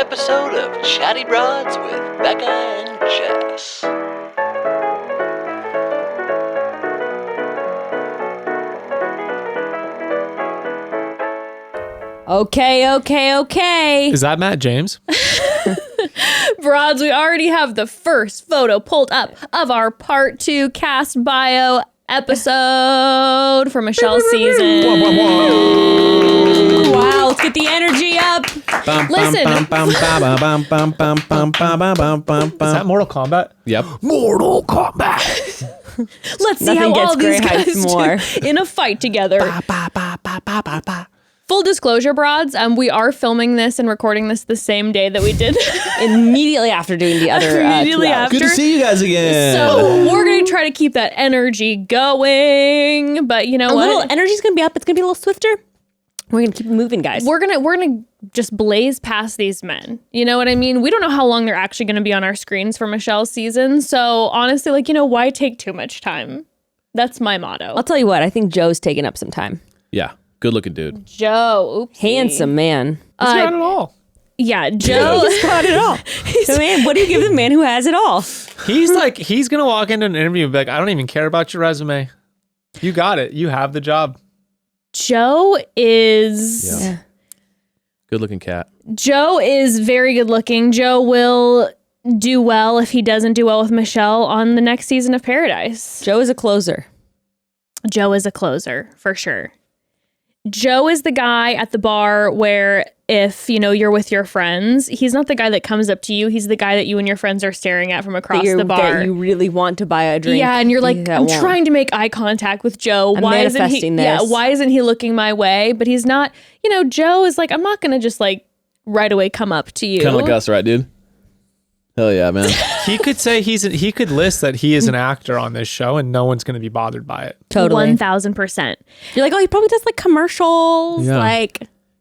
episode of Chatty Broads with Becca and Jess. Okay. Is that Matt James? Broads, we already have the first photo pulled up of our part 2 cast bio episode for Michelle's season. Wow, let's get the energy up. Listen. Is that Mortal Kombat? Yep. Mortal Kombat. Let's see Nothing how gets all these Grey guys hyped more. do in a fight together. Full disclosure, Broads, we are filming this and recording this the same day that we did. Immediately after doing the other. Immediately 2 hours. after. Good to see you guys again. So we're going to try to keep that energy going, but you know A what? little energy's gonna be up. It's gonna be a little swifter. We're gonna keep moving, guys. We're gonna just blaze past these men. You know what I mean? We don't know how long they're actually gonna be on our screens for Michelle's season. So honestly, why take too much time? That's my motto. I'll tell you what. I think Joe's taking up some time. Yeah. Good looking dude. Joe, oopsie. Handsome man. He's got it all. Yeah, Joe. He's got it all. So man, what do you give the man who has it all? He's gonna walk into an interview and be like, I don't even care about your resume. You got it. You have the job. Joe is Yeah. Good looking cat. Joe is very good looking. Joe will do well if he doesn't do well with Michelle on the next season of Paradise. Joe is a closer. Joe is a closer for sure. Joe is the guy at the bar where if, you're with your friends, he's not the guy that comes up to you. He's the guy that you and your friends are staring at from across the bar. That you really want to buy a drink. Yeah, and you're like, that I'm won't. trying to make eye contact with Joe. I'm Why isn't he? manifesting this. Yeah, why isn't he looking my way? But he's not. Joe is like, I'm not gonna just right away come up to you. Kind of like us, right, dude? Hell yeah, man. He could say he could list that he is an actor on this show and no one's gonna be bothered by it. Totally. 1000%. You're like, oh, he probably does commercials. Yeah.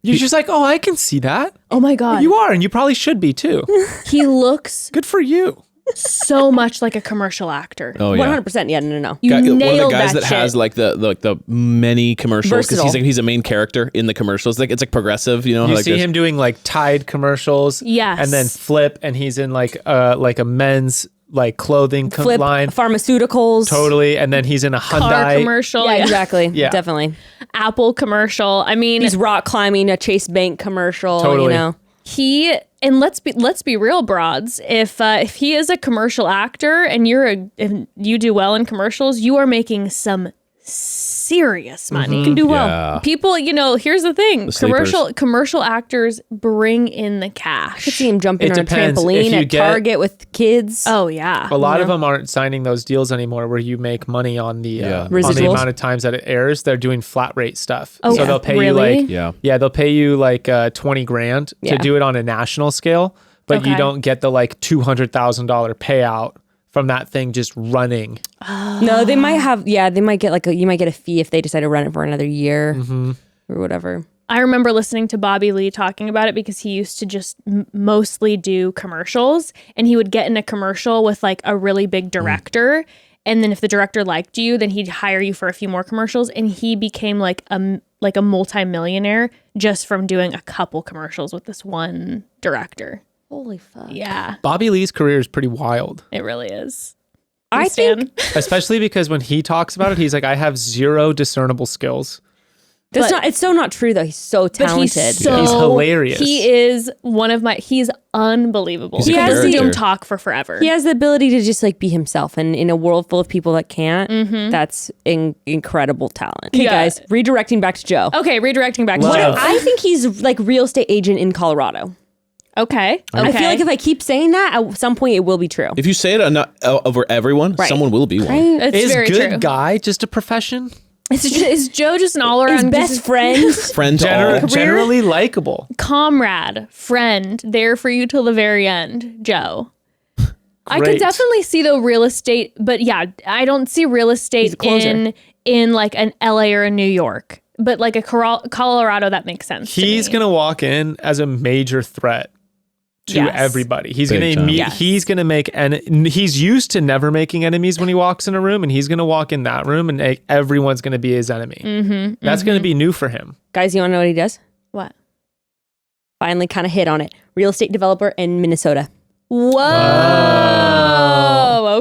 You're just like, oh, I can see that. Oh my God. You are, and you probably should be too. He looks Good for you. so much like a commercial actor. Oh yeah. 100%. Yeah, no. You One of nailed the guys that shit. has the many commercials because Versatile. he's a main character in the commercials. It's progressive, You like see there's- him doing Tide commercials. Yes. And then Flip, and he's in a men's clothing Flip, line. pharmaceuticals. Totally. And then he's in a Car Hyundai. commercial. Yeah, exactly. Yeah. Definitely. Apple commercial. I mean, He's rock climbing, a Chase Bank commercial. Totally. and let's be real, Broads. If he is a commercial actor and if you do well in commercials, you are making some serious money. You can do well. Yeah. People, here's the thing: The sleepers. commercial actors bring in the I cash. could see him jumping It on a depends. If trampoline you at get- Target with kids. Oh yeah, A lot of them aren't signing those deals anymore where you make money on the on the Residuals. amount of times that it airs. They're doing flat rate stuff. Oh, so yeah. they'll pay Really? you they'll pay you $20,000 to Yeah. do it on a national scale, but you Okay. don't get the $200,000 payout from that thing just running. No, they might have. Yeah, they might get you might get a fee if they decide to run it for another year or whatever. I remember listening to Bobby Lee talking about it because he used to just mostly do commercials, and he would get in a commercial with a really big director. And then if the director liked you, then he'd hire you for a few more commercials. And he became a multi-millionaire just from doing a couple commercials with this one director. Holy fuck! Yeah, Bobby Lee's career is pretty wild, it really is. I think especially because when he talks about it, he's like, I have zero discernible skills. that's but- not. It's so not true though. He's so But talented. he's so He's hilarious. He is he's unbelievable. He's a You can listen to him character. talk for forever. He has the ability to just be himself, and in a world full of people that can't, that's incredible talent. Okay, Yeah. guys, redirecting back to Joe. Okay, redirecting back to Love. Joe. I think he's real estate agent in Colorado. Okay. I feel like if I keep saying that, at some point it will be true. If you say it over everyone, Right. someone will be one. it's Is very good true. guy just a profession? Is Joe just an all His around best friend. Friend to all. Generally likable. comrade, friend, there for you till the very end, Joe? I could Great. definitely see though real estate, but yeah, I don't see real estate closer. in an LA or a New York, but a Colorado that makes sense. He's to me. gonna walk in as a major threat to Yes. everybody. He's Big gonna time. Yes. he's gonna make he's used to never making enemies when he walks in a room, and he's gonna walk in that room and everyone's gonna be his enemy. That's gonna be new for him. Guys, you want to know what he does? What? Finally kind of hit on it. Real estate developer in Minnesota. Whoa.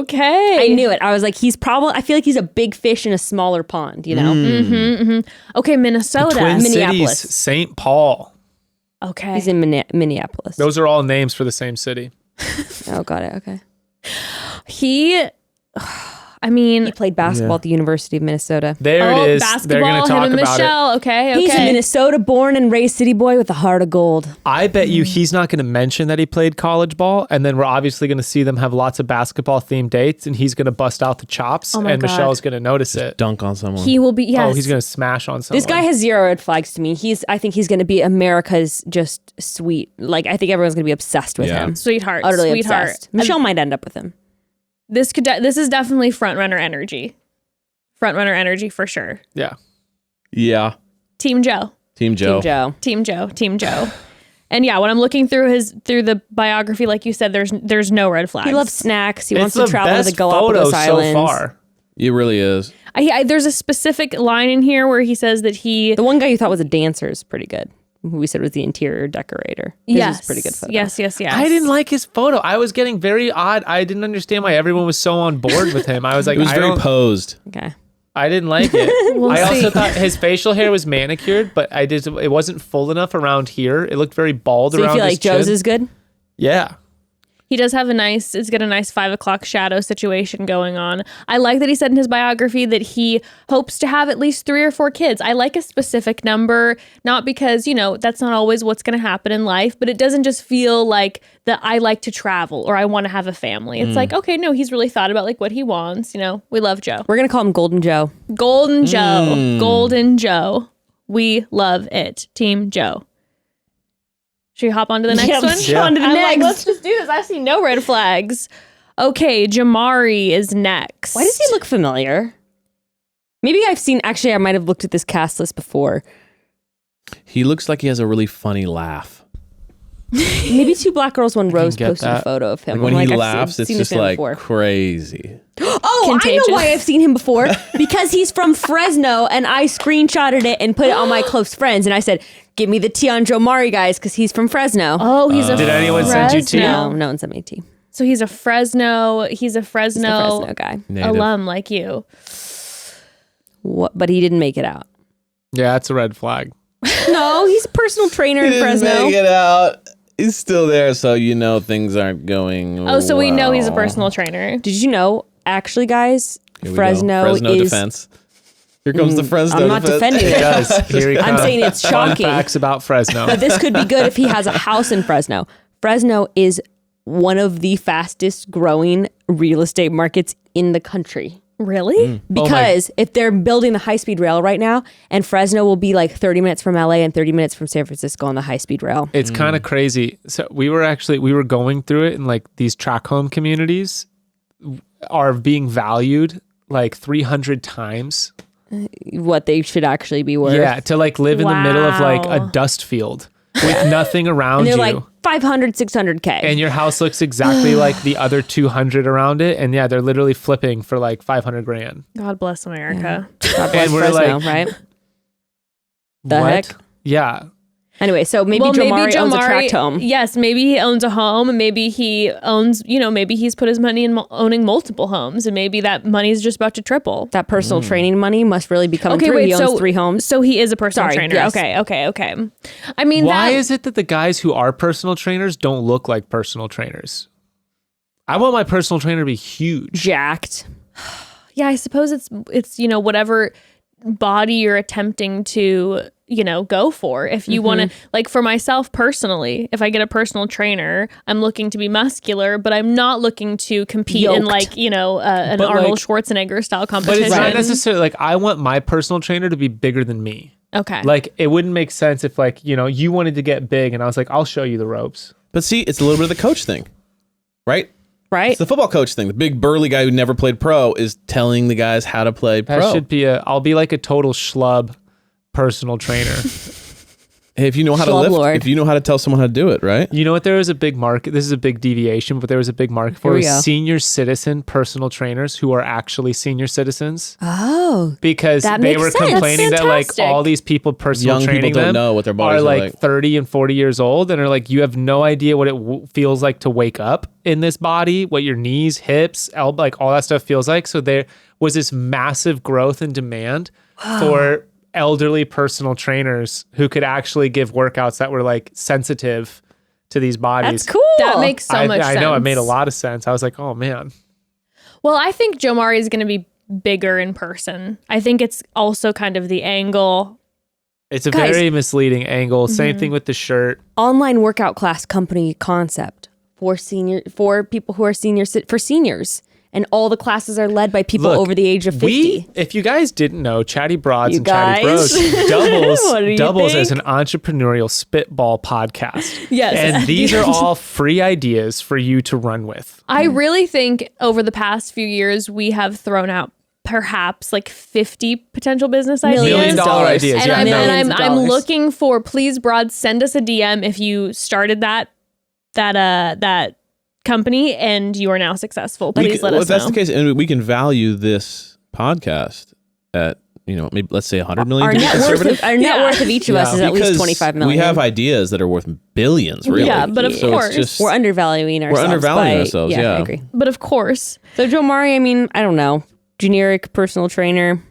Okay. I knew it. I was like, I feel like he's a big fish in a smaller pond, you know? Okay, Minnesota. Twin Minneapolis. Cities, St. Paul. Okay. He's in Minneapolis. Those are all names for the same city. Oh, got it. Okay. He He played basketball at the University of Minnesota. There it is. They're going basketball, to talk him and about Michelle. Okay. He's a Minnesota born and raised city boy with a heart of gold. it. I bet you he's not going to mention that he played college ball, and then we're obviously going to see them have lots of basketball themed dates, and he's going to bust out the chops, my and God. Michelle's going to notice it. Dunk on someone. He will be, yes. Oh, he's going to smash on someone. This guy has zero red flags to me. I think he's going to be America's just sweet. Like, I think everyone's going to be obsessed with him. Sweetheart. Utterly Sweetheart. obsessed. Michelle might end up with him. This is definitely front runner energy. Front runner energy for sure. Yeah. Yeah. Team Joe. Team Joe. Team Joe. And yeah, when I'm looking through the biography, like you said, there's no red flags. He loves snacks. He It's wants to the travel to best the Galapagos photo Islands. so far. It really is. There's a specific line in here where he says that he. The one guy you thought was a dancer is pretty good. Who we said was the interior decorator. His is a pretty good photo. Yes. I didn't like his photo. I was getting very odd. I didn't understand why everyone was so on board with him. I was like, It was very posed. Okay. I didn't like it. We'll I also see. thought his facial hair was manicured, but it wasn't full enough around here. It looked very bald So you around feel his like Joe's chin. is good? Yeah. He does have it's got a nice 5 o'clock shadow situation going on. I like that he said in his biography that he hopes to have at least 3 or 4 kids. I like a specific number, not because, that's not always what's going to happen in life, but it doesn't just feel like that I like to travel or I want to have a family. It's like, okay, no, he's really thought about like what he wants. We love Joe. We're going to call him Golden Joe. Golden Joe. Golden Joe. We love it. Team Joe. Should we hop on to the next Yeah, one? let's go on to the I'm next. like, let's just do this. I see no red flags. Okay, Jamari is next. Why does he look familiar? Maybe I might have looked at this cast list before. He looks like he has a really funny laugh. Maybe Two Black Girls, One Rose get posted a that. photo of him. When I'm he like, laughs, it's seen just this man like before. crazy. Oh, Contagious. I know why I've seen him before. Because he's from Fresno, and I screenshotted it and put it on my close friends, and I said, "Give me the tea on Jamari, guys, because he's from Fresno." Oh, he's a Did anyone send you tea? No one sent me tea. So he's a Fresno. He's a Fresno, He's the Fresno guy. Native. alum like you. What? But he didn't make it out. Yeah, that's a red flag. No, he's a personal trainer in Fresno. Make it out. He's still there, so things aren't going. Oh, so we know he's a well. personal trainer. Did you know? Actually, guys, Here we go. Fresno is. defense. Here comes the Fresno I'm not defense. defending it. Guys, here he I'm comes. saying it's Fun shocking. facts about Fresno. But this could be good if he has a house in Fresno. Fresno is one of the fastest growing real estate markets in the country. Really? Because if they're building the high-speed rail right now, and Fresno will be like 30 minutes from LA and 30 minutes from San Francisco on the high-speed rail. It's kind of crazy. So we were going through it, and like these track home communities are being valued like 300 times. What they should actually be worth. Yeah, to like live in the middle of like a Wow. dust field with nothing around And they're you. like 500, 600K. And your house looks exactly like the other 200 around it. And yeah, they're literally flipping for like 500 grand. God bless America. God bless and we're Fresno, like, right? The What? heck? Yeah. Anyway, so maybe Jamari owns a tract home. Yes, maybe he owns a home, and maybe he owns, maybe he's put his money in owning multiple homes, and maybe that money is just about to triple. That personal training money must really be coming through. He owns 3 homes. So he is a personal Sorry, trainer. yes. Okay. I mean, Why is it that the guys who are personal trainers don't look like personal trainers? I want my personal trainer to be huge. Jacked. Yeah, I suppose it's whatever body you're attempting to go for. If you want to, like for myself personally, if I get a personal trainer, I'm looking to be muscular, but I'm not looking to compete in Yoked. like an But, Arnold like- Schwarzenegger style But competition. it's not necessarily like I want my personal trainer to be bigger than me. Okay. Like it wouldn't make sense if like, you wanted to get big and I was like, I'll show you the ropes. But see, it's a little bit of the coach thing, right? Right? It's the football coach thing. The big burly guy who never played pro is telling the guys how to play That pro. should be I'll be like a total schlub personal trainer. Hey, if you know how to Schlub lift, Lord. if you know how to tell someone how to do it, right? You know what? There was a big market. This is a big deviation, but there was a big market for we go. senior citizen personal trainers who are actually senior citizens Oh, because That they makes were sense. complaining That's that like fantastic. all these people personal Young people training don't them know what their bodies are are like like. 30 and 40 years old and are like, you have no idea what it feels like to wake up in this body, what your knees, hips, elbow, like all that stuff feels like. So there was this massive growth in demand for elderly personal trainers who could actually give workouts that were like sensitive to these bodies. that's cool. That makes so much sense. I know it made a lot of sense. I was like, oh man. Well, I think Jamari is going to be bigger in person. I think it's also kind of the angle. It's a Guys. very misleading angle. Same thing with the shirt. Online workout class company concept for people who are for seniors. And all the classes are led by people Look, over the age of 50. If you guys didn't know, Chatty Broads You and Chatty guys? Bros What do you doubles as an think? entrepreneurial spitball podcast. Yes. And these are all free ideas for you to run with. I really think over the past few years, we have thrown out perhaps like 50 potential business ideas. $1 million ideas. And Yeah, I'm, no. and Millions of I'm dollars. looking for, please, Broad, send us a DM if you started that company and you are now successful. Please let us If that's know. the case, and we can value this podcast at, maybe let's say 100 million. Our to be net worth conservative. of each of us Yeah. is at least Because 25 million. We have ideas that are worth billions, really. Yeah, but of So course. it's just, We're undervaluing ourselves. undervaluing by- ourselves, yeah. I agree. But of course, So Joe Mari, I mean, I don't know. Generic personal trainer.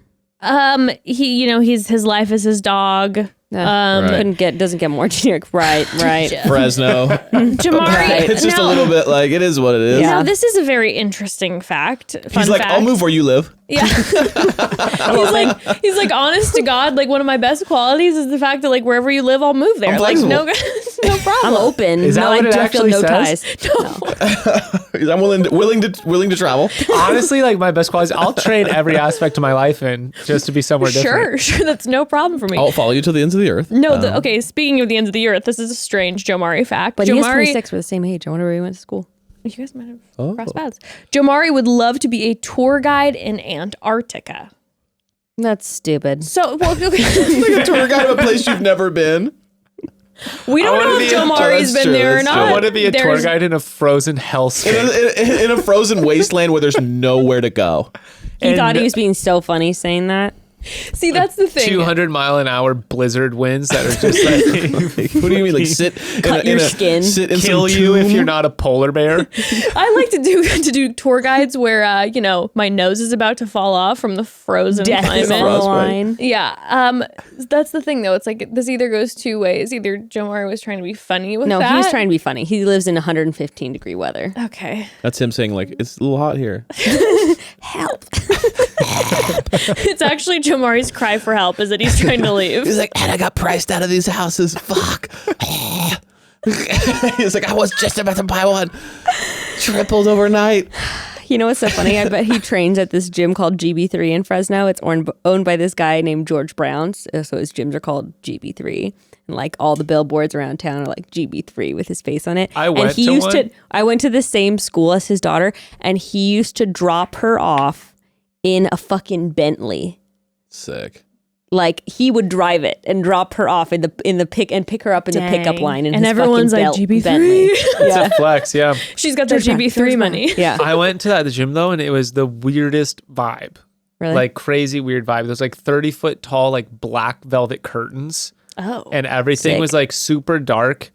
his life is his dog. Right. Doesn't get more generic. Right. Fresno. Jamari, It's just a little bit like, it is what it is. Yeah. Now, this is a very interesting fact. Fun He's like, fact. I'll move where you live. Yeah. he's like, honest to God, like one of my best qualities is the fact that like wherever you live, I'll move there. I'm Like no, flexible. no problem. I'm open. Is that No, what I it do feel actually no says? ties. I'm willing to travel. Honestly, like my best qualities, I'll trade every aspect of my life in just to be somewhere different. Sure, that's no problem for me. I'll follow you to the ends of the earth. No, okay. Speaking of the ends of the earth, this is a strange Jamari fact. But he is Jamari, 26. We're the same age. I wonder where he went to school. you guys might have crossed paths. Jamari would love to be a tour guide in Antarctica. That's stupid. So, well, okay. Like a tour guide of a place you've never been. we don't know if Jamari's that's been true, there or that's not. true. I want to be a tour There's- guide in a frozen hellscape. In a frozen wasteland where there's nowhere to go. He And thought he was being so funny saying that. See, that's the thing. 200-mile-an-hour blizzard winds that are just like What do you mean? Like Cut your skin. sit in kill some you if tomb? you're not a polar bear. I like to do tour guides where my nose is about to fall off from the frozen Death is on climate. the line. Yeah, that's the thing though. It's like this either goes two ways. Either Jamari was trying to be funny with No, that. he was trying to be funny. He lives in 115 degree weather. Okay, That's him saying like, it's a little hot here. Help. it's actually Jamari's cry for help is that he's trying to leave. He's like, and I got priced out of these houses. Fuck. He's like, I was just about to buy one. Tripled overnight. You know what's so funny? I bet he trains at this gym called GB3 in Fresno. It's owned by this guy named George Brown. So his gyms are called GB3. And like all the billboards around town are like GB3 with his face on it. I went and he to used one. I went to the same school as his daughter, and he used to drop her off in a fucking Bentley. Sick. Like he would drive it and drop her off in the pick her up in the pickup Dang. line, in And his everyone's fucking like, GB3? Bentley. It's a flex, yeah. She's got that GB3 money. Yeah, I went to the gym though, and it was the weirdest vibe. really. Like crazy weird vibe. There's like 30-foot tall, like black velvet curtains, Oh, and everything Sick. was like super dark.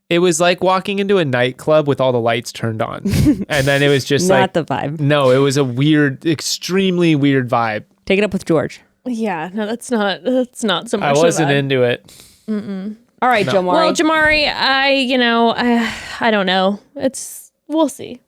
It was like walking into a nightclub with all the lights turned on, and then it was just not like the vibe. no, it was a weird, extremely weird vibe. Take it up with George. yeah. No, that's not so much. I wasn't of that. into it. All right, Jamari. Well, Jamari, I don't know. We'll see.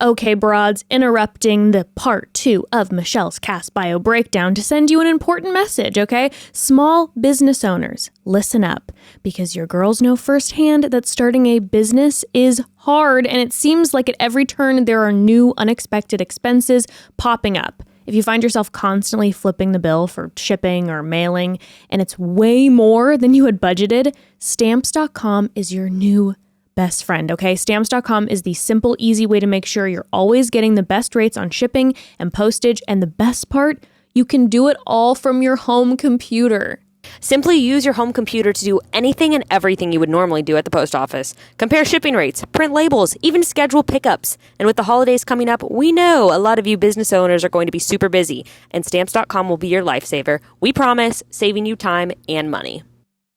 Okay, broads, interrupting the part 2 of Michelle's cast bio breakdown to send you an important message, okay? Small business owners, listen up, because your girls know firsthand that starting a business is hard, and it seems like at every turn there are new unexpected expenses popping up. If you find yourself constantly flipping the bill for shipping or mailing, and it's way more than you had budgeted, Stamps.com is your new best friend, okay? Stamps.com is the simple, easy way to make sure you're always getting the best rates on shipping and postage, and the best part, you can do it all from your home computer. Simply use your home computer to do anything and everything you would normally do at the post office. Compare shipping rates, print labels, even schedule pickups. And with the holidays coming up, we know a lot of you business owners are going to be super busy, and Stamps.com will be your lifesaver. We promise, saving you time and money.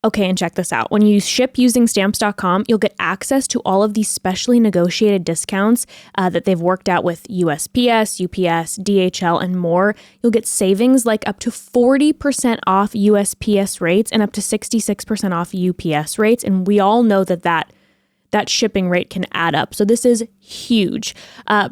Okay, and check this out. When you ship using Stamps.com, you'll get access to all of these specially negotiated discounts that they've worked out with USPS, UPS, DHL, and more. You'll get savings like up to 40% off USPS rates and up to 66% off UPS rates. And we all know that shipping rate can add up. So this is huge.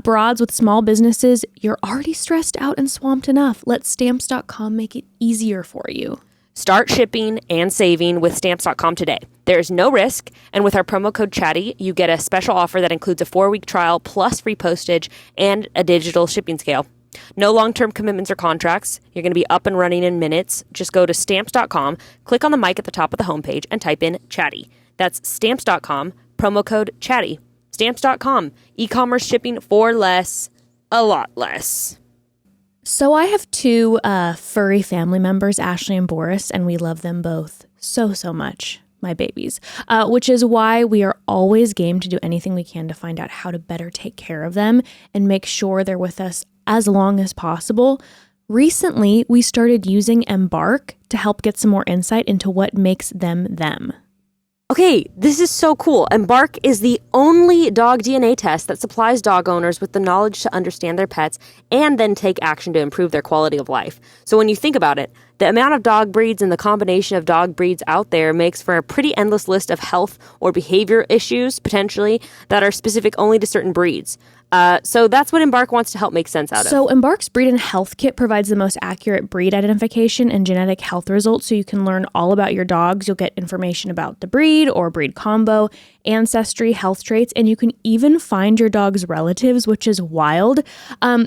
Broads with small businesses, you're already stressed out and swamped enough. Let Stamps.com make it easier for you. Start shipping and saving with Stamps.com today. There is no risk, and with our promo code CHATTY, you get a special offer that includes a 4-week trial plus free postage and a digital shipping scale. No long-term commitments or contracts. You're going to be up and running in minutes. Just go to Stamps.com, click on the mic at the top of the homepage, and type in CHATTY. That's Stamps.com, promo code CHATTY. Stamps.com, e-commerce shipping for less, a lot less. So I have two furry family members, Ashley and Boris, and we love them both so much, my babies, which is why we are always game to do anything we can to find out how to better take care of them and make sure they're with us as long as possible. Recently, we started using EMBARK to help get some more insight into what makes them them. Okay, this is so cool. EMBARK is the only dog DNA test that supplies dog owners with the knowledge to understand their pets and then take action to improve their quality of life. So when you think about it, the amount of dog breeds and the combination of dog breeds out there makes for a pretty endless list of health or behavior issues, potentially, that are specific only to certain breeds. So that's what EMBARK wants to help make sense out of. So EMBARK's Breed and Health Kit provides the most accurate breed identification and genetic health results, so you can learn all about your dogs. You'll get information about the breed or breed combo, ancestry, health traits, and you can even find your dog's relatives, which is wild.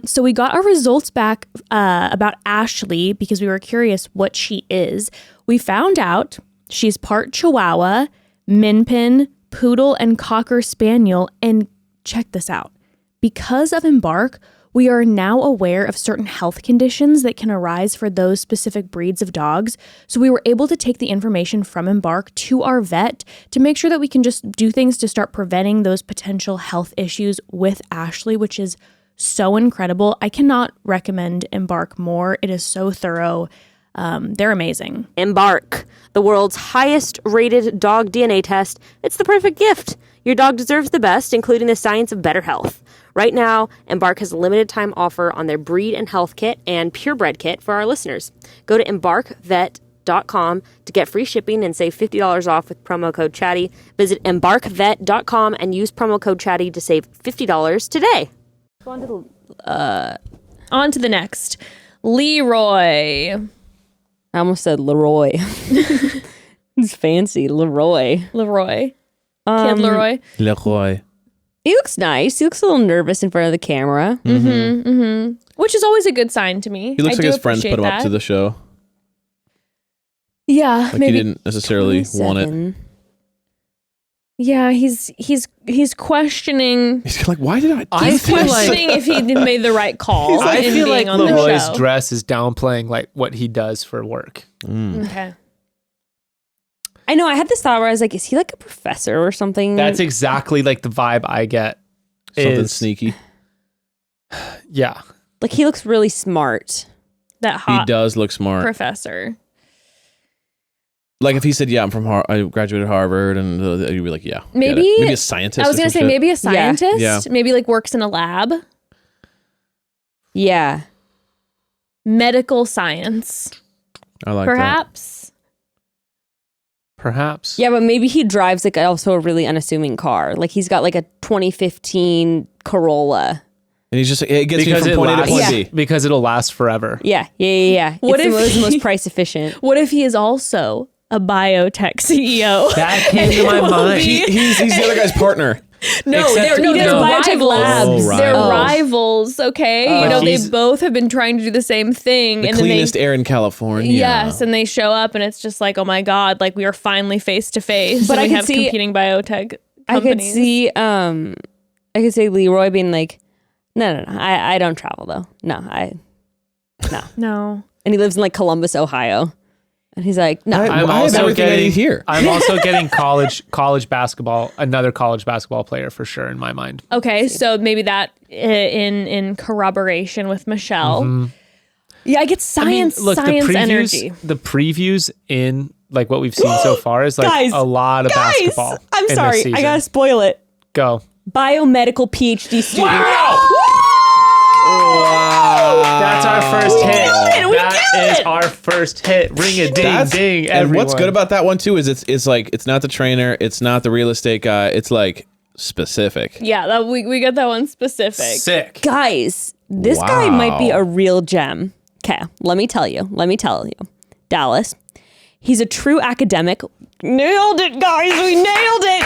So we got our results back about Ashley because we were curious what she is. We found out she's part Chihuahua, Min Pin, Poodle, and Cocker Spaniel, and check this out. Because of EMBARK, we are now aware of certain health conditions that can arise for those specific breeds of dogs. So we were able to take the information from EMBARK to our vet to make sure that we can just do things to start preventing those potential health issues with Ashley, which is so incredible. I cannot recommend EMBARK more. It is so thorough. They're amazing. EMBARK, the world's highest rated dog DNA test. It's the perfect gift. Your dog deserves the best, including the science of better health. Right now, EMBARK has a limited time offer on their Breed and Health Kit and Purebred Kit for our listeners. Go to EMBARKvet.com to get free shipping and save $50 off with promo code CHATTY. Visit EMBARKvet.com and use promo code CHATTY to save $50 today. On to the next. Leroy. I almost said Leroy. It's fancy. Leroy. Leroy. Kid Leroy. Leroy. He looks nice. He looks a little nervous in front of the camera. Which is always a good sign to me. He looks I like do his friends put him appreciate up to that. the show. Yeah, Like maybe. he didn't necessarily want it. 27. Yeah, he's questioning. He's like, why did I do I this? feel like Questioning if he made the right call. I in feel being like on the Leroy's show. dress is downplaying like what he does for work. Okay. I know. I had this thought where I was like, is he like a professor or something? That's exactly like the vibe I get. Something is- sneaky. Yeah. like he looks really smart. That He hot does look smart. professor. Like if he said, "Yeah, I'm from I graduated Harvard," and you'd be like, "Yeah, get Maybe- it." Maybe a scientist." I was or gonna some say shit. maybe a scientist. Yeah. Maybe like works in a lab. Yeah. Medical science, I like perhaps. Perhaps. Yeah, but maybe he drives like also a really unassuming car. Like he's got like a 2015 Corolla. And he's just it gets Because me it from point A to lasts. point B. Because it'll last forever. Yeah. What It's if the he- most price efficient? What if he is also a biotech CEO? That came to my Will mind. be- He's the other guy's partner. No, Except- they're he does biotech biotech labs. labs. They're Oh, rivals, okay? You know, they He's- both have been trying to do the same thing. The and then cleanest they, air in California. yes, and they show up and it's just like, oh my God, like we are finally face to face. But and I we could have see- competing biotech I could companies. see Leroy being like, no, I don't travel though. No. No. And he lives in like Columbus, Ohio. And he's like, no. I have everything I need here. I'm also getting college basketball, another college basketball player for sure in my mind. Okay, so maybe that in corroboration with Michelle. Yeah, I get science energy. The previews in like what we've seen so far is like a lot of basketball. I'm sorry, I gotta spoil it. Go. Biomedical PhD student. Wow. That's our first hit. That is our first hit. Ring a ding ding. And what's good about that one too is it's like it's not the trainer, it's not the real estate guy, it's like specific. Yeah, we got that one specific. Sick. Guys, this guy might be a real gem. Okay, let me tell you. Dallas, he's a true academic. Nailed it, guys. We nailed it.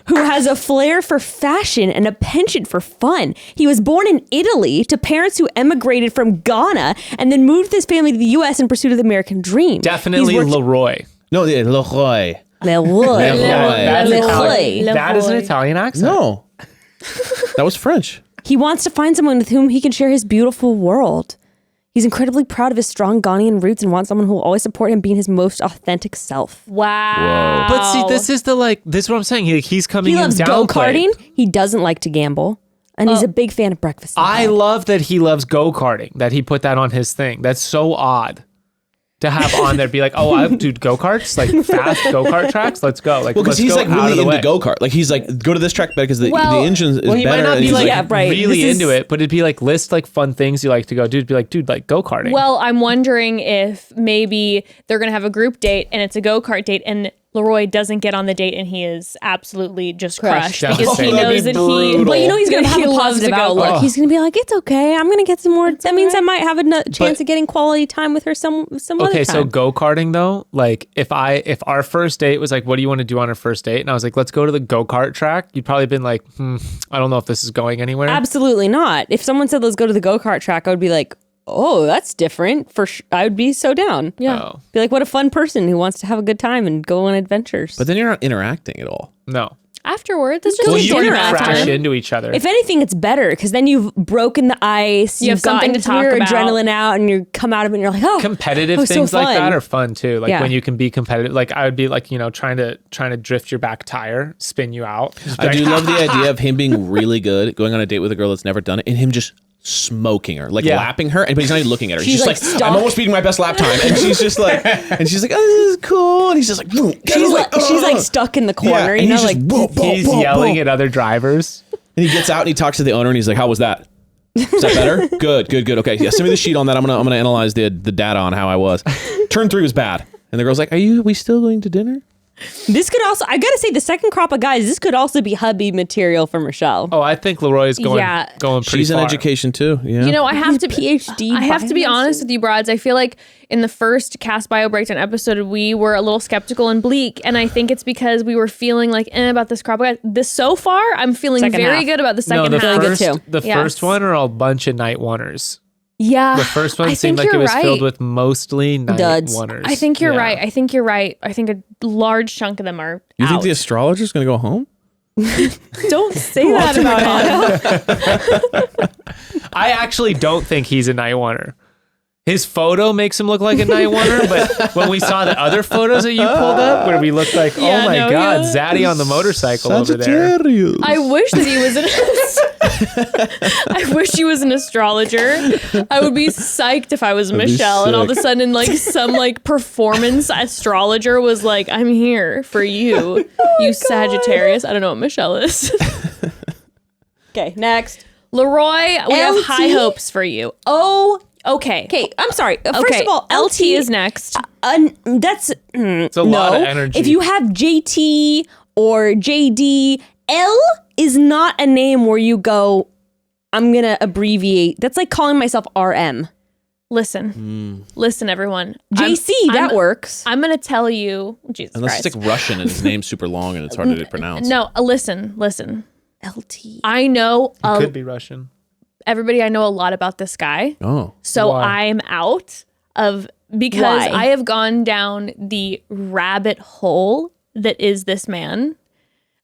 Who has a flair for fashion and a penchant for fun. He was born in Italy to parents who emigrated from Ghana and then moved his family to the U.S. in pursuit of the American dream. Definitely Leroy. No, Leroy. Leroy. That is an Italian accent. No. That was French. He wants to find someone with whom he can share his beautiful world. He's incredibly proud of his strong Ghanaian roots and wants someone who will always support him being his most authentic self. Wow. But see, this is what I'm saying. He's coming He in loves downplayed. go-karting. He doesn't like to gamble. And he's a big fan of breakfast. I love that he loves go-karting, that he put that on his thing. That's so odd to have on there. Be like, oh, I do go-karts, like fast go-kart tracks. Let's go. Like, Well, because he's like really into way. go-kart. Like he's like, go to this track because the engine is Well, he better. might not and be he's like really into it, but it'd be like list like fun things you like to go. Dude, be like, dude, like go-karting. Well, I'm wondering if maybe they're going to have a group date and it's a go-kart date and Leroy doesn't get on the date and he is absolutely just crushed because he knows that he... But you know he's going to have a loves positive to go. outlook. He's going to be like, it's okay. I'm going to get some more. That means I might have a chance of getting quality time with her some other time. Okay, so go-karting though, like if our first date was like, what do you want to do on our first date? And I was like, let's go to the go-kart track. You'd probably been like, I don't know if this is going anywhere. Absolutely not. If someone said, let's go to the go-kart track, I would be like, oh, that's different. I would be so down. Yeah. Oh. Be like, what a fun person who wants to have a good time and go on adventures. But then you're not interacting at all. No. Afterwards, it's just Well, like you dinner can crash time. into each other. If anything, it's better because then you've broken the ice. You have something to talk your about. adrenaline out, and you come out of it, and you're like, oh, competitive that was so things like fun. that are fun too. Like Yeah. when you can be competitive. Like I would be like, trying to drift your back tire, spin you out. Just be I like, do love the idea of him being really good, going on a date with a girl that's never done it, and him just smoking her, like lapping her, but he's not even looking at her. She's He's like just like, stuck. I'm almost beating my best lap time, and she's just like, oh, this is cool, and he's just like, she's like stuck in the corner, and you know, he's like just, whoa, whoa, He's whoa, yelling whoa. at other drivers. And he gets out and he talks to the owner, and he's like, how was that? Is that better? Good. Okay, yeah, send me the sheet on that. I'm gonna analyze the data on how I was. Turn 3 was bad, and the girl's like, are we still going to dinner? This could also, I gotta say, the second crop of guys, this could also be hubby material for Michelle. Oh, I think Leroy's going pretty She's far. in education too. Yeah. I have to PhD. I have to be honest with you, broads. I feel like in the first Cast Bio Breakdown episode, we were a little skeptical and bleak, and I think it's because we were feeling like about this crop of guys. So far, I'm feeling Second very half. good about the No, second the half. first, too. the Yes. first one are a bunch of night oneers. Yeah, The first one I seemed think like it you're was right. filled with mostly night Duds. oneers. I think you're Yeah. right. I think a large chunk of them are You think out. the astrologer's gonna go home? Don't say that about him. I actually don't think he's a night oneer. His photo makes him look like a night oneer, but when we saw the other photos that you pulled up, where we looked like, Yeah, oh my no, God, yeah. Zaddy on the motorcycle over there. Sagittarius. I wish that he was I wish he was an astrologer. I would be psyched if I was That'd be Michelle and all of a sick. sudden some performance astrologer was like, I'm here for you, you Sagittarius. I don't know what Michelle is. Okay, next. Leroy, we have LT? high hopes for you. Oh, okay. Okay, I'm sorry. First Okay, of all, LT is next. That's It's a lot of energy. If you have JT or JD, L is not a name where you go, I'm gonna abbreviate. That's like calling myself RM. Listen, everyone. JC, that works. I'm gonna tell you, Jesus Unless Christ. it's like Russian and his name's super long and it's hard to pronounce. No, listen. LT. I know could be Russian. everybody. I know a lot about this guy, Oh. so Why? I'm out of because Why? I have gone down the rabbit hole that is this man.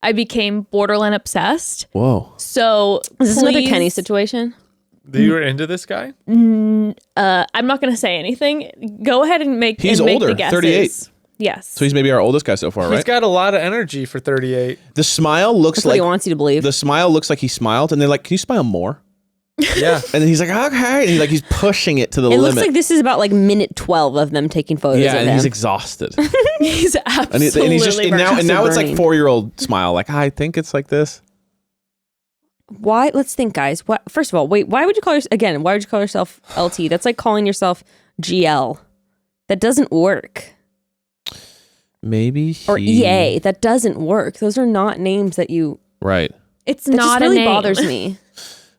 I became borderline obsessed. Whoa. So Is this another please- Kenny situation? You were into this guy? I'm not going to say anything. Go ahead and make He's and make older, the guesses. 38. Yes. So he's maybe our oldest guy so far, He's right? got a lot of energy for 38. The smile looks That's what like he wants you to believe. the smile looks like he smiled, and they're like, "Can you smile more?" Yeah. And then he's like, "Okay," and he's pushing it to the it limit. looks like this is about like minute 12 of them taking photos yeah, of and him. he's exhausted. He's absolutely and he's just and now it's like burning. 4-year-old smile. Like, I think it's like this. Why? Let's think, guys. What? First of all, wait. Why would you call yourself LT? That's like calling yourself GL. That doesn't work. Maybe Or EA. That doesn't work. Those are not names that you. Right. It's That not just really a name. bothers me.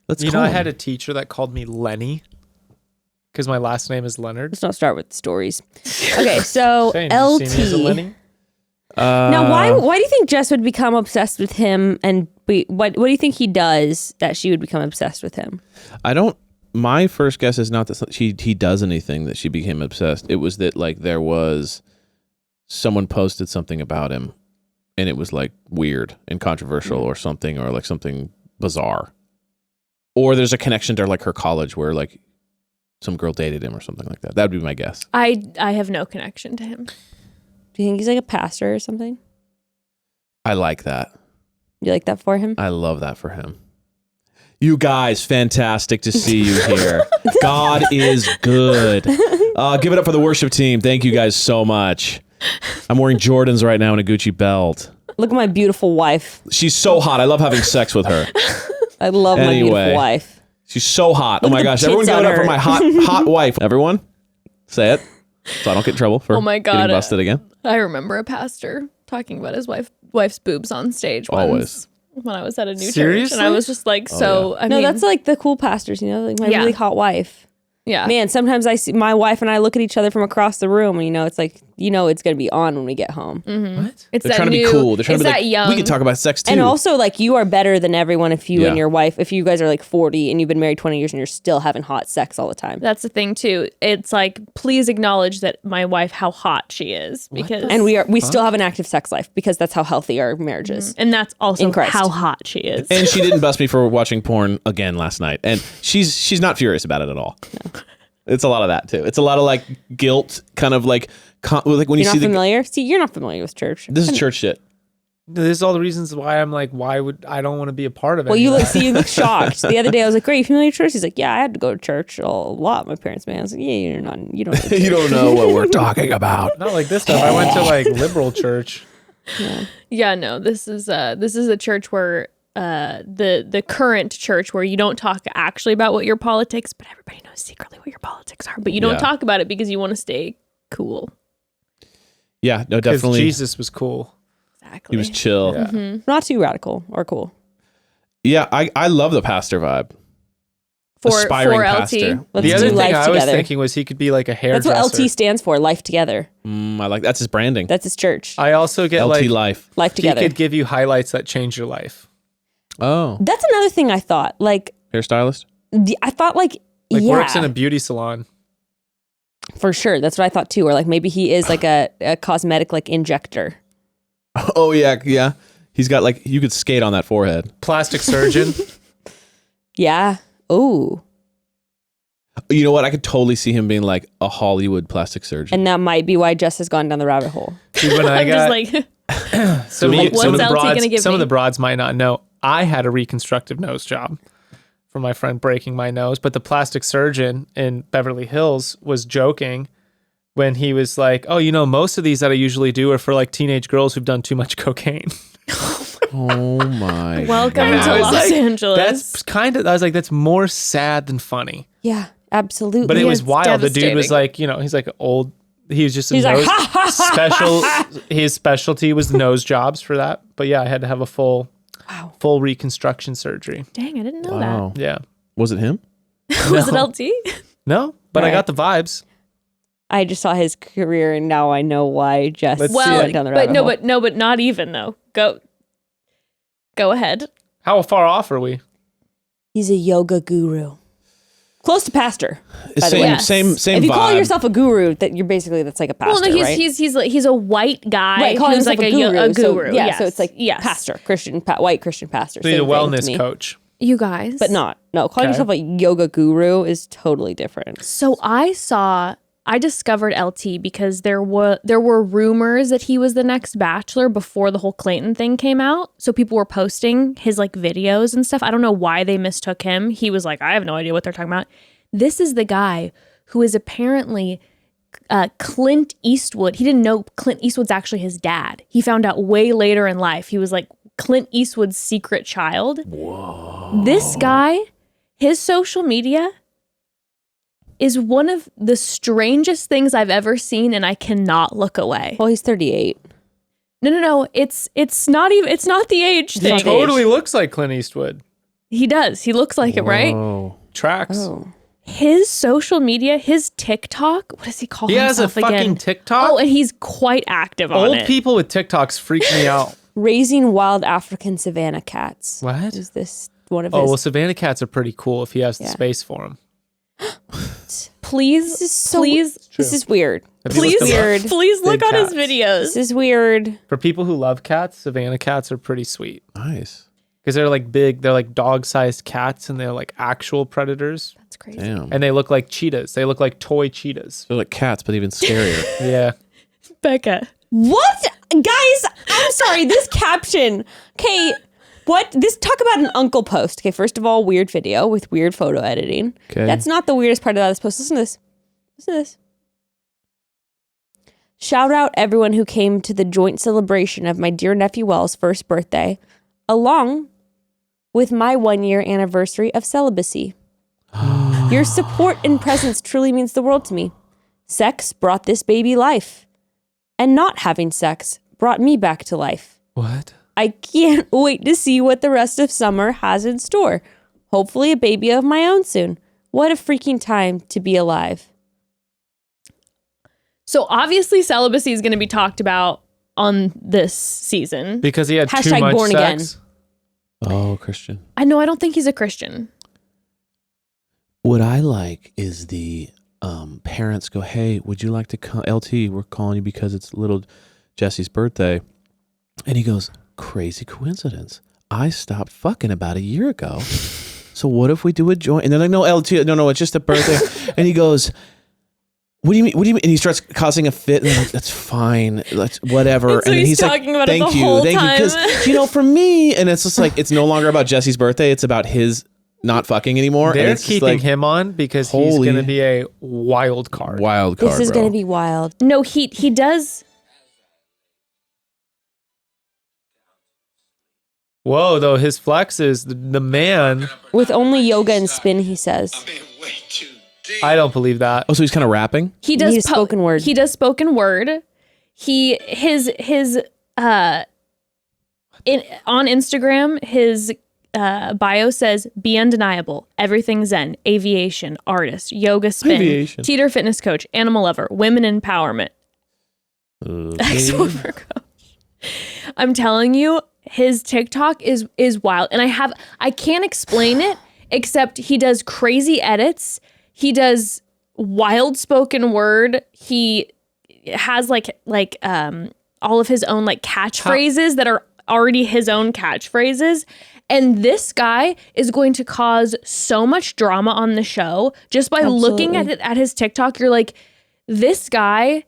Let's You call know, I him. had a teacher that called me Lenny because my last name is Leonard. Let's not start with stories. Okay, so Shane, you see me as a LT. Lenny? Now, why do you think Jess would become obsessed with him? And what do you think he does that she would become obsessed with him? I don't. My first guess is not that he does anything that she became obsessed. It was that like there was someone posted something about him, and it was like weird and controversial or something, or like something bizarre. Or there's a connection to like her college where like some girl dated him or something like that. That would be my guess. I have no connection to him. Do you think he's like a pastor or something? I like that. You like that for him? I love that for him. You guys, fantastic to see you here. God is good. Give it up for the worship team. Thank you guys so much. I'm wearing Jordans right now and a Gucci belt. Look at my beautiful wife. She's so hot. I love having sex with her. I love my beautiful Anyway. wife. She's so hot. Look Oh my at the gosh. Everyone tits give it on up for her. my hot wife. Everyone, say it so I don't get in trouble for Oh my God. getting busted again. I remember a pastor talking about his wife's boobs on stage once Always. when I was at a new church, Seriously? and I was just like, I No, mean, that's like the cool pastors, you know, like my Yeah. really hot wife. yeah. Man, sometimes I see my wife and I look at each other from across the room, and you know, it's like, you know, it's gonna be on when we get home. What? It's They're that trying to be new, cool. They're trying it's to be that like, young. we can talk about sex too. And also, like, you are better than everyone if you Yeah. and your wife, if you guys are like 40 and you've been married 20 years and you're still having hot sex all the time. That's the thing too. It's like, please acknowledge that my wife, how hot she is, because And we still have an active sex life because that's how healthy our marriage is. and that's also In Christ. how hot she is. And she didn't bust me for watching porn again last night. And she's not furious about it at all. No. It's a lot of that too. It's a lot of like guilt, kind of like when you You're see not the. familiar? See, you're not familiar with church. This is church shit. This is all the reasons why I'm like, why would I don't want to be a part of it? Well, you look shocked. The other day I was like, "Great, you familiar with church?" He's like, "Yeah, I had to go to church a lot. My parents, man." I was like, "Yeah, you don't. Know church." You don't know what we're talking about. Not like this stuff. I went to like liberal church. Yeah, no, this is a church where the current church where you don't talk actually about what your politics, but everybody knows secretly what your politics are, but you don't Yeah. talk about it because you want to stay cool. Yeah, no, Because definitely. Jesus was cool. Exactly. He was chill. Yeah. Not too radical or cool. Yeah, I love the pastor vibe. for Aspiring LT. pastor. Let's The do other thing life I was together. thinking was he could be like a That's hairdresser. what LT stands for. Life together. I like that's his branding. That's his church. I also get LT like life. Life he together. could give you highlights that change your life. Oh, That's another thing I thought. Like, hairstylist. I thought like Like yeah, works in a beauty salon. for sure. That's what I thought too. Or like maybe he is like a cosmetic like injector. Oh yeah. He's got like you could skate on that forehead. Plastic surgeon. Yeah. Ooh. You know what? I could totally see him being like a Hollywood plastic surgeon. And that might be why Jess has gone down the rabbit hole. See, when I I'm got just like, some, like, some of what's the LT broads, gonna give some of me? the broads might not know. I had a reconstructive nose job from my friend breaking my nose, but the plastic surgeon in Beverly Hills was joking when he was like, "Oh, you know, most of these that I usually do are for like teenage girls who've done too much cocaine." Oh my. welcome And to I was Los like, Angeles. That's kind of. I was like, that's more sad than funny. Yeah, absolutely. But it was it's wild. The dude was devastating. like, you know, he's like old. He was just a He's like, nose "Ha, ha, ha, special. His specialty was nose jobs for that. But yeah, I had to have a full reconstruction surgery. Dang, I didn't know Wow. Yeah. Was it him? that. Was it LT? No, but I Right. got the vibes. I just saw his career and now I know why Jess Let's Well, went down the but rabbit hole. no, but not even though. Go ahead. How far off are we? He's a yoga guru. Close to pastor. By the way. Yes. Same If you call vibe. yourself a guru, that's like a pastor, Well, no, he's right? he's a white guy Right, calling who's himself like a guru. a guru. So, yeah, yes. so it's like yes. pastor, Christian, white Christian pastor. So he's a Same thing to wellness me. coach. You guys. But not. No, calling yourself a yoga guru is totally different. So I discovered LT because there were rumors that he was the next Bachelor before the whole Clayton thing came out. So people were posting his like videos and stuff. I don't know why they mistook him. He was like, I have no idea what they're talking about. This is the guy who is apparently Clint Eastwood. He didn't know Clint Eastwood's actually his dad. He found out way later in life. He was like Clint Eastwood's secret child. Whoa. This guy, his social media is one of the strangest things I've ever seen, and I cannot look away. Well, he's 38. No. It's not the age thing. He totally looks like Clint Eastwood. He does. He looks like him, right? Tracks. Oh. His social media, his TikTok, what does he call himself again? He has a fucking TikTok? Oh, and he's quite active on it. Old people with TikToks freak me out. Raising wild African savanna cats. What? Is this one of his? Oh, well, savanna cats are pretty cool if he has the space for them. Please, This is weird. please look on his cats. videos. This is weird. For people who love cats, savanna cats are pretty sweet. Nice. Because they're like big, they're like dog-sized cats, and they're like actual predators. That's crazy. Damn. And they look like cheetahs. They look like toy cheetahs. They're like cats, but even scarier. Yeah. Becca. What? Guys, I'm sorry. This caption. Okay, what? Talk about an uncle post. Okay, first of all, weird video with weird photo editing. Okay. That's not the weirdest part of this post. Listen to this. Listen to this. Shout out everyone who came to the joint celebration of my dear nephew Wells' first birthday, along with my 1-year anniversary of celibacy. Your support and presence truly means the world to me. Sex brought this baby life, and not having sex brought me back to life. What? I can't wait to see what the rest of summer has in store. Hopefully a baby of my own soon. What a freaking time to be alive. So obviously celibacy is going to be talked about on this season. Because he had too Hashtag much born sex? Oh, Christian. I know, I don't think he's a Christian. What I like is the parents go, hey, would you like to come? LT, we're calling you because it's little Jesse's birthday. And he goes, crazy coincidence. I stopped fucking about a year ago. So what if we do a joint? And they're like, no, LT, no, it's just a birthday. And he goes, what do you mean? And he starts causing a fit. And they're like, that's fine. Let's whatever. And so then he's talking about it thank the you, whole thank time. you. Because, for me, and it's just like, it's no longer about Jesse's birthday. It's about his not fucking anymore. They're and it's just keeping like, him on because he's holy- going to be a wild card. wild card, This is bro. going to be wild. No, he does. Whoa, though, his flex is the man. With only yoga and spin, he says. I don't believe that. Oh, so he's kind of rapping? He does He does spoken word. He does spoken word. His on Instagram, his bio says, be undeniable, everything zen, aviation, artist, yoga spin, Aviation. teeter fitness coach, animal lover, women empowerment. Exo coach. I'm telling you, his TikTok is wild. And I can't explain it except he does crazy edits. He does wild spoken word. He has like all of his own like catchphrases that are already his own catchphrases. And this guy is going to cause so much drama on the show just by looking at his TikTok. You're like, this guy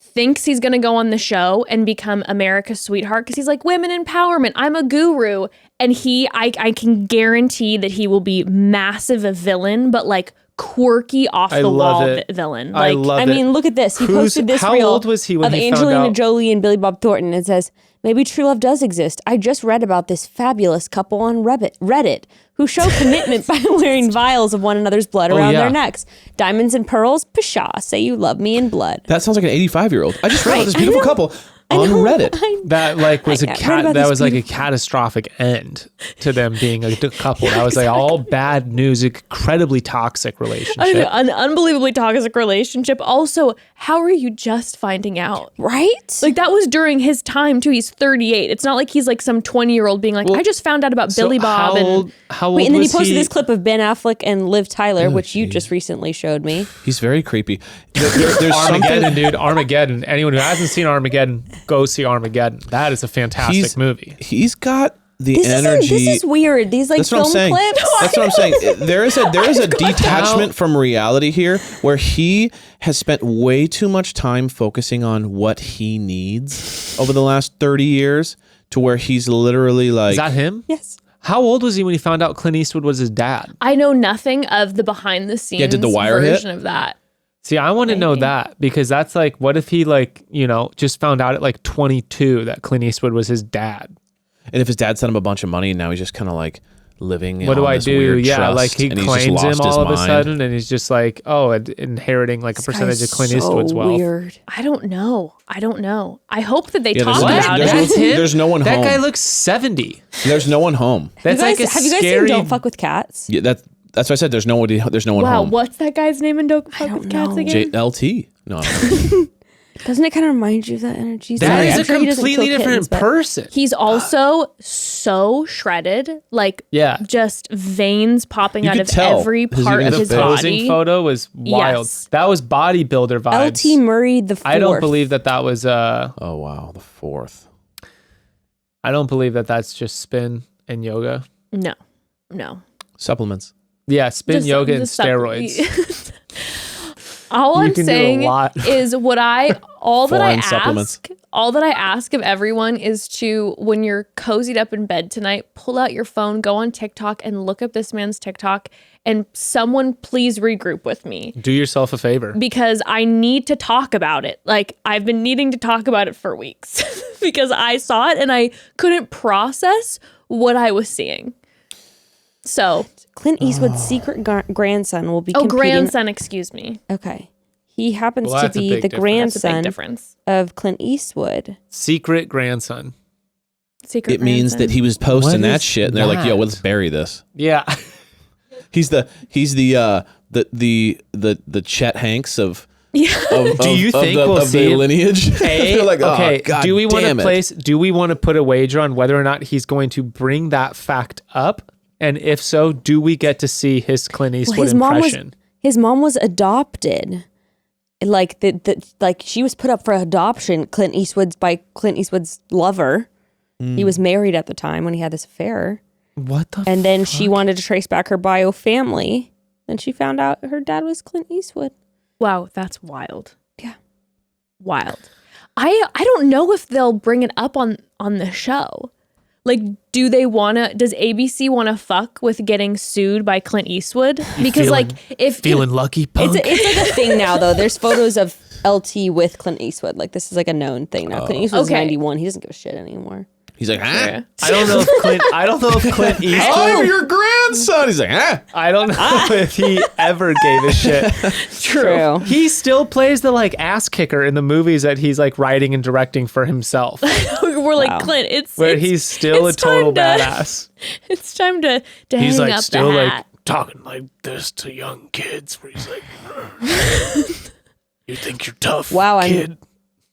thinks he's going to go on the show and become America's sweetheart because he's like, women empowerment, I'm a guru. And I can guarantee that he will be massive a villain, but like quirky off the wall villain. Like, I mean, look at this. He posted this how reel old was he when of he found Angelina out? Jolie and Billy Bob Thornton. It says, maybe true love does exist. I just read about this fabulous couple on Reddit who show commitment by wearing vials of one another's blood around their necks. Diamonds and pearls, pshaw, say you love me in blood. That sounds like an 85-year-old. I just read about this beautiful couple on Reddit. That like was I read about this a catastrophic end to them being a couple. That was like all bad news, incredibly toxic relationship. an unbelievably toxic relationship. Also, how are you just finding out? Right? Like that was during his time too. He's 38. It's not like he's like some 20-year-old being like, I just found out about Billy Bob. How old Wait, and then he was posted this clip of Ben Affleck and Liv Tyler, which you just recently showed me. He's very creepy. There's Armageddon, something. dude. Armageddon. Anyone who hasn't seen Armageddon, go see Armageddon. That is a fantastic movie. He's got the energy. This is weird. These like That's what I'm film saying. clips. That's what I'm saying. There is a detachment from reality here, where he has spent way too much time focusing on what he needs over the last 30 years, to where he's literally like, Is that him? Yes. How old was he when he found out Clint Eastwood was his dad? I know nothing of the behind the scenes did the wire hit? version of that. See, I want to know Maybe. that, because that's like, what if he like, just found out at like 22 that Clint Eastwood was his dad? and if his dad sent him a bunch of money, and now he's just kind of like living. What do on I this do? weird Yeah, trust, like he and he's just claims him lost his all of a mind. sudden, and he's just like, inheriting like a percentage of Clint Eastwood's wealth. Weird. I don't know. I hope that they Yeah, talk there's- about there's it. no- That's him? there's no one That home. guy looks 70. There's no one home. That's like a have you guys scary. seen Don't Fuck with Cats? Yeah, that's why I said there's no one. There's no one Wow, home. what's that guy's name in Don't Fuck with Cats know. again? JLT. No. Doesn't it kind of remind you of that energy? That Sorry, is I'm a sure he doesn't completely kill different kittens, but- person. He's also so shredded, like Yeah. just veins popping You out could of tell, every 'cause part you're of in his the Posing body. photo was wild. Yes. That was bodybuilder vibes. LT Murray the fourth. I don't believe that was Oh wow, the fourth. I don't believe that that's just spin and yoga. No. Supplements. Yeah, spin Just- yoga and just suck- steroids. All You I'm can do a saying lot. is all that I Foreign supplements. ask of everyone is to, when you're cozied up in bed tonight, pull out your phone, go on TikTok and look up this man's TikTok, and someone please regroup with me, Do yourself a favor. because I need to talk about it. Like, I've been needing to talk about it for weeks because I saw it and I couldn't process what I was seeing. So, Clint Eastwood's secret grandson will be competing. grandson, excuse me. Okay. He happens Well, to that's a be big the difference. That's a big grandson difference. of Clint Eastwood. Secret grandson. Secret It means grandson. that he was posting What that is shit, and they're like, "Yo, that? let's bury this." Yeah. He's the Chet Hanks of. Yeah. Do you think we'll of see the him? lineage? They're like, Okay, oh, God do we want damn to it. place? Do we want to put a wager on whether or not he's going to bring that fact up? And if so, do we get to see his Clint Eastwood impression? His mom was adopted. Like like she was put up for adoption. Clint Eastwood's lover. He was married at the time when he had this affair. What the? And then she wanted to trace back her bio family. Then she found out her dad was Clint Eastwood. Wow, that's wild. Yeah. Wild. I don't know if they'll bring it up on the show. Like, does ABC want to fuck with getting sued by Clint Eastwood? Because feeling lucky, punk. It's like a thing now, though. There's photos of LT with Clint Eastwood. Like, this is like a known thing now. Clint Eastwood's Okay. 91. He doesn't give a shit anymore. He's like, huh? I don't know if Clint Eastwood. I'm your grandson. He's like, huh? I don't know if he ever gave a shit. True. He still plays the like ass kicker in the movies that he's like writing and directing for himself, We're like, Wow. Clint, it's where it's- he's still a it's total time to- badass. It's time to He's hang like up still the like hat. talking like this to young kids, where he's like, "You think you're tough, Wow, kid?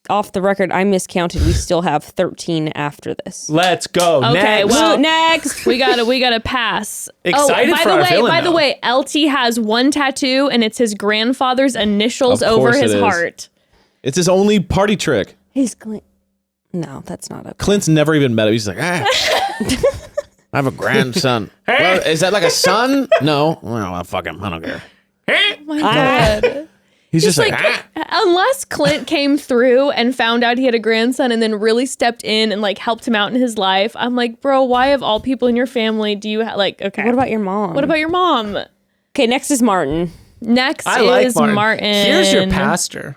Off the record, I miscounted. We still have 13 after this. Let's go." Okay, next. well, Next. we gotta pass. Excited by for the our way, villain, by the though. way, LT has one tattoo and it's his grandfather's initials Of over course his it is. heart. It's his only party trick. He's Clint. No, that's not okay. Clint's never even met him. He's like, I have a grandson. Well, is that like a son? No. Well, fuck him. I don't care. Oh my god. He's just like, Unless Clint came through and found out he had a grandson and then really stepped in and like helped him out in his life, I'm like, bro, why of all people in your family do you okay. What about your mom? What about your mom? Okay, next is Martin. Next I like is Martin. Martin. Here's your pastor.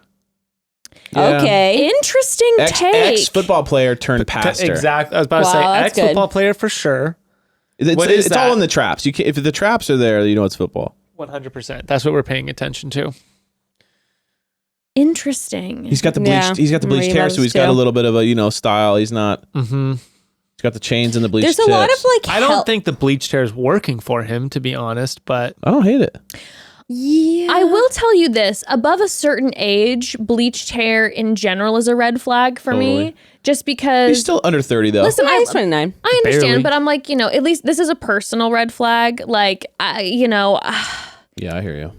Yeah. Okay. Interesting take. Ex-football player turned pastor. Exactly. I was about to Wow, say that's ex-football player for sure. What It's is all that? in the traps. You can't, if the traps are there, you know it's football. 100%. That's what we're paying attention to. Interesting. He's got the bleached. Yeah. He's got the bleached Marie hair, loves so he's got too. a little bit of a style. He's not. Mm-hmm. He's got the chains and the bleached. There's a lot of tips. like. I don't think the bleached hair is working for him, to be honest. But I don't hate it. Yeah. I will tell you this, above a certain age, bleached hair in general is a red flag for me. Totally. Just because He's still under 30 though. Listen, Yeah, he's 29. I understand, Barely. but I'm like, at least this is a personal red flag. Like, Yeah, I hear you.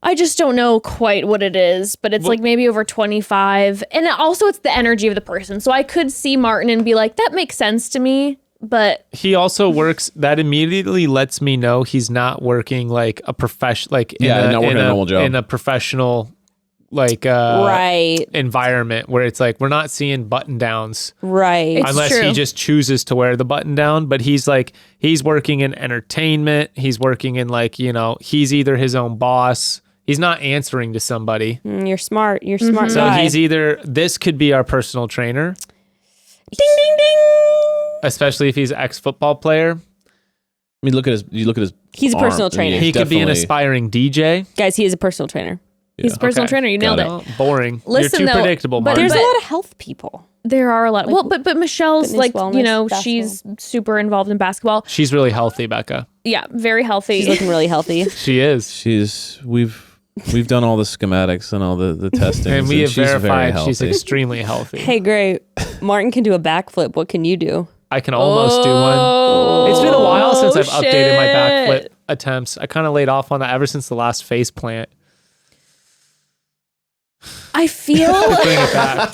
I just don't know quite what it is, but it's like maybe over 25. And also it's the energy of the person. So I could see Martin and be like, that makes sense to me. but he also works. That immediately lets me know he's not working like a profession, like not working a normal job in a professional like Right. environment where it's like we're not seeing button downs. Right. It's Unless true. he just chooses to wear the button down, but he's working in entertainment. He's working in like, he's either his own boss. He's not answering to somebody. You're smart. You're smart. So guy. he's either, this could be our personal trainer, ding ding ding. especially if he's an ex-football player. I mean, look at his. He's a arm. personal trainer. He could be an definitely- aspiring DJ. Guys, he is a personal trainer. he's a personal Okay. trainer. You nailed it. Oh, boring. Listen, You're too though, predictable, but Martin. There's a lot of health people. There are a lot. Well, but Michelle's fitness, like, wellness, she's super involved in basketball. She's really healthy, Becca. Yeah, very healthy. She's looking really healthy. She is. We've done all the schematics and all the testing, And we have she's very verified healthy. she's extremely healthy. Hey, great. Martin can do a backflip. What can you do? I can almost do one. It's been a while since I've updated my backflip shit. attempts. I kind of laid off on that ever since the last face plant. I feel Bring it back.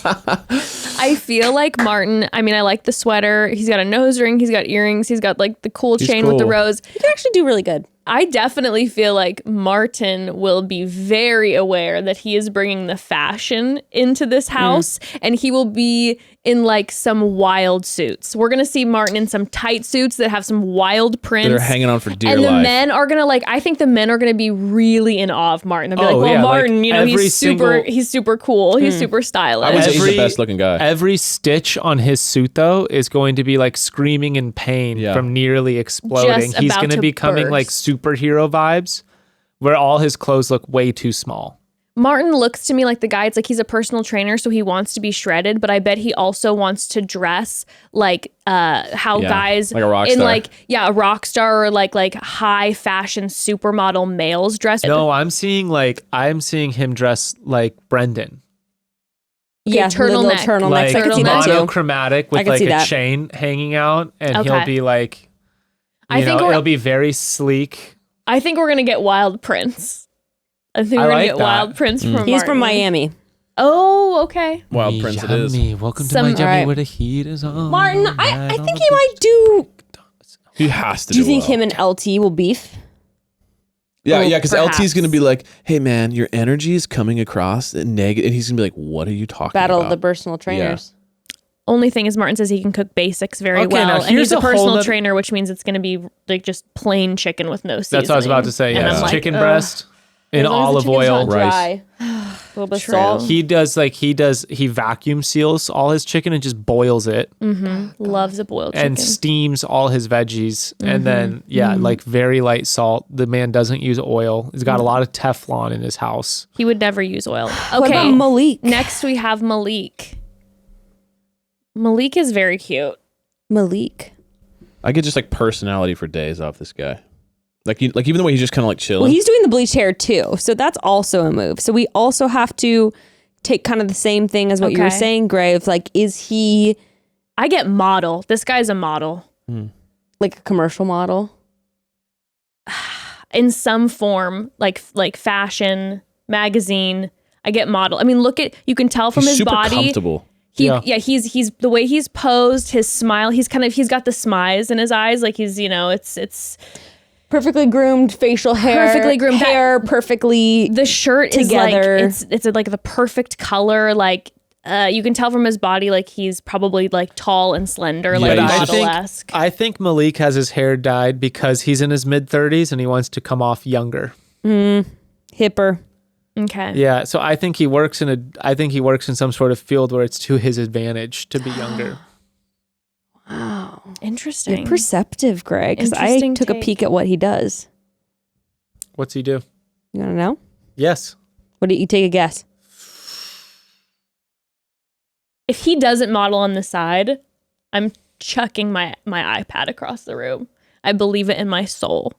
I feel like Martin. I mean, I like the sweater. He's got a nose ring. He's got earrings. He's got like the cool He's chain with the cool. rose. You can actually do really good. I definitely feel like Martin will be very aware that he is bringing the fashion into this house, and he will be in like some wild suits. We're gonna see Martin in some tight suits that have some wild prints. They're hanging on for dear and the life. men are gonna I think the men are gonna be really in awe of Martin. They'll be Oh, like, well, yeah, like, Martin, every he's super cool. He's super I stylish. would say he's Every- the best looking guy. Every stitch on his suit, though, is going to be like screaming in pain Yeah. from nearly exploding. Just He's about going to to be coming like burst. superhero vibes, where all his clothes look way too small. Martin looks to me like the guy. It's like he's a personal trainer, so he wants to be shredded, but I bet he also wants to dress like how Yeah, guys like a rock in star. a rock star or like high fashion supermodel males dress. No, I'm seeing him dress like Brendan. Okay, little turtleneck. turtlenecks. Like I can see that too. monochromatic I with can like see a that. chain hanging out, and Okay. he'll be like, I think it'll be very sleek. I think we're gonna get wild prints. I think I we're gonna like get that. wild prints from He's from Martin. Miami. Oh, okay. Wild Prince it is. Yummy. Welcome to Some- my Yummy Alright. where the heat is on. Martin, Right I on think the he might do. He has to Do you think well. him and LT will beef? Yeah, Well, because LT's perhaps. going to be like, hey, man, your energy is coming across negative. And he's going to be like, what are you talking Battle about? of the personal trainers. Only thing is, Martin says he can cook basics very Okay, now well, and here's he's a a whole personal nother- trainer, which means it's gonna be like just plain chicken with no seasoning. That's what I was about to say. And Yeah, I'm like, chicken ugh. breast in As long as the olive chicken's oil. not rice. dry. A little bit of True. salt. He vacuum seals all his chicken and just boils it Loves a boiled chicken. and steams all his veggies. And then, like very light salt. The man doesn't use oil. He's got a lot of Teflon in his house. He would never use oil. What Okay. about Malik? Next we have Malik. Malik is very cute. Malik. I get just like personality for days off this guy. Like even the way he's just kind of like chilling. Well, he's doing the bleached hair too, so that's also a move. So we also have to take kind of the same thing as what you were Okay. saying, Grave. Like, is he I get model. This guy's a model like a commercial model? in some form, like fashion, magazine. I get model. I mean, you can tell from he's his super body. comfortable. He's the way he's posed, his smile, he's got the smize in his eyes, like he's, it's Perfectly groomed facial hair, Perfectly groomed. hair, perfectly. the shirt Together. is like it's like the perfect color, like you can tell from his body, like he's probably like tall and slender, like Yeah, model-esque. I think Malik has his hair dyed because he's in his mid-30s and he wants to come off younger. Hipper. Okay. Yeah, so I think he works in some sort of field where it's to his advantage to be younger. Wow. Interesting. You're perceptive, Greg, because I Interesting took a take. peek at what he does. What's he do? You want to know? Yes. What do you take a guess? If he doesn't model on the side, I'm chucking my iPad across the room. I believe it in my soul.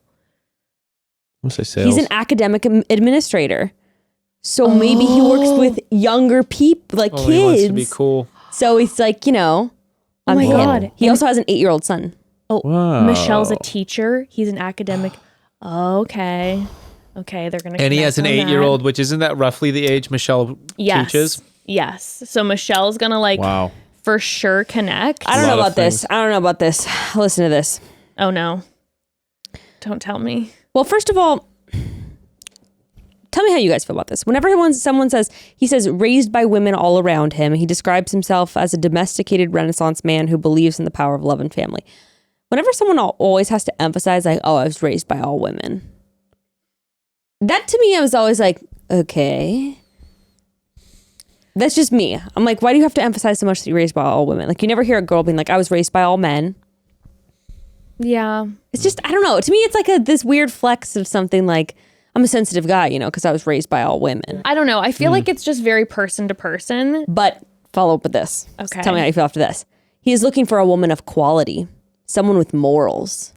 I'm gonna say sales. He's an academic administrator. So maybe he works with younger people, like Oh, he wants to be kids. cool. So it's like, Oh my him. God. He also has an 8-year-old son. Wow. Michelle's a teacher. He's an academic. Okay. They're gonna. And he has an connect on 8-year-old, which isn't that roughly the age Michelle Yes. teaches? Yes. So Michelle's gonna Wow. for sure connect. I don't A know lot about of this. things. I don't know about this. Listen to this. Oh no. Don't tell me. Well, first of all, tell me how you guys feel about this. Whenever someone says, he says, raised by women all around him, he describes himself as a domesticated Renaissance man who believes in the power of love and family. Whenever someone always has to emphasize, like, oh, I was raised by all women. That to me, I was always like, okay. That's just me. I'm like, why do you have to emphasize so much that you're raised by all women? Like, you never hear a girl being like, I was raised by all men. Yeah. It's just, I don't know. To me, it's like this weird flex of something like, I'm a sensitive guy, you know, because I was raised by all women. I don't know. I feel like it's just very person to person. But follow up with this. Okay. Tell me how you feel after this. He is looking for a woman of quality, someone with morals,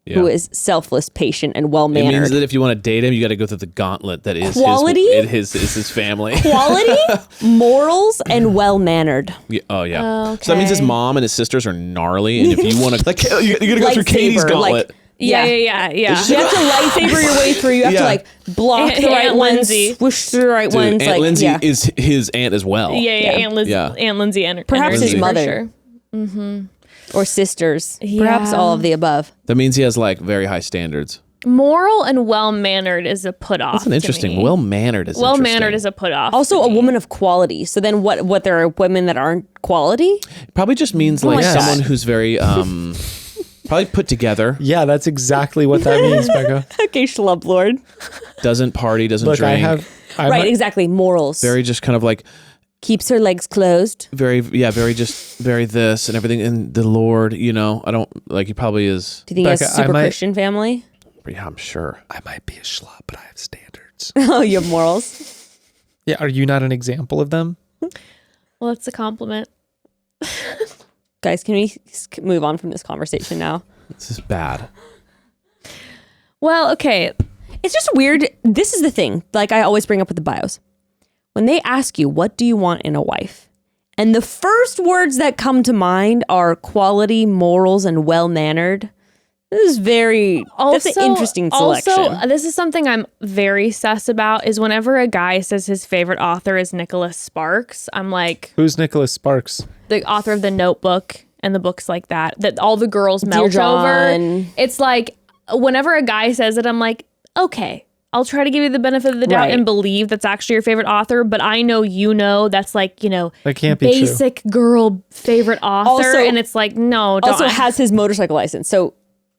who is selfless, patient, and It well-mannered. means that if you want to date him, you got to go through the gauntlet that is Quality? his family. Quality, morals, and well-mannered. Yeah, oh yeah. So that means his Okay. mom and his sisters are gnarly, and if you want to, like, you're gonna go through Katie's Lightsaber, gauntlet. Yeah. You have to lightsaber your way through. You have to like block the right Aunt ones, Lindsay. swoosh through the right Dude, ones. Aunt like, Lindsay yeah. is his aunt as well. Yeah. Aunt Lindsay and Perhaps his for mother. sure. Or sisters. Yeah. Perhaps all of the above. That means he has like very high standards. Moral and well-mannered is a put-off. That's an interesting. To me. Well-mannered is Well-mannered interesting. is a put-off. Also, to a me. woman of quality. So then what there are women that aren't quality? Probably just means like like someone that. who's very probably put together, Yeah, that's exactly what that means, Becca. Okay, schlub lord. doesn't party, doesn't Look, drink. Right, exactly. Morals. Very just kind of like Keeps her legs closed. very this and everything. And the Lord, you know, I don't like. He probably is. Do you think he has a Becca, I super might- Christian family? Yeah, I'm sure. I might be a schlub, but I have standards. Oh, you have morals? Yeah, are you not an example of them? Well, it's a compliment. Guys, can we move on from this conversation now? This is bad. Well, okay. It's just weird. This is the thing, like I always bring up with the bios. When they ask you, what do you want in a wife? And the first words that come to mind are quality, morals, and well-mannered. This is that's an interesting selection. Also, this is something I'm very sus about is whenever a guy says his favorite author is Nicholas Sparks, I'm like, Who's Nicholas Sparks? the author of The Notebook and the books like that all the girls melt John. over. It's like, whenever a guy says it, I'm like, okay, I'll try to give you the benefit of the doubt Right. and believe that's actually your favorite author, but I know that's like, That can't be basic girl favorite author. Also- and it's like, no, don't. Also has his motorcycle license. So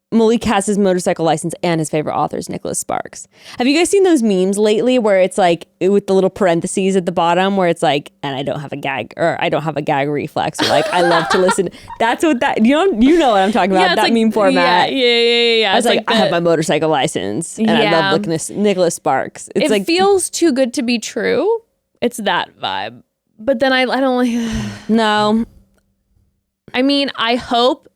Malik has his motorcycle license and his favorite author is Nicholas Sparks. Have you guys seen those memes lately where it's like with the little parentheses at the bottom where it's like, and I don't have a gag reflex. Or like, I love to listen. That's what you know what I'm talking about. it's That like, meme format. Yeah. I was It's like, I have my motorcycle license and I Yeah. love looking at Nicholas Sparks. It's it like, feels too good to be true. It's that vibe. But then I don't like, no, I mean, I hope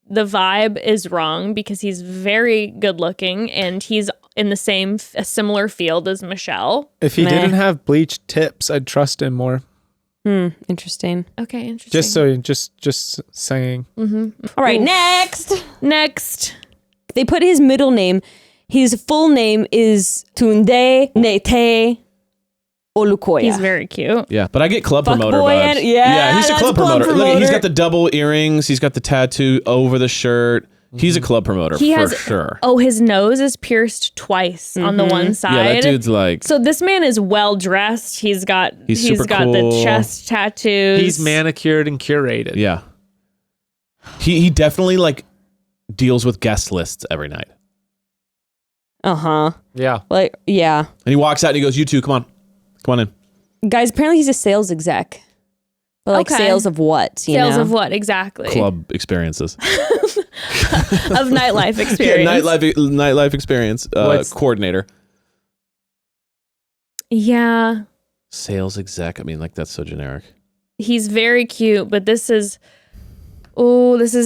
the vibe is wrong because he's very good looking and he's in a similar field as Michelle. If he Meh. didn't have bleached tips, I'd trust him more. interesting. Okay, interesting. Just saying. All right, Next. they put his middle name. His full name is Tunde Nete Olukoya. He's very cute. Yeah, but I get club Fuck promoter boy vibes. and- yeah, he's a that's club club promoter. Look, he's promoter. got the double earrings. He's got the tattoo over the shirt. He's a club promoter He for has sure. Oh, his nose is pierced twice on the one side. Yeah, that dude's like So this man is well dressed. He's got super got cool. the chest tattoos. He's manicured and curated. yeah. He definitely like deals with guest lists every night. Yeah. Like, yeah. And he walks out and he goes, "You two, come on in." Guys, apparently he's a sales exec. But like Okay. sales of what? You Sales know? of what exactly? Club experiences. Of nightlife experience. nightlife experience coordinator. Yeah. Sales exec. I mean, like that's so generic. He's very cute, but this is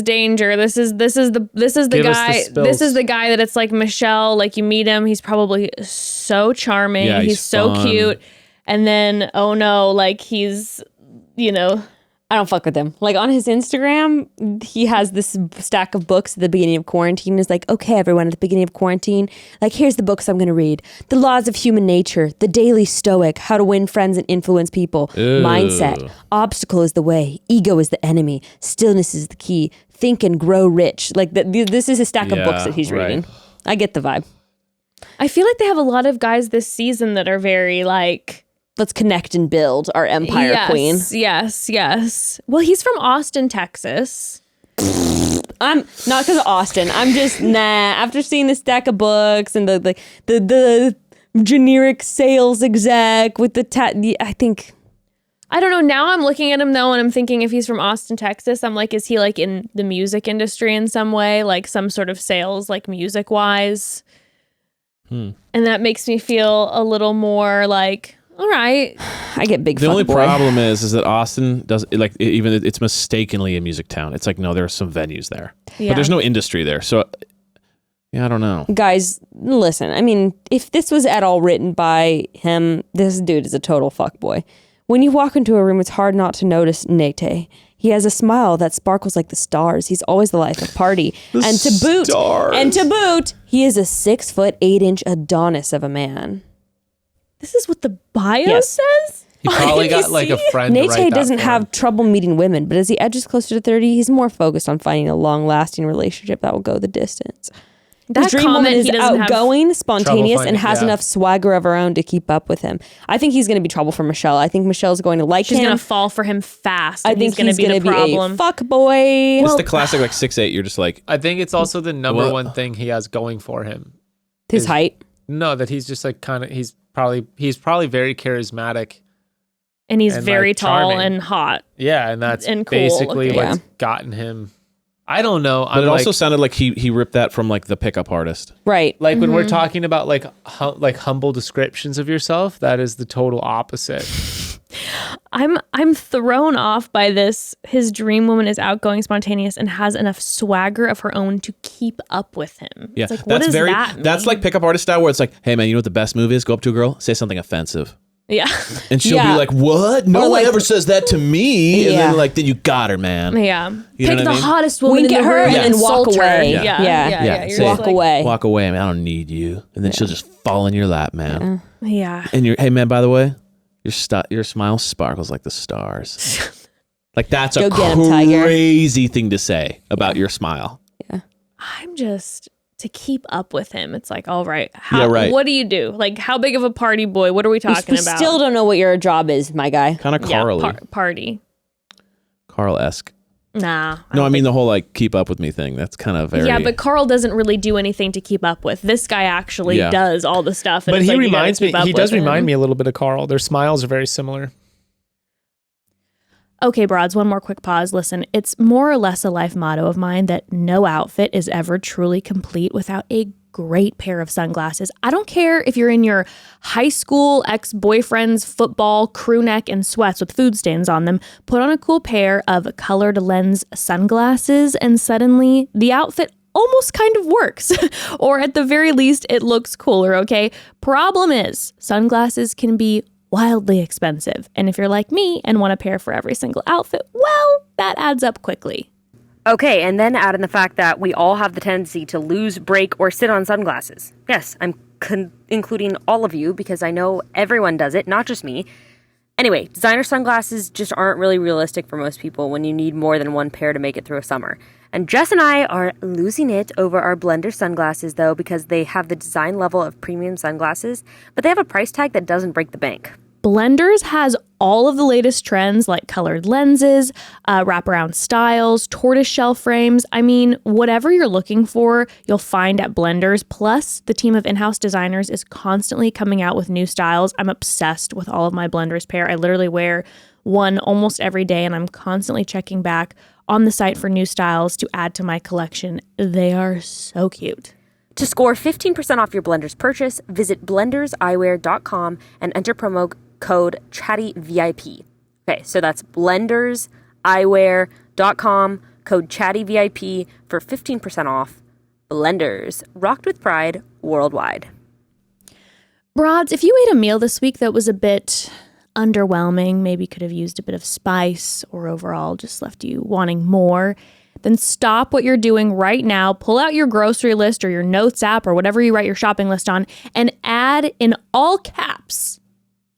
danger. This is the Give us the guy. spills. This is the guy that it's like Michelle, like you meet him, he's probably so charming. Yeah, he's he's so fun. cute. And then oh no, like he's, I I don't fuck with him. Like on his Instagram, he has this stack of books at the beginning of quarantine. Is like, okay, everyone, at the beginning of quarantine, like here's the books I'm going to read: The Laws of Human Nature, The Daily Stoic, How to Win Friends and Influence People, Mindset, Obstacle is the Way, Ego is the Enemy, Stillness is the Key, Think and Grow Rich. Like this is a stack of books that he's reading. I get the vibe. I feel like they have a lot of guys this season that are very like, let's connect and build our empire, queen. Yes. Well, he's from Austin, Texas. I'm not because of Austin. I'm just after seeing the stack of books and the generic sales exec with I think. I don't know. Now I'm looking at him though, and I'm thinking if he's from Austin, Texas, I'm like, is he like in the music industry in some way, like some sort of sales, like music wise? And that makes me feel a little more like, all right. I get big. The only problem is that Austin does like even it's mistakenly a music town. It's like no, there are some venues there, but there's no industry there. So yeah, I don't know. Guys, listen. I mean, if this was at all written by him, this dude is a total fuckboy. When you walk into a room, it's hard not to notice Nate. He has a smile that sparkles like the stars. He's always the life of party. And to boot, he is a 6'8" Adonis of a man. This is what the bio says? He probably got like a friend. Nate doesn't have trouble meeting women, but as he edges closer to 30, he's more focused on finding a long-lasting relationship that will go the distance. His dream woman is outgoing, spontaneous, and has enough swagger of her own to keep up with him. I think he's going to be trouble for Michelle. I think Michelle's going to like him. She's going to fall for him fast. I think he's going to be a fuck boy. It's the classic like 6'8". You're just like. I think it's also the number one thing he has going for him. His height. No, that he's just like kind of. He's probably very charismatic. And he's very like tall and hot. Yeah, and that's cool basically what's gotten him. I don't know. But it also sounded like he ripped that from like the pickup artist. Right. Like when we're talking about like humble descriptions of yourself, that is the total opposite. I'm thrown off by this. His dream woman is outgoing, spontaneous, and has enough swagger of her own to keep up with him. Yeah. It's like, what does that mean? That's like pickup artist style where it's like, hey man, you know what the best move is? Go up to a girl, say something offensive. Yeah. And she'll be like, what? No one ever says that to me. And then you got her, man. Yeah. You Pick the hottest woman Wink in at the her room and then walk away. Yeah. Walk away. Walk away, man. I don't need you. And then she'll just fall in your lap, man. Yeah. And hey man, by the way, your smile sparkles like the stars. Like that's a crazy thing to say about your smile. Yeah. I'm just to keep up with him. It's like, all right, what do you do? Like, how big of a party boy? What are we talking about? Still don't know what your job is, my guy. Kind of Carl-y. Party. Carl-esque. Nah. No, I mean the whole like keep up with me thing. That's kind of very. Yeah, but Carl doesn't really do anything to keep up with. This guy actually does all the stuff. But he reminds me. He does remind me a little bit of Carl. Their smiles are very similar. Okay, broads, one more quick pause. Listen, it's more or less a life motto of mine that no outfit is ever truly complete without a great pair of sunglasses. I don't care if you're in your high school ex-boyfriend's football crew neck and sweats with food stains on them. Put on a cool pair of colored lens sunglasses and suddenly the outfit almost kind of works. Or at the very least, it looks cooler, okay? Problem is, sunglasses can be wildly expensive. And if you're like me and want a pair for every single outfit, well, that adds up quickly. Okay, and then add in the fact that we all have the tendency to lose, break, or sit on sunglasses. Yes, I'm including all of you because I know everyone does it, not just me. Anyway, designer sunglasses just aren't really realistic for most people when you need more than one pair to make it through a summer. And Jess and I are losing it over our Blender sunglasses, though, because they have the design level of premium sunglasses, but they have a price tag that doesn't break the bank. Blenders has all of the latest trends like colored lenses, wraparound styles, tortoiseshell frames. I mean, whatever you're looking for, you'll find at Blenders. Plus, the team of in-house designers is constantly coming out with new styles. I'm obsessed with all of my Blenders pair. I literally wear one almost every day, and I'm constantly checking back on the site for new styles to add to my collection. They are so cute. To score 15% off your Blenders purchase, visit blenderseyewear.com and enter promo code CHATTYVIP. Okay, so that's blenderseyewear.com, code CHATTYVIP for 15% off. Blenders, rocked with pride worldwide. Broads, if you ate a meal this week that was a bit underwhelming, maybe could have used a bit of spice, or overall just left you wanting more, then stop what you're doing right now, pull out your grocery list or your notes app or whatever you write your shopping list on, and add in all caps,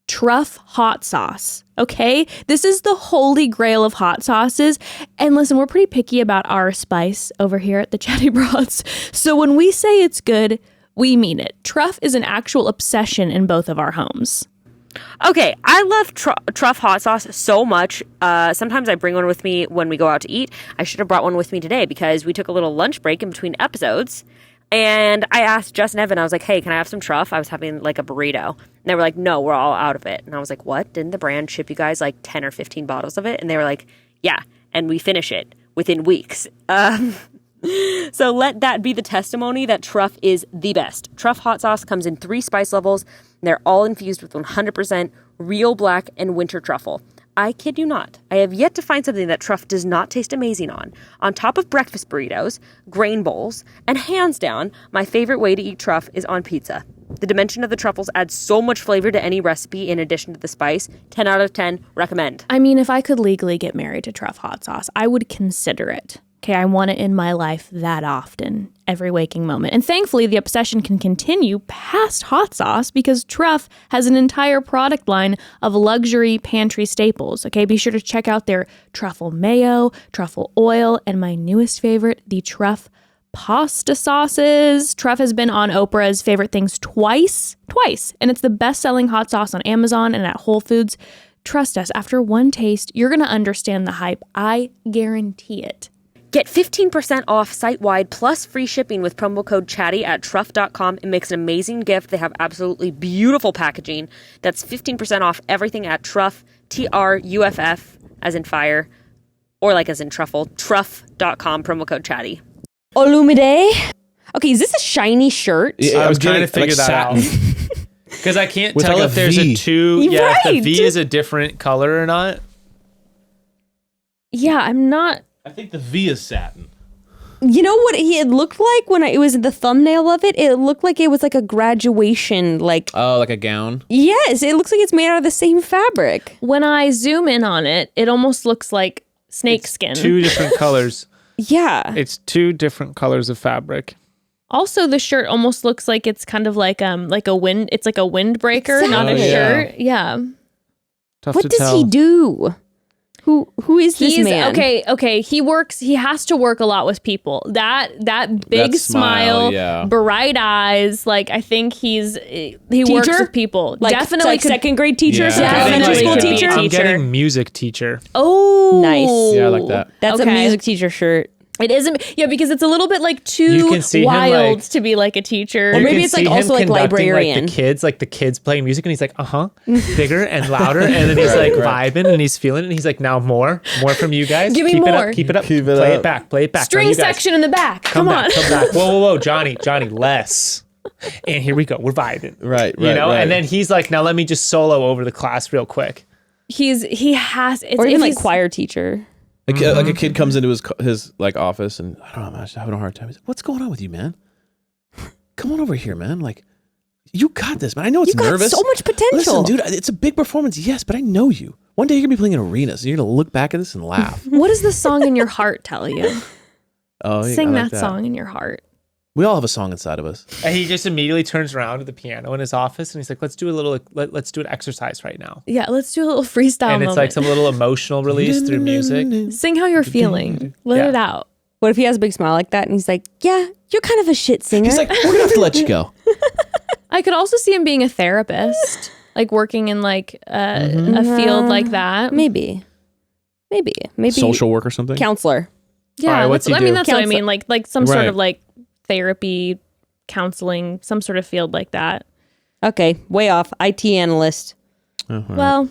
Truff hot sauce. Okay? This is the holy grail of hot sauces. And listen, we're pretty picky about our spice over here at the Chatty Broads. So when we say it's good, we mean it. Truff is an actual obsession in both of our homes. Okay, I love Truff hot sauce so much. Sometimes I bring one with me when we go out to eat. I should have brought one with me today because we took a little lunch break in between episodes. And I asked Jess and Evan, I was like, hey, can I have some Truff? I was having like a burrito. And they were like, no, we're all out of it. And I was like, what? Didn't the brand ship you guys like 10 or 15 bottles of it? And they were like, yeah. And we finish it within weeks. So let that be the testimony that Truff is the best. Truff hot sauce comes in 3 spice levels. And they're all infused with 100% real black and winter truffle. I kid you not. I have yet to find something that Truff does not taste amazing on top of breakfast burritos, grain bowls, and hands down, my favorite way to eat Truff is on pizza. The dimension of the truffles adds so much flavor to any recipe in addition to the spice. 10 out of 10, recommend. I mean, if I could legally get married to Truff hot sauce, I would consider it. Okay, I want it in my life that often, every waking moment. And thankfully, the obsession can continue past hot sauce because Truff has an entire product line of luxury pantry staples. Okay, be sure to check out their truffle mayo, truffle oil, and my newest favorite, the Truff pasta sauces. Truff has been on Oprah's Favorite Things twice, and it's the best-selling hot sauce on Amazon and at Whole Foods. Trust us, after one taste, you're going to understand the hype. I guarantee it. Get 15% off site-wide plus free shipping with promo code CHATTY at truff.com. It makes an amazing gift. They have absolutely beautiful packaging. That's 15% off everything at Truff, Truff, as in fire, or like as in truffle, truff.com, promo code CHATTY. Olumide. Okay, is this a shiny shirt? Yeah, I was trying to figure that out. Because I can't tell if there's a 2. Yeah, if the V is a different color or not. Yeah, I'm not... I think the V is satin. You know what it looked like when it was in the thumbnail of it? It looked like it was like a graduation, like... Oh, like a gown? Yes, it looks like it's made out of the same fabric. When I zoom in on it, it almost looks like snakeskin. 2 different colors. Yeah. It's 2 different colors of fabric. Also, the shirt almost looks like it's kind of like a wind. It's like a windbreaker, not a Exactly. shirt. Yeah. Tough What to does tell. he do? Who is this man? Okay. He has to work a lot with people. That big That smile, smile, yeah. bright eyes. Like, I think he works with people. Like, Definitely like second grade teacher, Yeah. elementary Definitely school could be teacher. teacher. I'm getting music teacher. Oh, Nice. Yeah, I like that. That's Okay. a music teacher shirt. It isn't. Yeah, because it's a little bit like You too can see him, wild like- to be like a teacher. Or You maybe can it's, like, see him also, like, conducting, librarian. Like the kids playing music, and he's like, bigger and louder, and then he's like vibing, and he's feeling it, and he's like, now more from you guys. Give me Keep more. Keep it up. Keep it play up. it back. Play it back. Now String you guys, section in the back. Come on. Come back. Whoa, Johnny, less. And here we go. We're vibing. Right, You know, right. and then he's like, now let me just solo over the class real quick. He has. It's, Or even if like he's- choir teacher. Like a kid comes into his like office and I don't know, man, I'm just having a hard time. He's like, what's going on with you, man? Come on over here, man. Like, you got this, man. I know it's You got nervous. so much potential. Listen, dude, it's a big performance, yes, but I know you. One day you're gonna be playing in arenas, and you're gonna look back at this and laugh. What does the song in your heart tell you? Oh, yeah, Sing I like that song in your heart. We all have a song inside of us. And he just immediately turns around to the piano in his office, and he's like, let's do let's do an exercise right now. Yeah, let's do a little freestyle And it's moment. like some little emotional release through music. Sing how you're feeling. Let Yeah. it out. What if he has a big smile like that and he's like, yeah, you're kind of a shit singer. He's like, we're gonna have to let you go. I could also see him being a therapist, like working in like a field like that. maybe Social work or something. counselor. Yeah, All right, what's he I mean do? that's what I Counselor. mean. Like some sort Right. of like therapy, counseling, some sort of field like that. Okay, way off. IT analyst. Well,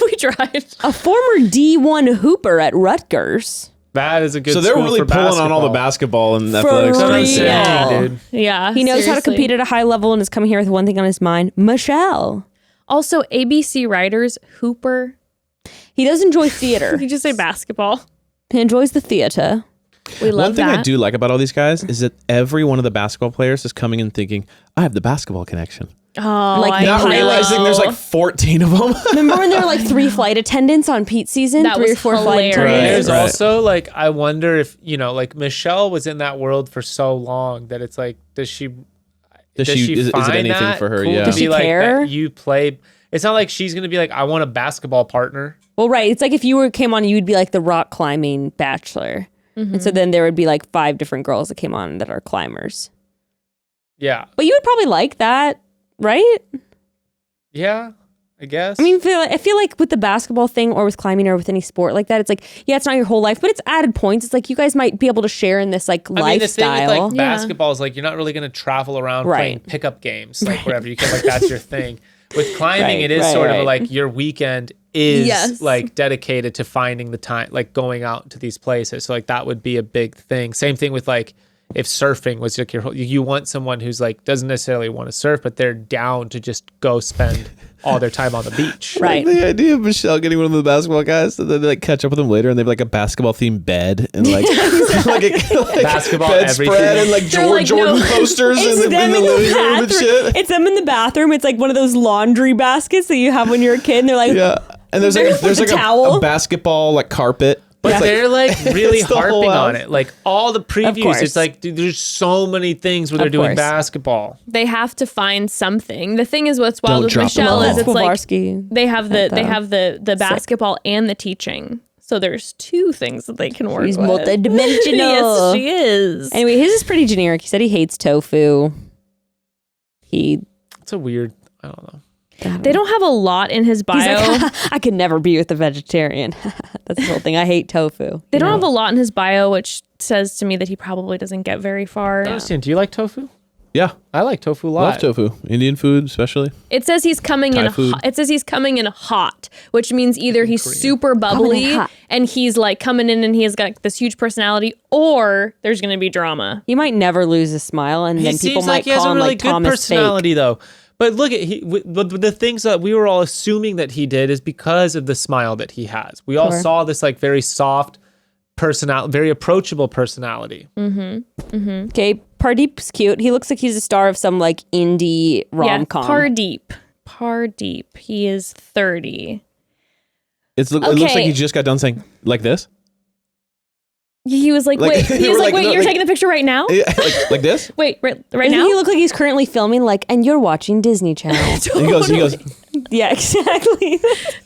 we tried. A former D1 hooper at Rutgers. That is a good So they're school really for pulling on all the basketball. basketball and For athletics. That's what I'm real. saying, dude. Yeah, He knows how to seriously. compete at a high level and is coming here with one thing on his mind. Michelle. Also, ABC writers Hooper. He does enjoy theater. Did you just say basketball? He enjoys the theater. We love One thing that. I do like about all these guys is that every one of the basketball players is coming in thinking, I have the basketball connection. Oh, Like, I Not know. realizing there's like 14 of them. Remember when there were like 3 flight attendants on Pete's season? That 3 was or 4 hilarious. flight attendants. There's Right. also like, I wonder if, like Michelle was in that world for so long that it's like, does she Is it find anything that for her? cool Yeah. to Does be she like care? that you play? It's not like she's gonna be like, I want a basketball partner. Well, right. It's like if you came on, you'd be like the rock climbing bachelor. And so then there would be like 5 different girls that came on that are climbers. Yeah, But you would probably like that, right? yeah, I guess. I mean, I feel like with the basketball thing or with climbing or with any sport like that, it's like, yeah, it's not your whole life, but it's added points. It's like you guys might be able to share in this like I mean, the thing lifestyle. with like basketball is like you're not really gonna travel around Right. playing pickup games like wherever you can. Like that's your thing. With climbing, Right, it is right, sort of right. like your weekend is Yes. like dedicated to finding the time, like going out to these places. So like that would be a big thing. Same thing with like if surfing was like you want someone who's like doesn't necessarily want to surf, but they're down to just go spend all their time on the beach. Right. Like the idea of Michelle getting one of the basketball guys, and then they like catch up with him later, and they have like a basketball themed bed and like, like Basketball bedspread everything. and like They're like, Jordan no, posters it's in the them in living room and bathroom. shit. It's them in the bathroom. It's like one of those laundry baskets that you have when you're a kid. And they're like, Yeah, and there's There's like a a towel. basketball like carpet. But It's they're like really it's the whole harping on house. it. Like all the previews, course. it's like dude, there's so many things where they're Of doing course. basketball. They have to find something. The thing is, what's wild Don't with drop the Michelle ball. is it's like Kowarski. they have That, the basketball and the teaching. So there's 2 things that they can work She's with. multidimensional. Yes, she is. Anyway, his is pretty generic. He said he hates tofu. It's a weird. I don't know. They don't have a lot in his bio. He's like, I could never be with a vegetarian. That's the whole thing. I hate tofu. They don't have a lot in his bio, which says to me that he probably doesn't get very far. I don't understand. Do you like tofu? Yeah, I like tofu a lot. love tofu. Indian food, especially. It says he's coming Thai in. food. It says he's coming in hot, which means either he's super bubbly hot. and he's like coming in and he has got this huge personality, or there's going to be drama. He might never lose a smile, and He then people seems might like he has call a him really like good Thomas personality, though. But look at the things that we were all assuming that he did is because of the smile that he has. We all Sure. saw this like very soft personality, very approachable personality. Fake. Okay, Pardeep's cute. He looks like he's a star of some like indie rom-com. Yeah, Pardeep. He is 30. It looks like Okay. he just got done saying like this. He was like, Like- wait. He they was were like, like, wait, no, you're like- taking the picture right now? Yeah, like this. Wait, right Doesn't now? he look like he's currently filming like, and you're watching Disney Channel? And he goes, Yeah, exactly.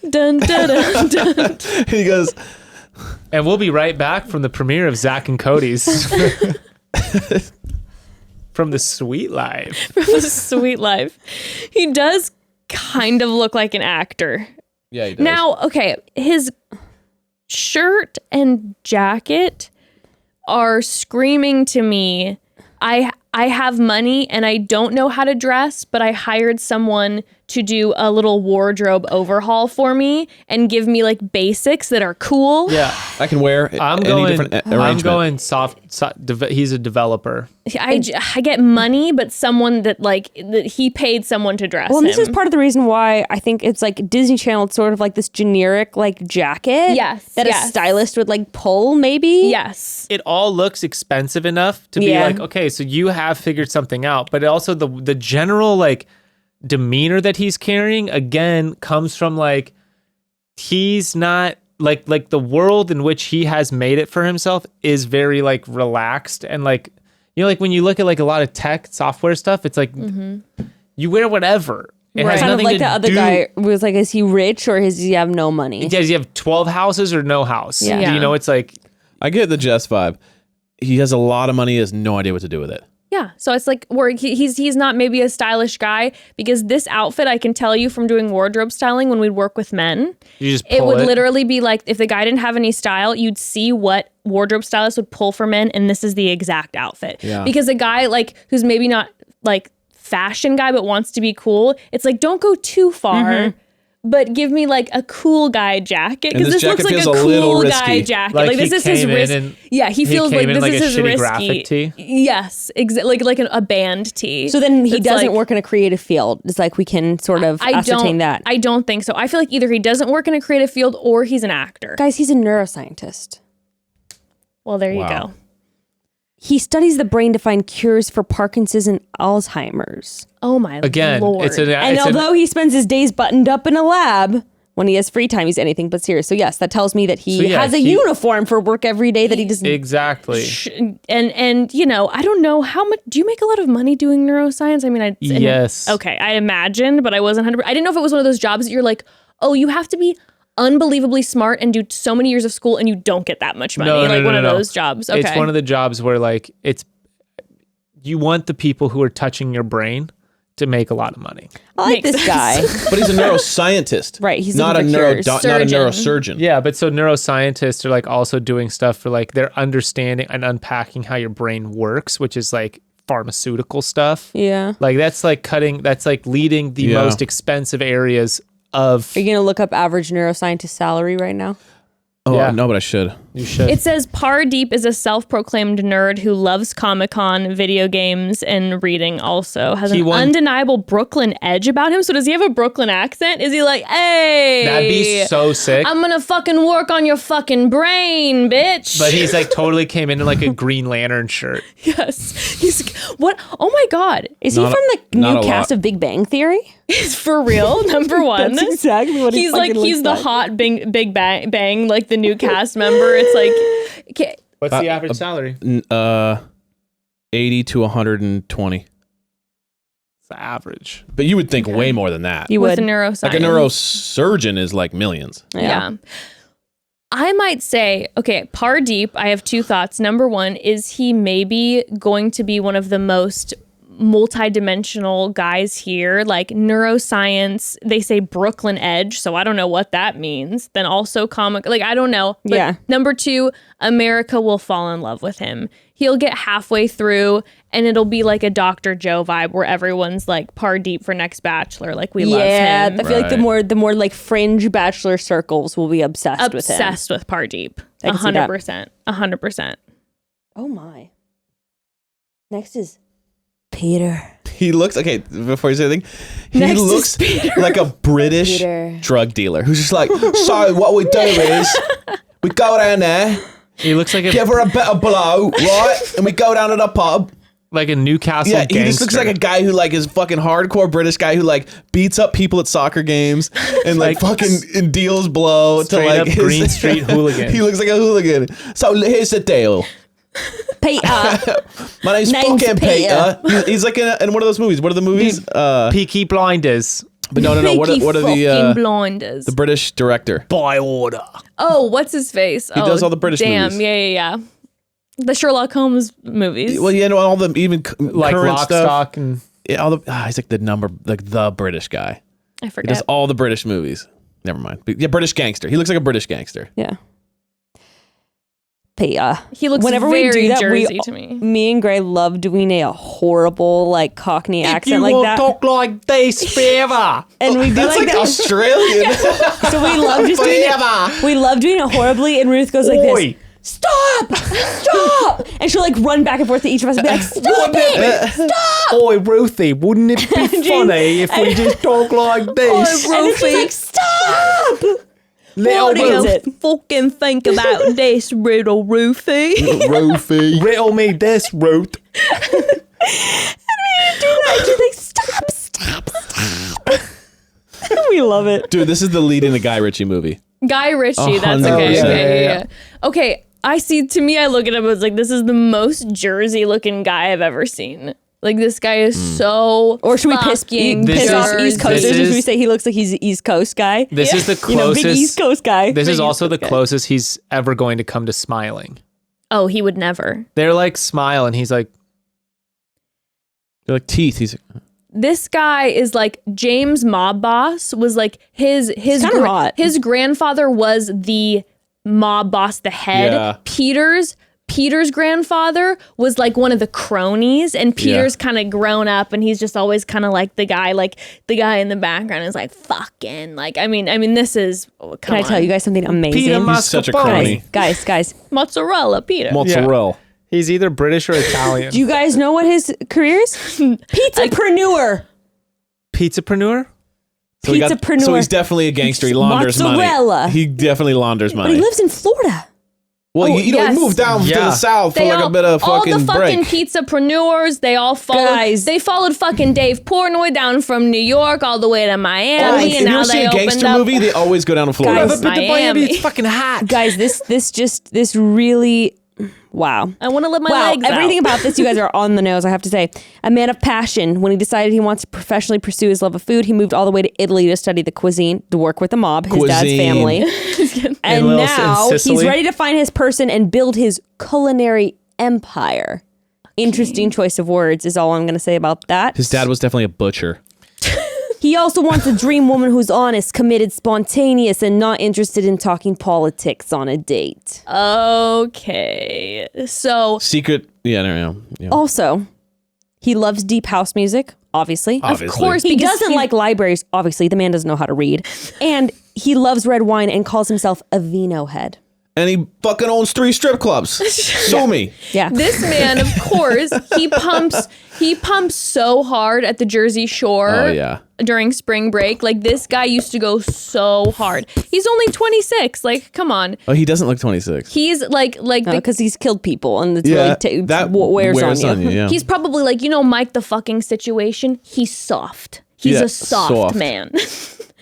Dun, dun, dun, dun. he goes, And we'll be right back from the premiere of Zach and Cody's from the Sweet Life. Sweet life. He does kind of look like an actor. yeah, he does. Now, okay, his shirt and jacket are screaming to me, I have money and I don't know how to dress, but I hired someone to do a little wardrobe overhaul for me and give me like basics that are cool. Yeah, I can wear I'm any going. different I'm arrangement. going soft. He's a developer. I get money, but someone that he paid someone to dress Well, and him. this is part of the reason why I think it's like Disney Channel. It's sort of like this generic like jacket. Yes, that yes. a stylist would like pull maybe. Yes. It all looks expensive enough to be Yeah. like, okay, so you have figured something out, but also the general like demeanor that he's carrying again comes from like he's not like the world in which he has made it for himself is very like relaxed and like like when you look at like a lot of tech software stuff, it's like you wear whatever. It has Kind of nothing like to the other do. guy was like, is he rich or does he have no money? Does he have 12 houses or no house? Yeah. Do you know it's like I get the Jess vibe. He has a lot of money. He has no idea what to do with it. Yeah, so it's like where he's not maybe a stylish guy because this outfit I can tell you from doing wardrobe styling when we'd work with men, you just it pull would literally be like if the guy didn't have any style, you'd see what wardrobe stylists would pull for men, and this is the exact outfit. Yeah. Because a guy like who's maybe not like fashion guy but wants to be cool, it's like don't go too far. But give me like a cool guy jacket And because this this looks jacket like a feels a little cool risky. guy jacket. Like Like he this is his came in risk. and Yeah, he feels came like in this like is a his shitty risky. graphic tee? Yes, like a band tee. So then he It's doesn't like- work in a creative field. It's like we can sort of ascertain that. I don't think so. I feel like either he doesn't work in a creative field or he's an actor. Guys, he's a neuroscientist. Well, there you Wow. go. He studies the brain to find cures for Parkinson's and Alzheimer's. Oh my Again, Lord. And although he spends his days buttoned up in a lab, when he has free time, he's anything but serious. So yes, that tells me that he has a uniform for work every day that he doesn't. Exactly. And you know, I don't know how much. Do you make a lot of money doing neuroscience? I mean, yes. Okay, I imagined, but I wasn't 100%. I didn't know if it was one of those jobs that you're like, oh, you have to be unbelievably smart and do so many years of school and you don't get that much money. One of those jobs. Okay. It's one of the jobs where like you want the people who are touching your brain to make a lot of money. I like this guy. But he's a neuroscientist. Right. He's not a not a neurosurgeon. Yeah, but so neuroscientists are like also doing stuff for like they're understanding and unpacking how your brain works, which is like pharmaceutical stuff. Yeah. Like that's like leading the most expensive areas of. Are you going to look up average neuroscientist salary right now? Oh, Yeah. no, but I should. You should. It says Pardeep is a self-proclaimed nerd who loves Comic-Con, video games, and reading also. Has an undeniable Brooklyn edge about him. So does he have a Brooklyn accent? Is he like, hey... That'd be so sick. I'm gonna fucking work on your fucking brain, bitch. But he's like totally came in like a Green Lantern shirt. Yes. He's... What? Oh my God. Is he from the new cast of Big Bang Theory? Is for real, number one. That's exactly what he's like. He's the hot Big Bang, like the new cast member. It's like, okay. What's the average salary? 80 to 120. It's the average. But you would think way more than that. You with would. a neuroscience. Like a neurosurgeon is like millions. Yeah. I might say, okay, Pardeep, I have two thoughts. Number one, is he maybe going to be one of the most multi-dimensional guys here? Like neuroscience, they say Brooklyn edge, so I don't know what that means. Then also comic, like I don't know. But yeah. Number two, America will fall in love with him. He'll get halfway through and it'll be like a Dr. Joe vibe where everyone's like Pardeep for next Bachelor. Like we love him. Yeah, I feel like the more like fringe Bachelor circles will be obsessed with him. Obsessed with Pardeep. 100%. 100%. Oh my. Next is Peter. He looks, okay, before you say anything, he Next looks like a British drug dealer who's just like, so what we do is we go down there, He looks like give her a bit of blow, right? And we go down to the pub. like a Newcastle gangster. He just looks like a guy who like is fucking hardcore British guy who like beats up people at soccer games and like fucking and deals blow to Straight like up Green Street hooligan. He looks like a hooligan. So here's the deal. Peter. My name's fucking Peter. He's like in one of those movies. What are the movies? Peaky Blinders. But no. What are the blinders? the British director? By order. Oh, what's his face? He does all the British damn, movies. Yeah. The Sherlock Holmes movies. Well, yeah, no, all the even Like current Lock, stuff. Stock, and Yeah, all the he's like the British guy. I He forget. does all the British movies. Never mind. But yeah, British gangster. He looks like a British gangster. Yeah. Peter. He looks Whenever very we do that, Jersey to me. Me and Gray love doing a horrible like Cockney accent you like won't that. talk like this forever. And we do That's like that. Australian. So we love just doing it. We love doing it horribly, and Ruth goes like Oi. this. Stop! And she'll like run back and forth to each of us and be like, stop it! Stop! Oi, Ruthie, wouldn't it be funny if we just talk like this? And then she's like, stop! Little What is Ruth, it? Fucking think about this, riddle Roofy. Roofy. riddle me this, Ruth. And she's like, stop! We love it. Dude, this is the lead in a Guy Ritchie movie. Guy Ritchie, that's 100%. okay. Yeah. Okay, I see, to me, I look at him as like, this is the most Jersey looking guy I've ever seen. Like, this guy is so Or should we piss off East Coasters? Jersey. Should we say he looks like he's an East Coast guy? This is the You know, closest. big East Coast guy. This is Big also East the Coast guy. closest he's ever going to come to smiling. Oh, he would never. They're like smile, and he's like, They're like teeth. He's like, This guy is like James Mob Boss was like his kinda hot. his grandfather was the mob boss, the head. Yeah. Peter's grandfather was like one of the cronies, and Peter's kind of grown up, and he's just always kind of like the guy in the background is like fucking like I mean this is Can I tell you guys something amazing? Peter he's such a Mascarpone. crony. Guys, mozzarella Peter. Mozzarella. He's either British or Italian. do you guys know what his career is? Pizzapreneur. Pizzapreneur? Pizzapreneur. So he's definitely a gangster. He launders Mozzarella. money. He definitely launders But money. he lives in Florida. Well, you yes. move down to the south for They like all, a bit of fucking all the fucking break. pizzapreneurs, they all followed. Guys. They followed fucking Dave Portnoy down from New York all the way to Miami, If and you now ever see they a opened gangster up. movie, they always go down to Florida. Guys, But the Miami, Miami. it's fucking hot. Guys, this really, wow. I want to let my Wow, legs everything out. about this, you guys are on the nose, I have to say. A man of passion. When he decided he wants to professionally pursue his love of food, he moved all the way to Italy to study the cuisine, to work with the mob, his dad's Cuisine. family. And in now he's Sicily? ready to find his person and build his culinary empire. Interesting choice of words is all I'm going to say about that. His dad was definitely a butcher. He also wants a dream woman who's honest, committed, spontaneous, and not interested in talking politics on a date. Okay, so Secret. Yeah, no. Yeah. Also, he loves deep house music, obviously. of course, He because doesn't like libraries, obviously. The man doesn't know how to read. And he loves red wine and calls himself a vino head. And he fucking owns 3 strip clubs. Sue me. Yeah. This man, of course, he pumps so hard at the Jersey Shore. Oh, yeah. During spring break, like this guy used to go so hard. He's only 26. Like, come on. Oh, he doesn't look 26. He's like Because he's killed people and it's Yeah, really that wears on you. yeah. he's probably like, Mike the fucking situation. He's soft. He's Yeah, a soft soft. man.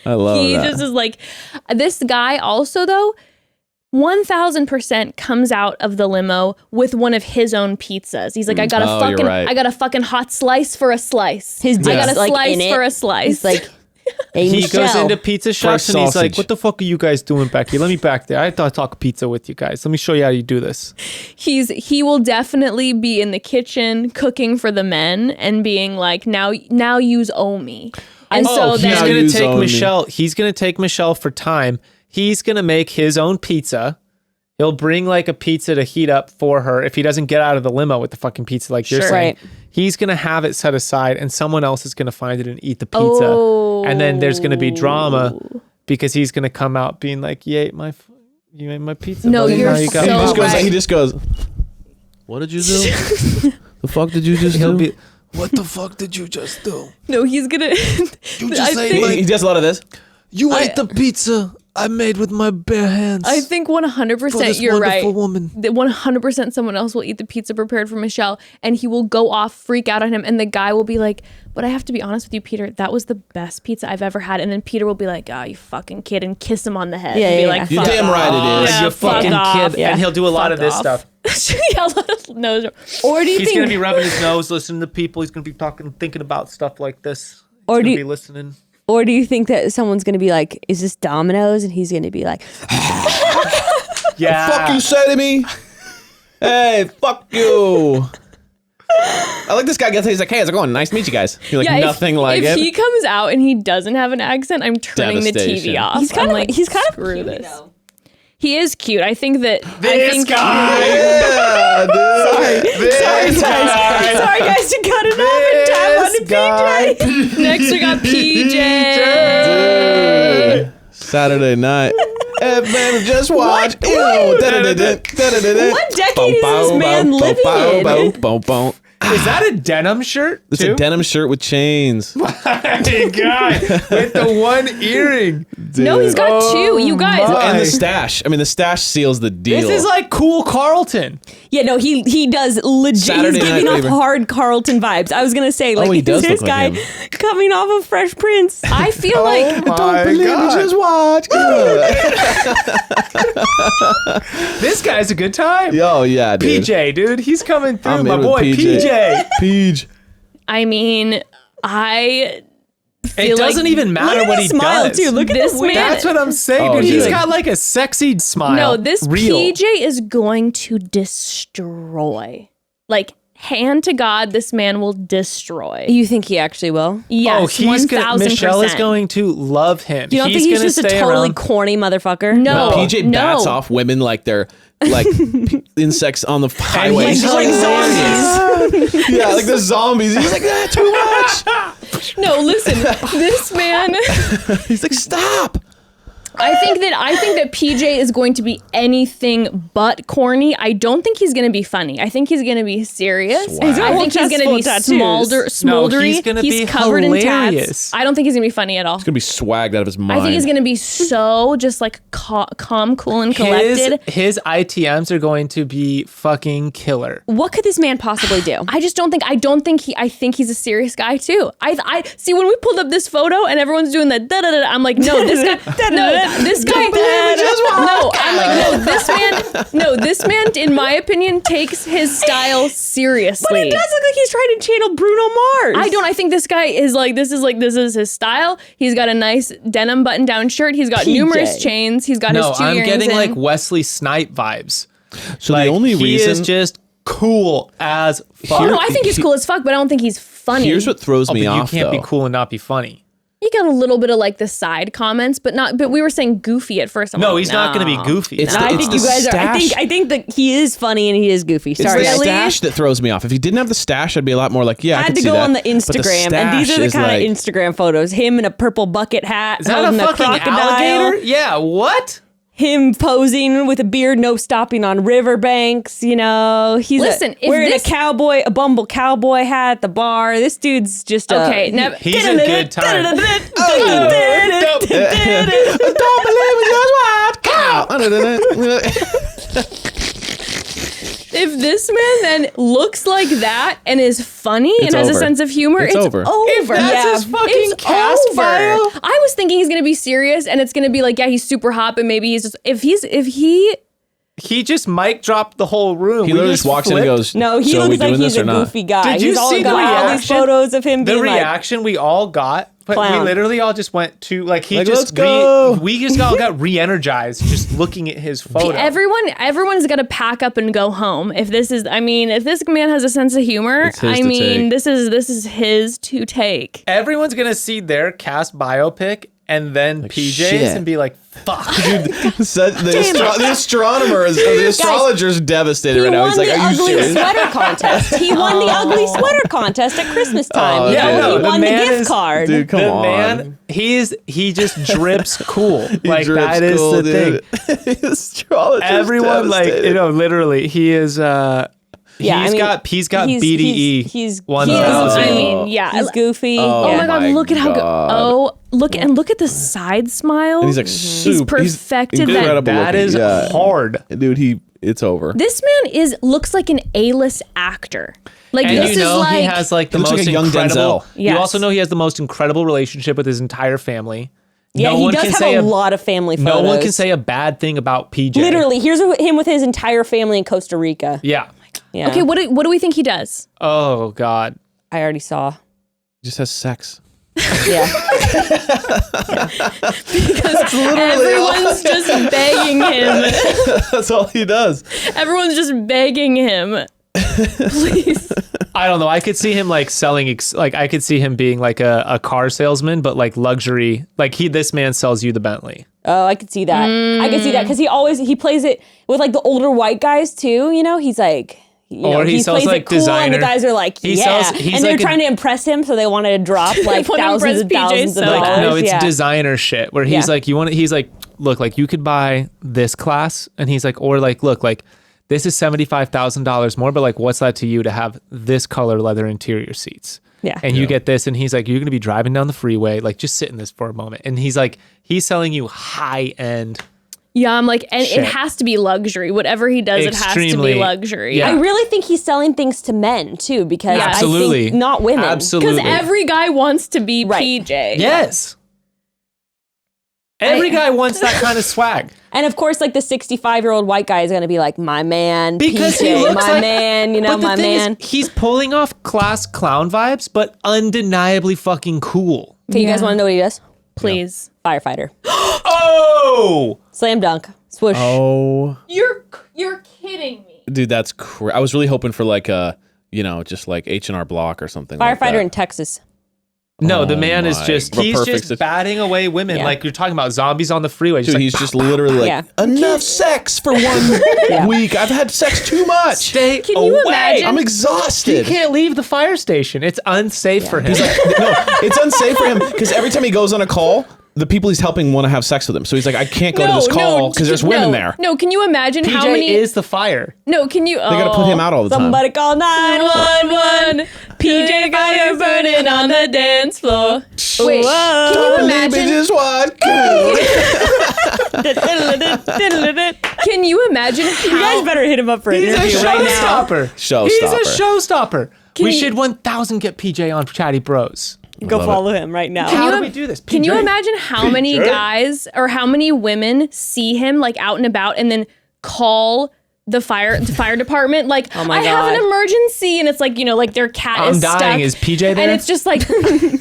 I love He that. just is like, this guy also though, 1000% comes out of the limo with one of his own pizzas. He's like, I got a Oh, you're right. I got a fucking hot slice for a slice. His I got dick's, a like, slice in it. for a slice. He's like, hey, He Michelle. goes into pizza shops and he's like, sausage. what the fuck are you guys doing back here? Let me back there. I thought I'd talk pizza with you guys. Let me show you how you do this. he will definitely be in the kitchen cooking for the men and being like, now yous owe me. And so he's then gonna Use take only. Michelle. He's gonna take Michelle for time. He's gonna make his own pizza. He'll bring like a pizza to heat up for her if he doesn't get out of the limo with the fucking pizza like you're Sure. saying. Right. He's gonna have it set aside and someone else is gonna find it and eat the pizza. Oh. And then there's gonna be drama because he's gonna come out being like, you ate my pizza. No, buddy. you're Now you got so it." he just goes. right. He just goes. What did you do? The fuck did you just He'll do? be, what the fuck did you just do? no, he's gonna. You just I ate think- my, He does a lot of this. you ate the pizza I made with my bare hands. I think 100% you're right. woman. That 100% someone else will eat the pizza prepared for Michelle, and he will go off, freak out on him, and the guy will be like, "But I have to be honest with you, Peter. That was the best pizza I've ever had." And then Peter will be like, "Oh, you fucking kid," and kiss him on the head. Yeah, and be yeah, like, yeah. You're "Fuck damn off." right it is. Yeah, you fuck fucking off. kid. Yeah. And he'll do a lot Fuck of this off. stuff. Yeah, a lot of nose. Or do you He's think gonna be rubbing his nose, listening to people. He's gonna be thinking about stuff like this. He's Or gonna do you- be listening. Or do you think that someone's going to be like, is this Domino's? And he's going to be like, Yeah. Fuck you say to me. Hey, fuck you. I like this guy gets. He's like, hey, how's it going? Nice to meet you guys. You're like Yeah, nothing if, like if it. he comes out and he doesn't have an accent, I'm turning the Devastation. TV off. he's kind I'm of, like, he's kind of screw cute, this. though. He is cute. I think that. This guy. Yeah, dude. Sorry, guys, to cut it off and tap on the PJ. Next we got PJ. Dude. Saturday night. Hey, man, just watch. What decade is this man living in? Is that a denim shirt? It's too? a denim shirt with chains. Hey, guy, with the one earring. No, he's got two. You guys. my. And the stash. I mean, the stash seals the deal. This is like cool Carlton. Yeah, no, he does legit. Saturday He's Night giving off Fever. hard Carlton vibes. I was gonna say, like, he is does this look guy like him. coming off of Fresh Prince? I feel like My God. Just watch. This guy's a good time. Yo, yeah, dude. PJ, dude, he's coming through. I'm My in with boy, PJ. Peach. I mean, I It feel doesn't like even matter Look at what the he smile does. too. Look at This the way. man- That's what I'm saying, Oh, dude. He's dude. got like a sexy smile. no. This Real. PJ is going to destroy. Like, hand to God, this man will destroy. You think he actually will? Yes, Oh, he's gonna. 1000%. Michelle is going to love him. You don't think he's gonna just a stay totally around. corny motherfucker? No, PJ bats no. off women like they're like insects on the highway. he's like zombies. Yeah, like the zombies. He's like, ah, too much. No, listen, this man. He's like, stop. I think that PJ is going to be anything but corny. I don't think he's going to be funny. I think he's going to be serious. Swag. I think he's going to be smoldery. No, he's gonna be covered in hilarious. tats. I don't think he's going to be funny at all. He's gonna be swagged out of his mind. I think he's going to be so just like calm, cool, and collected. His ITMs are going to be fucking killer. What could this man possibly do? I think he's a serious guy too. I see when we pulled up this photo and everyone's doing the da da da. I'm like, no, this guy, this man, in my opinion, takes his style seriously. But it does look like he's trying to channel Bruno Mars. I think this guy is like, this is his style. He's got a nice denim button down shirt. He's got PJ. numerous chains. He's got his 2 I'm earrings getting in. like Wesley Snipe vibes. So Like, the only he reason is just cool as fuck. Oh no, I think he's cool as fuck, but I don't think he's funny. here's what throws Oh, me but off. you can't though. be cool and not be funny. You got a little bit of like the side comments, but we were saying goofy at first. I'm No, like, he's not going to be goofy. It's No, the- I it's think the you guys are. stash. I think that he is funny and he is goofy. It's Sorry, the guys. stash that throws me off. If he didn't have the stash, I'd be a lot more like, yeah, I I had could to see go that. on the But Instagram, and these stash are the is kind like- of Instagram photos. Him in a purple bucket hat, Is that a holding fucking crocodile. alligator? Yeah, what? Him posing with a beard, no stopping on riverbanks. You know, he's Listen, if wearing this- a bumble cowboy hat at the bar. This dude's just Okay, now He's a good time. Don't believe it, just what? Cow. if this man then looks like that and is funny and It's has a over. sense of humor, It's it's over. If that's his fucking It's cast over. bio. I was thinking he's gonna be serious and it's gonna be like, yeah, he's super hot, but maybe he's just if he He just mic dropped the whole room. He We literally just walks in and flipped. goes, No, he so are we looks like doing he's this a or not? goofy guy. Did you He's all see got the all these reaction? photos of him The being like, reaction we all got, but we Clown. literally all just went to like he Like, just let's go. we just all got re-energized just looking at his photo. everyone's got to pack up and go home. If this man has a sense of humor, It's his to take. this is his to take. Everyone's gonna see their cast biopic and then PJ's shit. and be like, "Fuck." The astronomer, the astrologer's devastated he right now. won He's like, the are you ugly serious? sweater contest. He won the ugly sweater contest at Christmas time. Oh, You yeah, know, no, he the won the man gift is- card. Dude, come the on. man, he just drips cool. Like Drips that is cool, the dude. thing. Astrologer's Everyone devastated. literally, he is. He's got BDE. He's 1000. Yeah. He's goofy. Oh, Oh my god, look at how God. look at the side smile. And he's like, he's super. perfected that. incredible That looking. is Yeah. hard. Dude, it's over. This man looks like an A-list actor. Like And this you know is like he has like the He looks most like a young incredible. Denzel. You Yes. also know he has the most incredible relationship with his entire family. Yeah, no he one does can have say a lot of family photos. No one can say a bad thing about PJ. Literally, here's him with his entire family in Costa Rica. Yeah. Yeah. okay. What do we think he does? Oh God. I already saw. He just has sex. Yeah. Because everyone's just begging him. That's all he does. Everyone's just begging him. Please. I don't know. I could see him like selling, like I could see him being like a car salesman, but like luxury. Like this man sells you the Bentley. Oh, I could see that. I could see that because he plays it with like the older white guys too. You know, he's like. Or he sells, plays like, it cool, and designer. the guys are like, He yeah, sells- he's and they're like a- trying to impress him, so they wanted to drop like Wanna thousands and impress PJ thousands of so dollars. bad. No, it's yeah. designer shit where he's Yeah. like, he's like, look, like you could buy this class, and he's like, or like, look, like this is $75,000 more, but like, what's that to you to have this color leather interior seats? Yeah. And you get this, and he's like, you're gonna be driving down the freeway, like just sit in this for a moment, and he's like, he's selling you high end. Yeah, I'm like, and Shit. it has to be luxury. Whatever he does, it has to Extremely. be luxury. Yeah. I really think he's selling things to men too, because Absolutely. I think not women. Absolutely. Because every guy wants to be Right. PJ. Yes. Every guy wants that kind of swag. And of course, like the 65-year-old white guy is going to be like, my man, Because PJ, he looks my like, man, you know, but the my thing man. is, he's pulling off class clown vibes, but undeniably fucking cool. Okay, you guys Yeah. want to know what he does? Please. Firefighter. Oh, Slam dunk. Swoosh. Oh, You're kidding me. dude, that's I was really hoping for like a, just like H&R Block or something. like Firefighter that. in Texas. no, the Oh man is my- just, the he's perfect just sit- batting away women. Yeah. Like you're talking about zombies on the freeway. Just Dude, like, he's just literally like, Yeah. enough sex for 1 week. I've had sex too much. stay Can away. you imagine? I'm He exhausted. can't leave the fire station. It's unsafe for him. He's like, no, it's unsafe for him because every time he goes on a call, the people he's helping want to have sex with him. So he's like, I can't go to this call because there's women there. No, can you imagine how PJ many? is the fire. No, can you? They got to put him out all the time. Somebody call 911. PJ fire burning on the dance floor. Wait, can you imagine? Just what? Can you imagine how? You guys better hit him up for an He's a interview right now. showstopper. He's a showstopper. We should 1,000 get PJ on Chatty Bros. Go Love follow him right now. How do we do this? Can you PJ? imagine how many guys or how many women see him like out and about and then call the fire department like, Oh my I have God. an emergency, and it's like, you know, like their cat I'm is dying. stuck. Is PJ there? And it's just like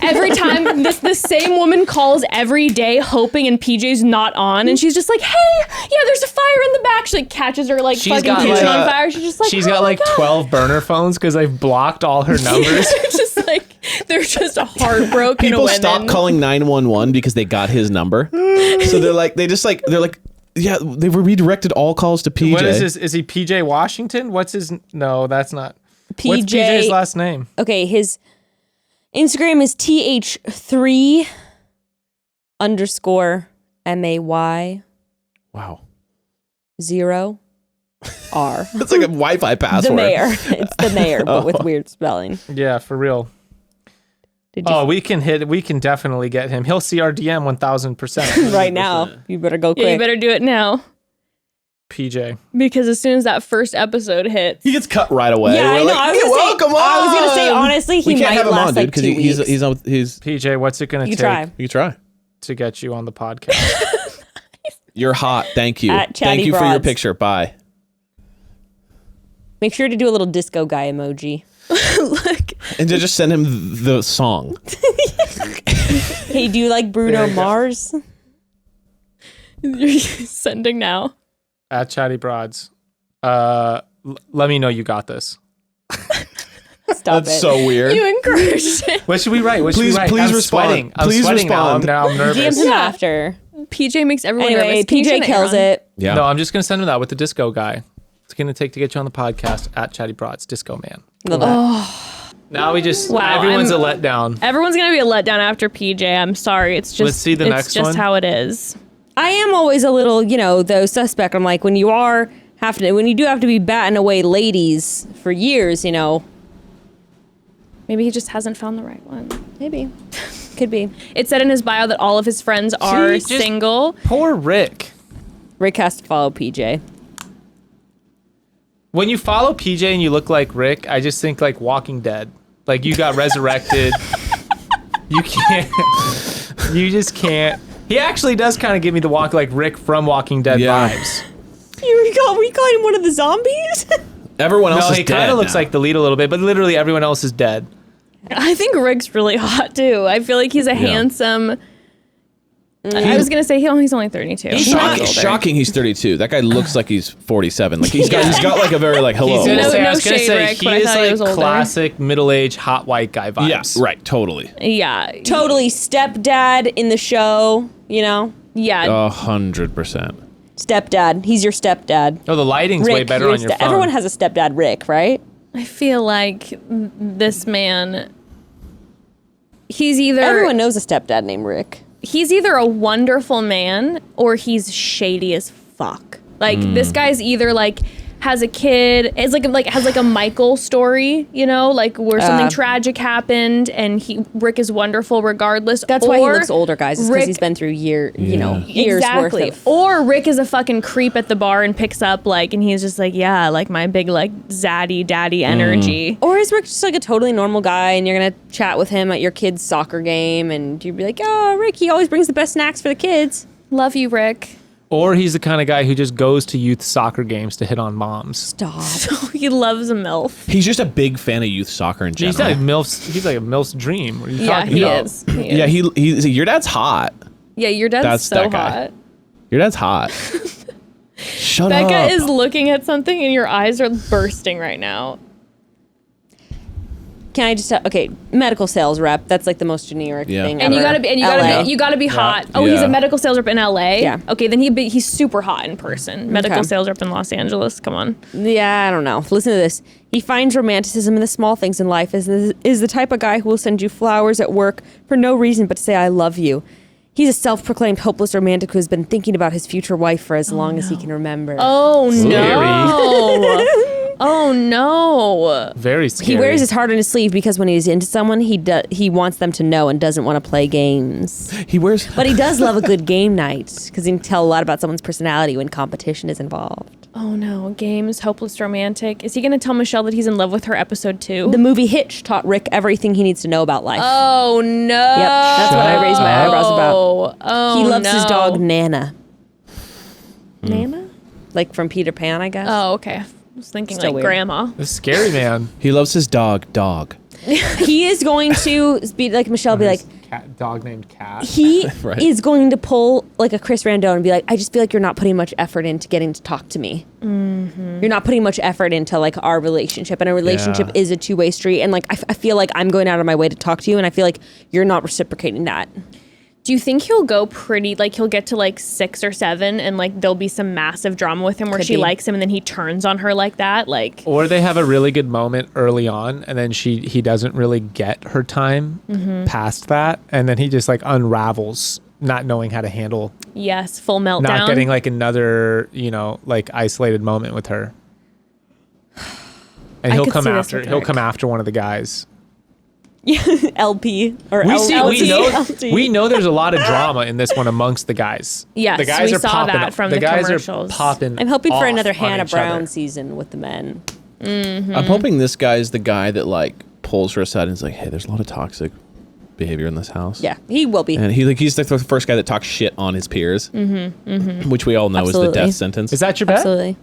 every time the same woman calls every day hoping and PJ's not on, and she's just like, hey, yeah, there's a fire in the back. She like catches her like She's fucking got, kitchen like, on fire. She's just like, She's oh got my like God. 12 burner phones because I've blocked all her numbers. It's just like they're just heartbroken People women. stop calling 911 because they got his number. So they're like, yeah, they were redirected all calls to PJ. What is this? Is he PJ Washington? What's his? No, that's not. What's PJ PJ's last name? Okay, his Instagram is th3 _ MAY Wow. 0 R. That's like a Wi-Fi password. The mayor. It's the mayor, but with weird spelling. Yeah, for real. Did you Oh, we can definitely get him. He'll see our DM 1,000%. right now? You better go quick. Yeah, you better do it now. PJ. Because as soon as that first episode hits, He gets cut right away. Yeah, We're I know. like, I was "Hey, gonna say- welcome I was gonna say, on." honestly, he we can't might have him last, on, dude, like, because 2 he's weeks. he's PJ, what's it going to You take can try. you can try. to get you on the podcast? You're hot. Thank you. At Chatty Thank you for your Broads. picture. Bye. Make sure to do a little disco guy emoji. look, And to just send him the song. Hey, do you like Bruno Mars? you're sending now. At Chatty Broads. Let me know you got this. Stop That's it. so weird. You encouraged it. What should we write? What should Please- we write? please I'm respond. Sweating. I'm Please sweating respond. now. I'm DMs nervous. him Yeah. after. PJ makes everyone Anyway, nervous. Can you turn PJ the kills air on? it. Yeah. No, I'm just going to send him that with the disco guy. It's going to take to get you on the podcast at Chatty Broads, Disco Man. Love that. Now we just, Wow, everyone's I'm- a letdown. Everyone's gonna be a letdown after PJ. I'm sorry. It's just Let's see the it's next just one. how it is. I am always a little, though, suspect. I'm like, when you do have to be batting away ladies for years, Maybe he just hasn't found the right one. maybe. Could be. It said in his bio that all of his friends are just- single. Poor Rick. Rick has to follow PJ. When you follow PJ and you look like Rick, I just think like Walking Dead. Like you got resurrected. You can't. You just can't. He actually does kind of give me the walk like Rick from Walking Dead Yeah. vibes. We call him one of the zombies? Everyone else No, is he dead kind of looks now. like the lead a little bit, but literally everyone else is dead. I think Rick's really hot too. I feel like he's a handsome. I was gonna say he's only 32. He's Shocking, older. shocking he's 32. That guy looks like he's 47. Like he's got like a very like hello. He's gonna No- say, no I was gonna shade, say Rick, he but I is thought he like was older. classic middle-aged hot white guy vibes. Yeah, right, totally. Yeah. Totally stepdad in the show, Yeah. 100%. Stepdad. He's your stepdad. Oh, the lighting's Rick, way better you're on your phone. Everyone has a stepdad, Rick, right? I feel like this man. He's either Everyone knows a stepdad named Rick. he's either a wonderful man or he's shady as fuck. Like this guy's either like has a kid, has like a Michael story, like where something tragic happened, and Rick is wonderful regardless. That's why he Or looks older, guys. It's because Rick- he's been through years Exactly. worth of. Or Rick is a fucking creep at the bar and picks up and he's just like, yeah, like my big like zaddy daddy energy. Or is Rick just like a totally normal guy, and you're gonna chat with him at your kid's soccer game, and you'd be like, "Oh, Rick, he always brings the best snacks for the kids." Love you, Rick. Or he's the kind of guy who just goes to youth soccer games to hit on moms. Stop. He loves a MILF. He's just a big fan of youth soccer in general. He's like a MILF's dream. What are you Yeah, talking he about? is. He is. Yeah, he's your dad's hot. Yeah, your dad's That's so that guy. hot. Your dad's hot. Shut up. Becca is looking at something and your eyes are bursting right now. Can I just medical sales rep? That's like the most generic Yeah. thing. And you ever. gotta be LA. hot. Oh, he's Yeah. a medical sales rep in LA. Yeah. Okay, then he's super hot in person. Medical Okay. sales rep in Los Angeles. Come on. Yeah, I don't know. Listen to this. He finds romanticism in the small things in life. Is the type of guy who will send you flowers at work for no reason but to say I love you. He's a self-proclaimed hopeless romantic who has been thinking about his future wife for as long as he can remember. Oh Scary. no. Oh no. Very scary. He wears his heart on his sleeve because when he's into someone, he wants them to know and doesn't want to play games. But he does love a good game night because he can tell a lot about someone's personality when competition is involved. Oh no. Games, hopeless romantic. Is he going to tell Michelle that he's in love with her episode 2? The movie Hitch taught Rick everything he needs to know about life. Oh no. Yep, that's what I raised my eyebrows about. Oh, He loves his no. dog Nana, Nana? like from Peter Pan, I guess. Oh, okay. I was thinking Still like weird. grandma. This scary man. He loves his dog. He is going to be like Michelle, be like, Dog named Cat. he Right. is going to pull like a Chris Randone and be like, I just feel like you're not putting much effort into getting to talk to me. Mm-hmm. You're not putting much effort into like our relationship, and a relationship Yeah. is a two-way street. And like, I feel like I'm going out of my way to talk to you, and I feel like you're not reciprocating that. Do you think he'll go pretty, like he'll get to like 6 or 7 and like there'll be some massive drama with him where Could she be. likes him and then he turns on her like that? Like, Or they have a really good moment early on, and then he doesn't really get her time past that, and then he just like unravels, not knowing how to handle, yes, full meltdown. not getting like another like isolated moment with her. And I he'll could come see this after. with He'll Rick. come after one of the guys. LP or We LT. we know there's a lot of drama in this one amongst the guys. Yes, the guys we are saw popping. that from the the guys commercials. are popping. I'm hoping for off another on Hannah each other. Brown season with the men. I'm hoping this guy is the guy that like pulls her aside and is like, "Hey, there's a lot of toxic behavior in this house." Yeah, he will be. And he's like the first guy that talks shit on his peers, which we all know is Absolutely. the death sentence. Is that your bet? Absolutely.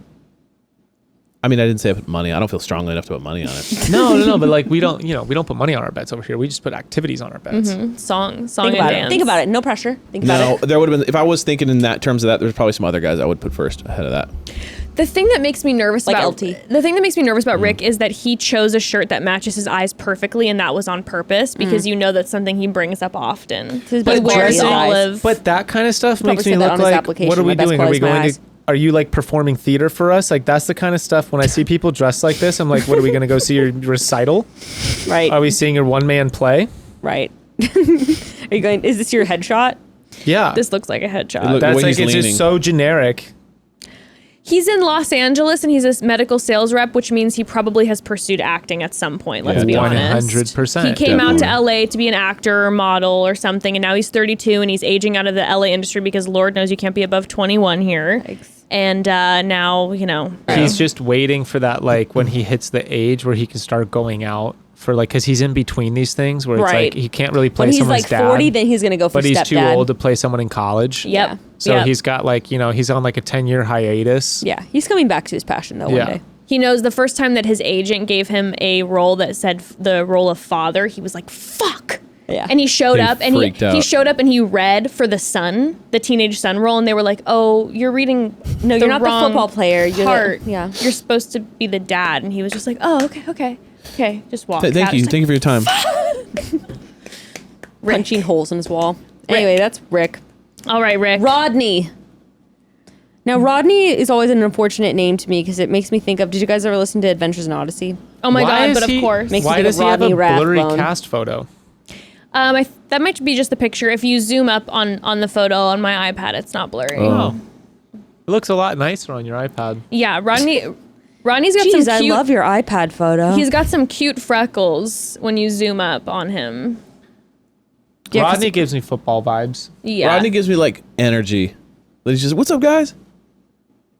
I mean, I didn't say I put money. I don't feel strongly enough to put money on it. No. But like we don't put money on our bets over here. We just put activities on our bets. Song Think and about dance. it. Think about it. No pressure. Think about No, it. there would have been, if I was thinking in that terms of that, there's probably some other guys I would put first ahead of that. The thing that makes me nervous Like about LT. the thing that makes me nervous about Rick is that he chose a shirt that matches his eyes perfectly, and that was on purpose because you know that's something he brings up often. His He best wears quality eyes. olive. But that kind of stuff Probably makes me said that look on his like, application, what are we my best doing? Are we quality is my going eyes. to? Are you like performing theater for us? Like that's the kind of stuff when I see people dressed like this, I'm like, what are we going to go see your recital? Right. Are we seeing your one man play? Right. Are you going? Is this your headshot? Yeah. This looks like a headshot. Look- That's way like he's it's leaning. just so generic. He's in Los Angeles and he's a medical sales rep, which means he probably has pursued acting at some point. Let's Yeah, be honest. 100%, He came out to definitely. LA to be an actor or model or something, and now he's 32 and he's aging out of the LA industry because Lord knows you can't be above 21 here. And now, He's just waiting for that, like when he hits the age where he can start going out for like, because he's in between these things where it's Right. like he can't really play When he's someone's like dad. 40, then he's gonna go for but he's stepdad. too old to play someone in college. Yep. So Yep. he's got like, he's on like a 10-year hiatus. Yeah, he's coming back to his passion though Yeah. one day. He knows the first time that his agent gave him a role that said the role of father, he was like, fuck. Yeah. And he showed He up and freaked he out. showed up and he read for the son, the teenage son role, and they were like, "Oh, you're reading No, you're not the wrong football player. You're the- part. yeah. You're supposed to be the dad." And he was just like, "Oh, okay. Just walk." Thank out. you. It's like, Thank you for your time. Punching holes in his wall. Anyway, that's Rick. All right, Rick. Rodney. Now, Rodney is always an unfortunate name to me because it makes me think of. Did you guys ever listen to Adventures in Odyssey? Oh my Why god! is But of he- course, Makes me Why think does of he have a Rodney blurry Rathbone. cast photo? that might be just the picture. If you zoom up on the photo on my iPad, it's not blurry. Oh. It looks a lot nicer on your iPad. Yeah, Rodney's got Jeez, some I cute. love your iPad photo. He's got some cute freckles when you zoom up on him. Yeah, 'cause- Rodney gives me football vibes. Yeah. Rodney gives me like energy. Like he's just, what's up, guys?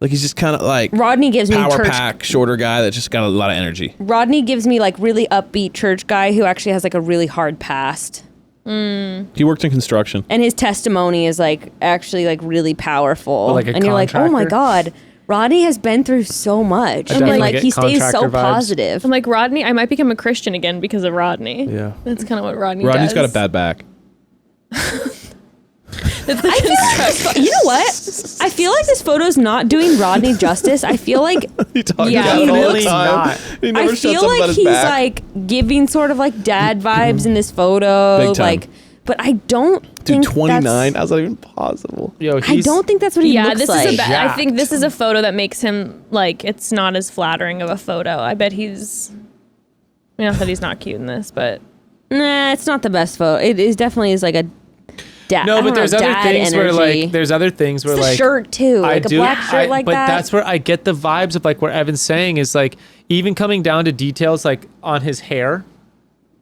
Like he's just kind of like Rodney gives me power church. pack, shorter guy that just got a lot of energy. Rodney gives me like really upbeat church guy who actually has like a really hard past. He worked in construction. And his testimony is like actually like really powerful. But like a and you're like, oh my contractor? God, Rodney has been through so much. And definitely like get he stays so contractor vibes. positive. I'm like, Rodney, I might become a Christian again because of Rodney. Yeah. That's kind of what Rodney Rodney's does. got a bad back. That's the construction. You know what? I feel like this photo's not doing Rodney justice. I feel like He talks Yeah, about he it all the looks time. not. He never I shuts feel up about like his he's back. like giving sort of like dad vibes in this photo. Big time. Like, but I don't Dude, think 29? that's- How's that even possible? Yo, I don't think that's what he Yeah, looks this like. is a I Jacked. think this is a photo that makes him like it's not as flattering of a photo. I bet he's not that he's not cute in this, but Nah, it's not the best photo. It is definitely is like a dad. No, I don't but there's know, other dad things where energy. like there's other things where It's the like shirt too, like a black shirt like but that. that's where I get the vibes of like what Evan's saying is like even coming down to details like on his hair,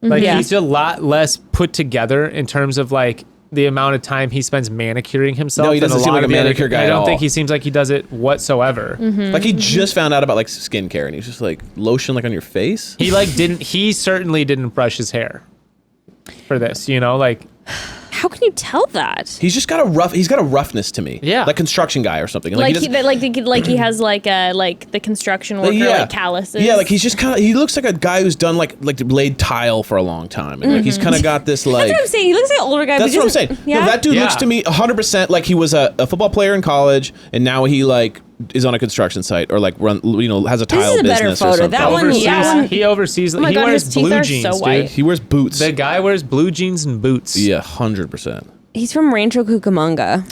like Yeah. he's a lot less put together in terms of like the amount of time he spends manicuring himself. No, he doesn't than seem lot like a of the other- manicure guy I at don't think all. he seems like he does it whatsoever. Like he just found out about like skincare, and he's just like lotion like on your face. He certainly didn't brush his hair for this, you know, like How can you tell that? He's just got he's got a roughness to me. Yeah. Like construction guy or something. Like he he has like the construction worker like calluses. Yeah, like he's just kind of, he looks like a guy who's done like laid tile for a long time. And like he's kind of got this like. That's what I'm saying. He looks like an older guy. That's but what I'm saying. Yeah. No, that dude Yeah. looks to me 100% like he was a football player in college, and now he like is on a construction site or like has a tile is a better business or photo. something. That one- oversees, that one- he oversees. Oh my he God, wears his teeth blue are jeans, so dude. white. He wears boots. The guy wears blue jeans and boots. Yeah, 100%. He's from Rancho Cucamonga.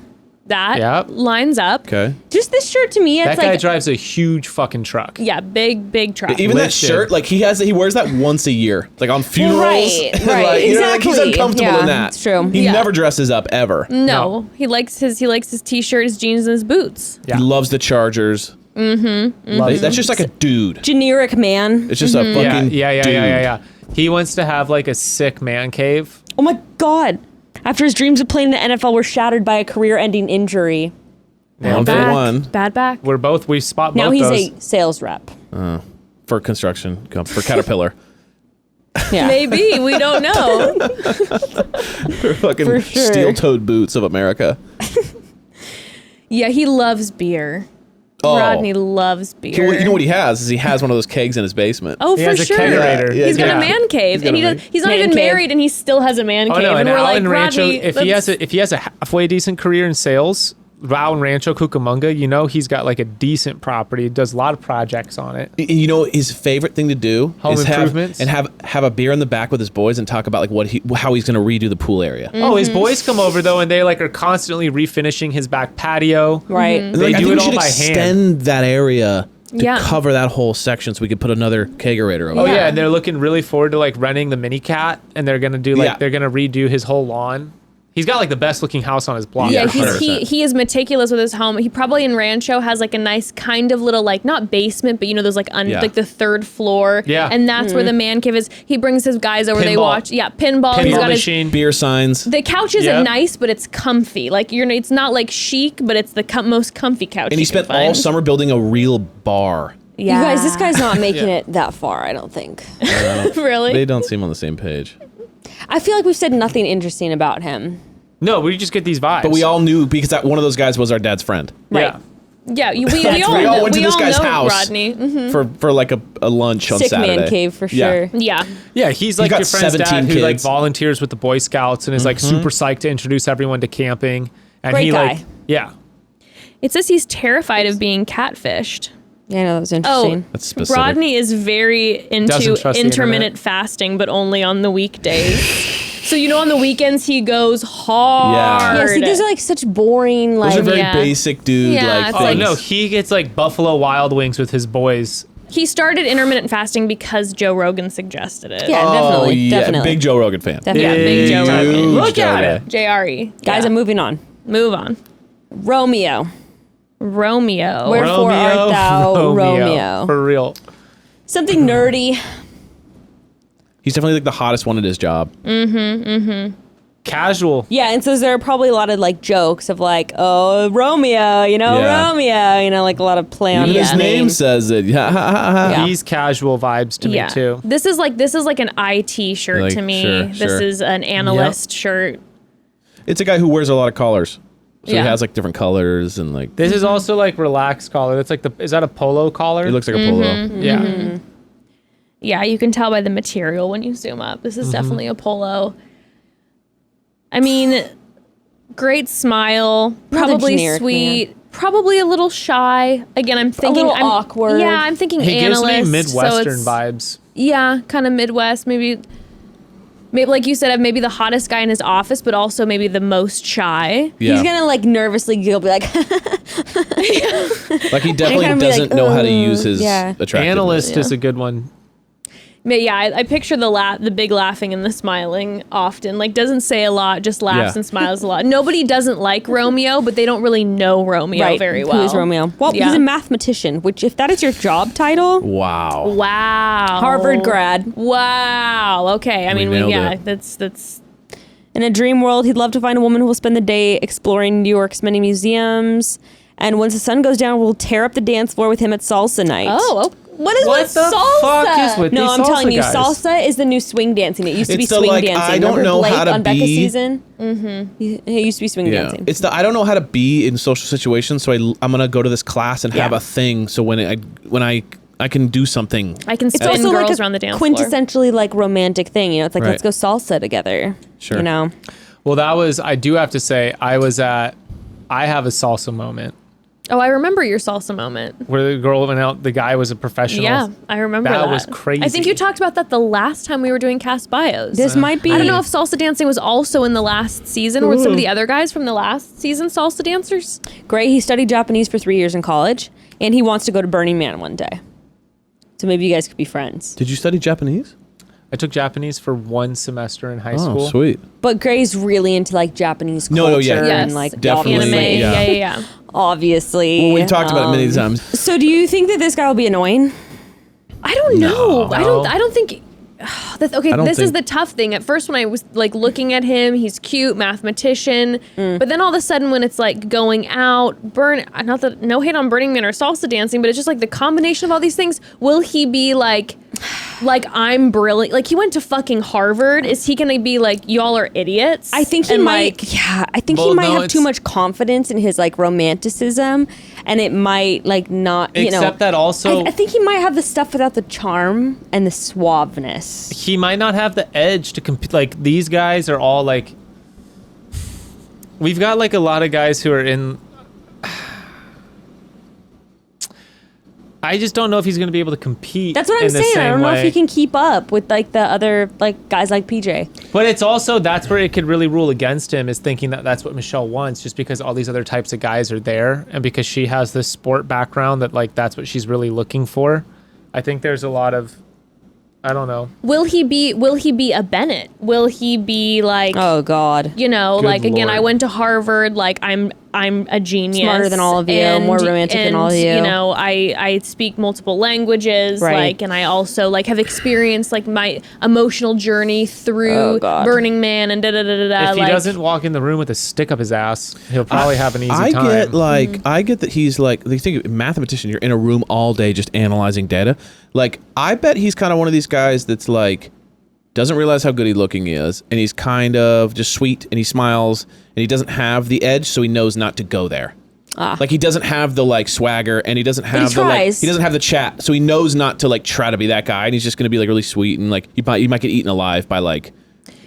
that Yep. lines up. Okay. Just this shirt to me, it's That guy like drives a huge fucking truck. Yeah, big truck. Even that Lifted. shirt, like he wears that once a year, like on funerals. Right, Like, right, you know, like he's exactly. uncomfortable Yeah, in that. it's true. He Yeah. never dresses up ever. No, he likes his t-shirt, his jeans, and his boots. Yeah. He loves the Chargers. Loves That's just like a dude. generic man. It's just a fucking dude. Yeah. He wants to have like a sick man cave. Oh my God. After his dreams of playing in the NFL were shattered by a career-ending injury. One for Back, one bad back. We spot Now both he's those. a sales rep. for construction, for Caterpillar. Yeah. Maybe we don't know. For fucking For sure. steel-toed boots of America. Yeah, he loves beer. Oh. Rodney loves beer. You know what he has is he has one of those kegs in his basement. Oh, He for has a sure. kegerator. Yeah, He's got yeah. a man cave, got and a man- he's not man even cave. married, and he still has a man Oh cave. no! And And we're out like, in Rancho, Rodney, if he has a halfway decent career in sales, out in Rancho Cucamonga, you know he's got like a decent property. Does a lot of projects on it. You know his favorite thing to do Home is improvements? have a beer in the back with his boys and talk about like how he's going to redo the pool area. Oh, his boys come over though, and they like are constantly refinishing his back patio. Right. And, They I do think it we all should by hand. extend that area to Yeah. cover that whole section so we could put another kegerator over Oh there. yeah, and they're looking really forward to like renting the mini cat, and they're gonna do Yeah. they're gonna redo his whole lawn. He's got like the best looking house on his block. Yeah, Yeah, he 100%. he is meticulous with his home. He probably in Rancho has like a nice kind of little like not basement, but you know those like Yeah. like the third floor. Yeah. and that's where the man cave is. He brings his guys over. They Pinball. watch. Yeah, pinball. He's Pinball got his. machine. Beer signs. The couch isn't Yep. nice, but it's comfy. Like it's not like chic, but it's the most comfy couch. And he you can spent all find. summer building a real bar. Yeah, You guys, this guy's not making it that far, I don't think. really. They don't seem on the same page. I feel like we've said nothing interesting about him. No, we just get these vibes. But we all knew because one of those guys was our dad's friend. Right. Yeah. Yeah, we right. all We all know, went to we this all guy's know house. Rodney. Mhm. For like a lunch on Sick Saturday. man cave for Yeah. sure. Yeah, Yeah, he's like got your friend's 17 dad who like kids. volunteers with the Boy Scouts and is like super psyched to introduce everyone to camping. And Great he guy. like it says he's terrified of being catfished. Yeah, I know, that was Oh, interesting. That's specific. Rodney is very into Doesn't trust the intermittent internet. fasting, but only on the weekdays. So on the weekends he goes hard. Yeah, see, those are like such boring, Those are like, very Yeah. basic, dude. Yeah, like, it's oh like- no, he gets like Buffalo Wild Wings with his boys. He started intermittent fasting because Joe Rogan suggested it. Yeah, oh, yeah, definitely. big Joe Rogan fan. Definitely. Yeah, big Joe Rogan. Huge Look Joe at Rogan. it. JRE. Guys, Yeah. I'm moving on. Move on. Romeo. Romeo. Wherefore art thou Romeo? For real. Something nerdy. He's definitely like the hottest one at his job. Casual. Yeah, and so there are probably a lot of like jokes of like, oh, Romeo, Yeah. Romeo, like a lot of play on Even his his name says it. Yeah. Yeah. He's casual vibes to Yeah. me too. This is like an IT shirt Like, to me. sure, This sure. is an analyst shirt. It's a guy who wears a lot of colors. So Yeah. he has like different colors and like This is also like relaxed collar. That's like is that a polo collar? it looks like a polo. yeah. Yeah, you can tell by the material when you zoom up. This is definitely a polo. I mean, great smile, Not a probably generic sweet, probably a little shy. Again, I'm thinking little awkward. Yeah, I'm thinking He gives analyst. me so Midwestern it's- vibes. Yeah, kind of Midwest, maybe like you said, maybe the hottest guy in his office, but also maybe the most shy. Yeah. He's gonna like nervously giggle, be like, Like he definitely kinda be doesn't like, know how to "Ooh," use his yeah. attractiveness. Analyst Yeah. is a good one. But yeah, I picture the big laughing and the smiling often. Like, doesn't say a lot, just laughs Yeah. and smiles a lot. Nobody doesn't like Romeo, but they don't really know Romeo very well. Who is Romeo? Well, Yeah. he's a mathematician, which if that is your job title, Wow. Wow. Harvard grad. Wow. Okay. I We mean, nailed yeah, it. that's In a dream world, he'd love to find a woman who will spend the day exploring New York's many museums. And once the sun goes down, we'll tear up the dance floor with him at salsa night. what is What with the salsa? fuck is with No, these I'm salsa telling you, guys? salsa is the new swing dancing. It used to be It's the, swing like, dancing. I don't Remember know Blake how to on Becca's be- season? Mm-hmm. It used to be swing dancing. It's the I don't know how to be in social situations, so I'm gonna go to this class and have Yeah. a thing. So when I can do something. I can It's spin also girls like around the a dance floor. quintessentially like romantic thing. You know, it's like, Right. let's go salsa together. Sure. You know? Well, I do have to say, I have a salsa moment Oh, I remember your salsa moment. where the girl went out, the guy was a professional. Yeah, I remember that. That was crazy. I think you talked about that the last time we were doing cast bios. This might be. I don't know if salsa dancing was also in the last season. Were some of the other guys from the last season salsa dancers? Great. He studied Japanese for 3 years in college, and he wants to go to Burning Man one day. So maybe you guys could be friends. Did you study Japanese? I took Japanese for 1 semester in high Oh, school. sweet. But Gray's really into like Japanese culture No, yeah. Yes. and like Definitely, obviously. Anime. yeah. Yeah. Obviously. Well, we've talked about it many times. So do you think that this guy will be annoying? I don't know. I don't think. Okay, I don't this is think- the tough thing. At first, when I was like looking at him, he's cute, mathematician. But then all of a sudden, when it's like going out, not that no hate on Burning Man or salsa dancing, but it's just like the combination of all these things. Will he be like I'm brilliant? Like he went to fucking Harvard. Is he gonna be like y'all are idiots? I think he And, might. like, Yeah, I think Well, he might no, have too it's- much confidence in his like romanticism, and it might like not. You know, Except that also, I think he might have the stuff without the charm and the suaveness. he might not have the edge to compete. Like these guys are all like, we've got like a lot of guys who are in. I just don't know if he's going to be able to compete. That's what I'm in the saying. I same don't know if way. he can keep up with like the other like guys like PJ. But it's also, that's where it could really rule against him, is thinking that that's what Michelle wants, just because all these other types of guys are there, and because she has this sport background, that like that's what she's really looking for. I think there's a lot of, I don't know. will he be a Bennett? Will he be like? Oh God. You know, Good like again, I Lord. went to Harvard. Like I'm a genius, Smarter than all of you, more romantic than all of you. You know, I speak multiple languages, Right. like, and I also like have experienced like my emotional journey through Oh, God. Burning Man and da da da da da. If he doesn't walk in the room with a stick up his ass, he'll probably have an easy I time. get like I get that he's like they think mathematician. You're in a room all day just analyzing data. Like I bet he's kind of one of these guys that's like doesn't realize how good he looking is, and he's kind of just sweet and he smiles and he doesn't have the edge, so he knows not to go there. Like he doesn't have the like swagger, and he doesn't have the like tries. he doesn't have the chat, so he knows not to like try to be that guy, and he's just gonna be like really sweet and like he might get eaten alive by like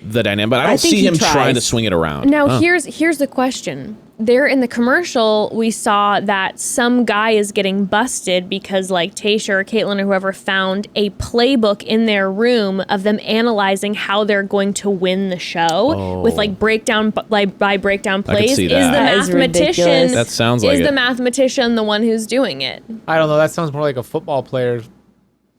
the dynamic. But I don't think see he him trying to tries. swing it around. Now here's the question. There in the commercial, we saw that some guy is getting busted because like Tasha or Caitlin or whoever found a playbook in their room of them analyzing how they're going to win the show with like breakdown by breakdown I could plays. see Is that. the That is mathematician? ridiculous. That sounds like is the it. mathematician the one who's doing it? I don't know. That sounds more like a football player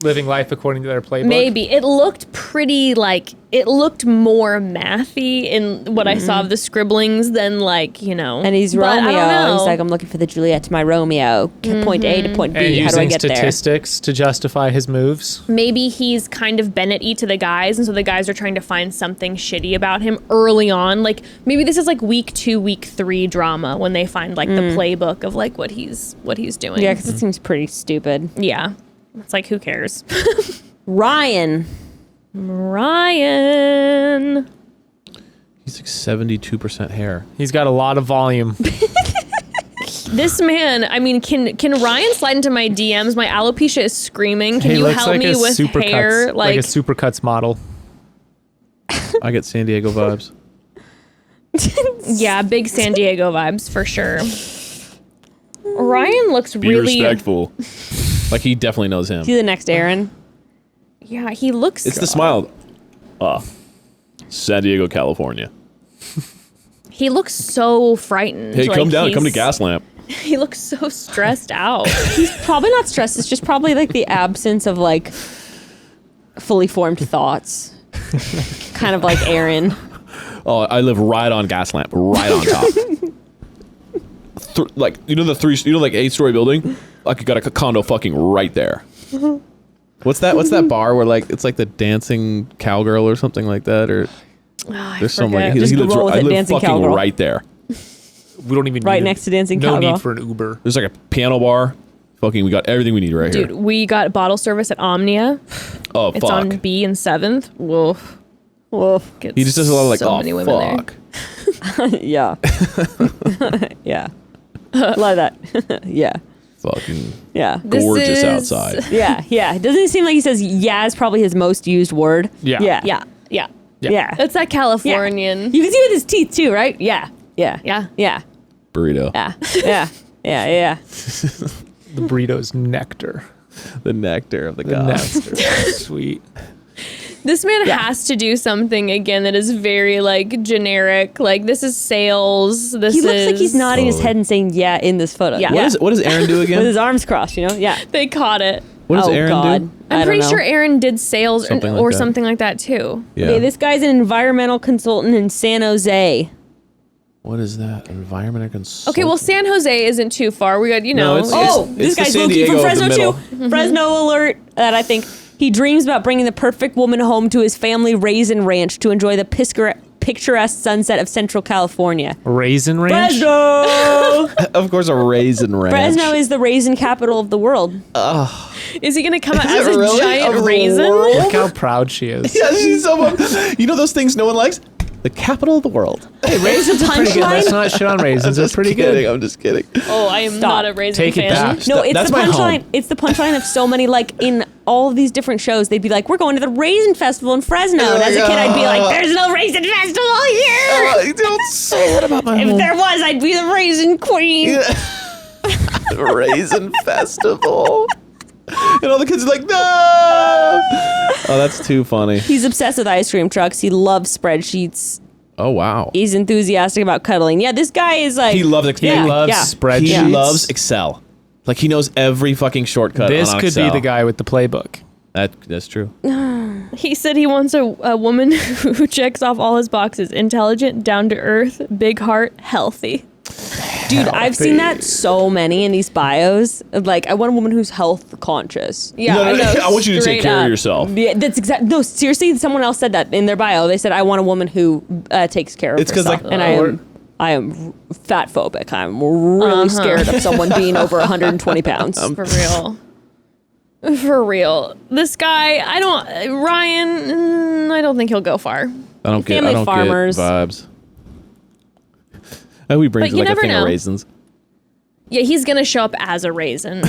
living life according to their playbook. Maybe it looked pretty like it looked more mathy in what I saw of the scribblings than like And he's but I Romeo. don't know. He's like, I'm looking for the Juliet to my Romeo. Point A to point And B. How do I using get there? statistics to justify his moves. Maybe he's kind of Bennett-y to the guys, and so the guys are trying to find something shitty about him early on. Like maybe this is like week 2, week 3 drama when they find like the playbook of like what he's doing. Yeah, because it seems pretty stupid. Yeah. It's like who cares? Ryan. Ryan. He's like 72% hair. He's got a lot of volume. This man, I mean, can Ryan slide into my DMs? My alopecia is screaming. Can He you looks help like me a with hair? Supercuts, like a Supercuts model. I get San Diego vibes. Yeah, big San Diego vibes for sure. Ryan looks Be really respectful. Like he definitely knows him. See the next Aaron. Yeah, he looks It's the smile. San Diego, California. He looks so frightened. Hey, like come down. Come to he's- Gaslamp. He looks so stressed out. He's probably not stressed. It's just probably like the absence of like fully formed thoughts. Kind of like Aaron. Oh, I live right on gas lamp, right on top. Like like 8-story building. I could got a condo fucking right there. What's that bar where like it's like the dancing cowgirl or something like that? Or there's some like Just he lives. Google with I it, live dancing fucking cowgirl. right there. We don't even Right need next to Dancing No Cowgirl. need for an Uber. There's like a piano bar. Fucking, we got everything we need right Dude, here. we got bottle service at Omnia. Oh It's fuck. on B and 7th. Woof. Woof. Gets He just does a lot of like, so oh many women there. fuck. Yeah. Yeah. Love that. Yeah. Fucking Yeah. This gorgeous is- outside. Yeah. Yeah. Doesn't it seem like he says yeah is probably his most used word? Yeah. Yeah. Yeah, yeah. Yeah. It's that Californian. You can see with his teeth too, right? Yeah. Yeah. Yeah. Yeah. Burrito. Yeah. Yeah. Yeah. Yeah. The burrito's nectar. The nectar of the The gods. nectar. Sweet. This man has to do something again that is very like generic. Like this is sales. This He looks is like he's nodding his Totally. head and saying yeah in this photo. Yeah. What does Aaron do With again? his arms crossed, you know? Yeah. They caught it. What does Oh, Aaron God. do? I I'm don't pretty know. sure Aaron did sales Something like or that. something like that too. Yeah. Okay, this guy's an environmental consultant in San Jose. What is that? Environment consultant. Okay, well San Jose isn't too far. We got, you know. it's- Oh, it's this the guy's San Loki Diego from of the Fresno middle. too. Fresno alert that I think he dreams about bringing the perfect woman home to his family raisin ranch to enjoy the picturesque sunset of Central California. Raisin Ranch? Fresno! Of course, a raisin ranch. Fresno is the raisin capital of the world. Is he gonna come out Is as it a really? giant Of the raisin? world? Look how proud she is. Yeah, she's so. You know those things no one likes? The capital of the world. Hey, raisins are pretty good. punchline? Let's not shit on raisins. They're pretty Kidding, good. I'm just kidding. Oh, I am Stop. not a raisin Take it fan. back. No, it's That's the my punchline. home. It's the punchline of so many, like, in all of these different shows, they'd be like, we're going to the Raisin Festival in Fresno. And as a kid, I'd be like, there's no Raisin Festival here. Don't say that about my If home. there was, I'd be the Raisin Queen. Raisin festival. And all the kids are like, no. Oh, that's too funny. He's obsessed with ice cream trucks. He loves spreadsheets. Oh, wow. He's enthusiastic about cuddling. Yeah, this guy is like... He loves He Excel. loves yeah. spreadsheets. He loves Excel. Like, he knows every fucking shortcut This on could Excel. be the guy with the playbook. That's true. He said he wants a woman who checks off all his boxes: intelligent, down to earth, big heart, healthy. Dude, I've seen that so many in these bios. Like, I want a woman who's health conscious. Yeah, No, I know. I want you to take straight care up. of yourself. Yeah, that's exact. No, seriously, someone else said that in their bio. They said, I want a woman who takes care of It's 'cause, herself. like, and I am fat phobic. I'm really scared of someone being over 120 pounds. For real. For real. This guy, Ryan, I don't think he'll go far. I don't Family get farmers. vibes. I hope he brings But you like a never thing know. of raisins. Yeah, he's gonna show up as a raisin.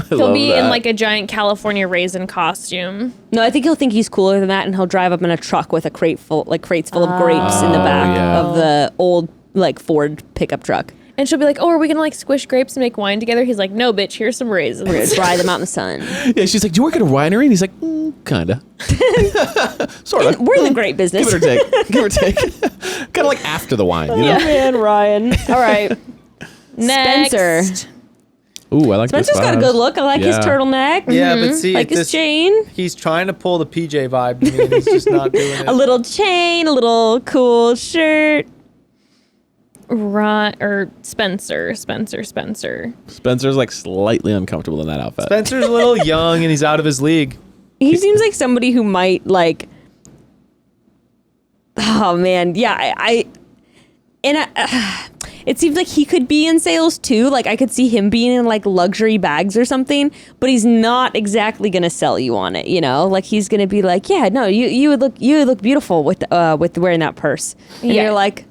He'll love be in that. like a giant California raisin costume. No, I think he'll think he's cooler than that, and he'll drive up in a truck with a crates full of grapes in the back yeah. of the old like Ford pickup truck. And she'll be like, "Oh, are we gonna like squish grapes and make wine together?" He's like, "No, bitch, here's some raisins." We're gonna dry them out in the sun. Yeah, she's like, do you work at a winery? And he's like, kinda. Sort of. We're in the grape business. Give it or take. Give or take. Kind of like after the wine, you know? Oh, man, Ryan. All right. Next. Spencer. Ooh, I like this. Spencer's got a good look. I like his Yeah. turtleneck. Yeah, but see, Like his this, chain. he's trying to pull the PJ vibe to me, and he's just not doing it. A little chain, a little cool shirt. Or Spencer. Spencer's like slightly uncomfortable in that outfit. Spencer's a little young, and he's out of his league. He seems like somebody who might like. Oh man, yeah, it seems like he could be in sales too. Like I could see him being in like luxury bags or something, but he's not exactly gonna sell you on it. You know, like he's gonna be like, yeah, no, you would look beautiful with wearing that purse. And Yeah. you're like,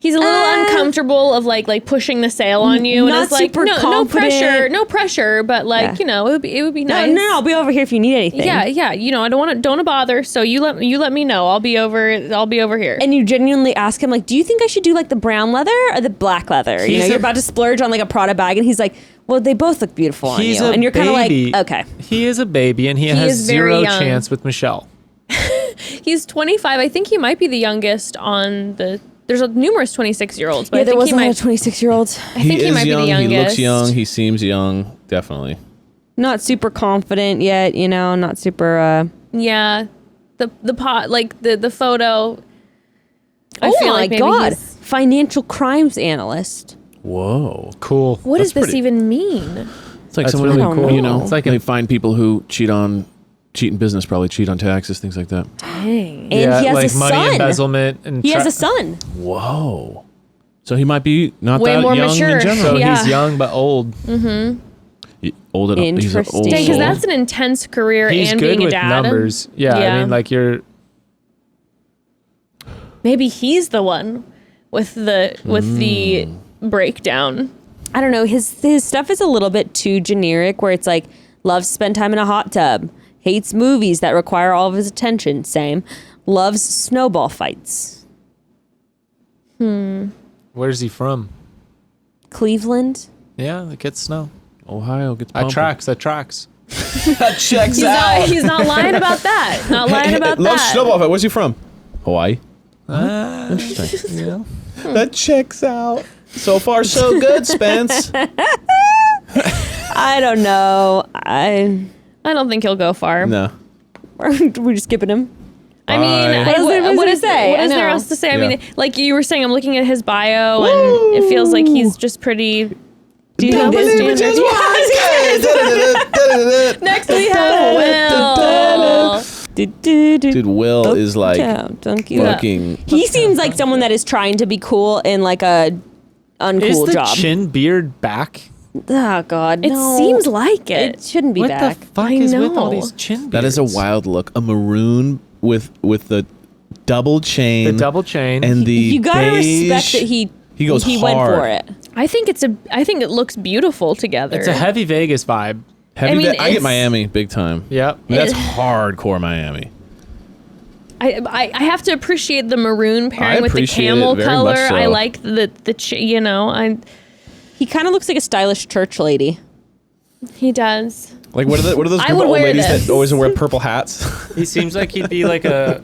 He's a little uncomfortable of like pushing the sale on you, and Not it's like super no pressure, confident. but like Yeah. you know it would be no, nice. no, I'll be over here if you need anything. Yeah, you know I don't want to bother, so you let me know. I'll be over here. And you genuinely ask him, like, do you think I should do like the brown leather or the black leather? You know, you're about to splurge on like a Prada bag, and he's like, well, they both look beautiful on He's you. a And you're kind of like, baby. okay. He is a baby, and he has is very zero young. chance with Michelle. He's 25. I think he might be the youngest on the. There's numerous 26-year-olds, but Yeah, I there think was he a lot might. of 26-year-olds. I think he is might young. be the youngest. He looks young. He seems young. Definitely. Not super confident yet, you know, not super, Yeah, the pot, like the photo. I Oh feel my like maybe God. he's- Financial crimes analyst. Whoa. Cool. What That's does this pretty- even mean? It's like That's someone really who, cool. you know, It's like they a- find people who cheat in business, probably cheat on taxes, things like that. Dang. And he has like a money son. embezzlement and He has a son. Whoa. So he might be not Way that more young mature. in general. So Yeah. he's young but old. Old enough. He's an old Interesting. Dang, because soul. that's an intense career He's and good being a with dad. numbers. Yeah, I mean, like you're. Maybe he's the one with the breakdown. I don't know. His stuff is a little bit too generic, where it's like loves to spend time in a hot tub, hates movies that require all of his attention. Same. Loves snowball fights. Where's he from? Cleveland. Yeah, it gets snow. Ohio gets That pumping. tracks. That tracks. That checks He's not lying about that. Not lying about Love that. snowball fight. Where's he from? Hawaii. Interesting. Yeah. That checks out. So far, so good, Spence. I don't know. I don't think he'll go far. No. we're just skipping him. I mean, Bye. What is there to say? What I is there know. else to say? I Yeah. mean, like you were saying, I'm looking at his bio, and it feels like he's just pretty. Do you know his standard? Next we have Will. Dude, Will is like fucking. He seems like someone that is trying to be cool in like a uncool Is the job. chin beard back? Oh God, It no. seems like it. It shouldn't be What back. the fuck I is with all know. these chin beards? That is a wild look. A maroon with the double chain. The double chain. and the You gotta beige. respect that he goes went hard. for it. I think it looks beautiful together. It's a heavy Vegas vibe. Heavy I mean, I get it's- Miami big time. Yep. That's hardcore Miami. I have to appreciate the maroon pairing with the appreciate camel it very color. much so. I like He kind of looks like a stylish church lady. he does. Like what are those I group would of old wear ladies this. that always wear purple hats? He seems like he'd be like a.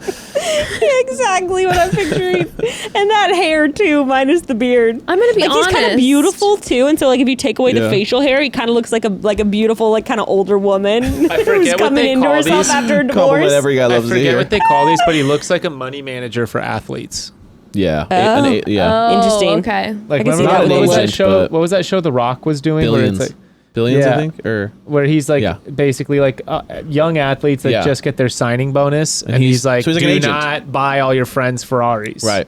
Exactly what I'm picturing. And that hair too, minus the beard. I'm gonna be like honest. he's kind of beautiful too, and so like if you take away the Yeah. facial hair, he kind of looks like a beautiful like kind of older woman I forget who's what coming they into call herself these. after a Compliment divorce. every guy I loves to forget hear. what they call these, but he looks like a money manager for athletes. Yeah. Oh. Yeah. Oh, Interesting. Okay. Like can see remember that what was that legend, show? but- What was that show The Rock was doing? Billions. Where it's like, Billions, Yeah. I think, or where he's like Yeah. basically like young athletes that Yeah. just get their signing bonus, and he's- he's like, so he's like an do agent. not buy all your friends Ferraris. right.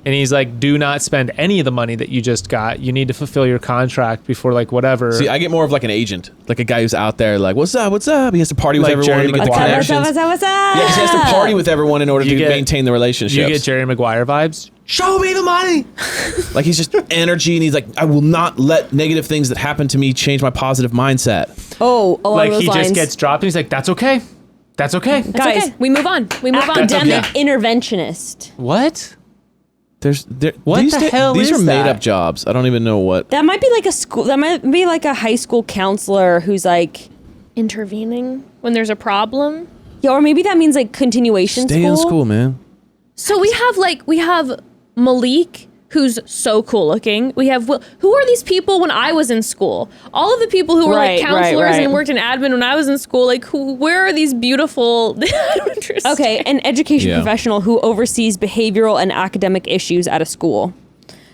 And he's like, do not spend any of the money that you just got. You need to fulfill your contract before like whatever. See, I get more of like an agent, like a guy who's out there, like, what's up? He has to party with Like everyone Jerry to get the Maguire. connections. What's up? Yeah, 'cause he has to party with everyone in order You to get- maintain the relationships. you get Jerry Maguire vibes. Show me the money. Like he's just energy, and he's like, I will not let negative things that happen to me change my positive mindset. Oh, along Like those he lines. just gets dropped, and he's like, that's okay. That's okay. That's Guys, okay. We move on. We move on. academic okay. interventionist. What? What these the hell These is are made that? up jobs. I don't even know what. That might be like a school. That might be like a high school counselor who's like, Intervening when there's a problem. yeah, or maybe that means like continuation Stay in school, man. So we have Malik, who's so cool looking. We have Will. Who are these people when I was in school? All of the people who were Right, like counselors right. and worked in admin when I was in school. Like, where are these beautiful? I don't understand. Okay, an education Yeah. professional who oversees behavioral and academic issues at a school.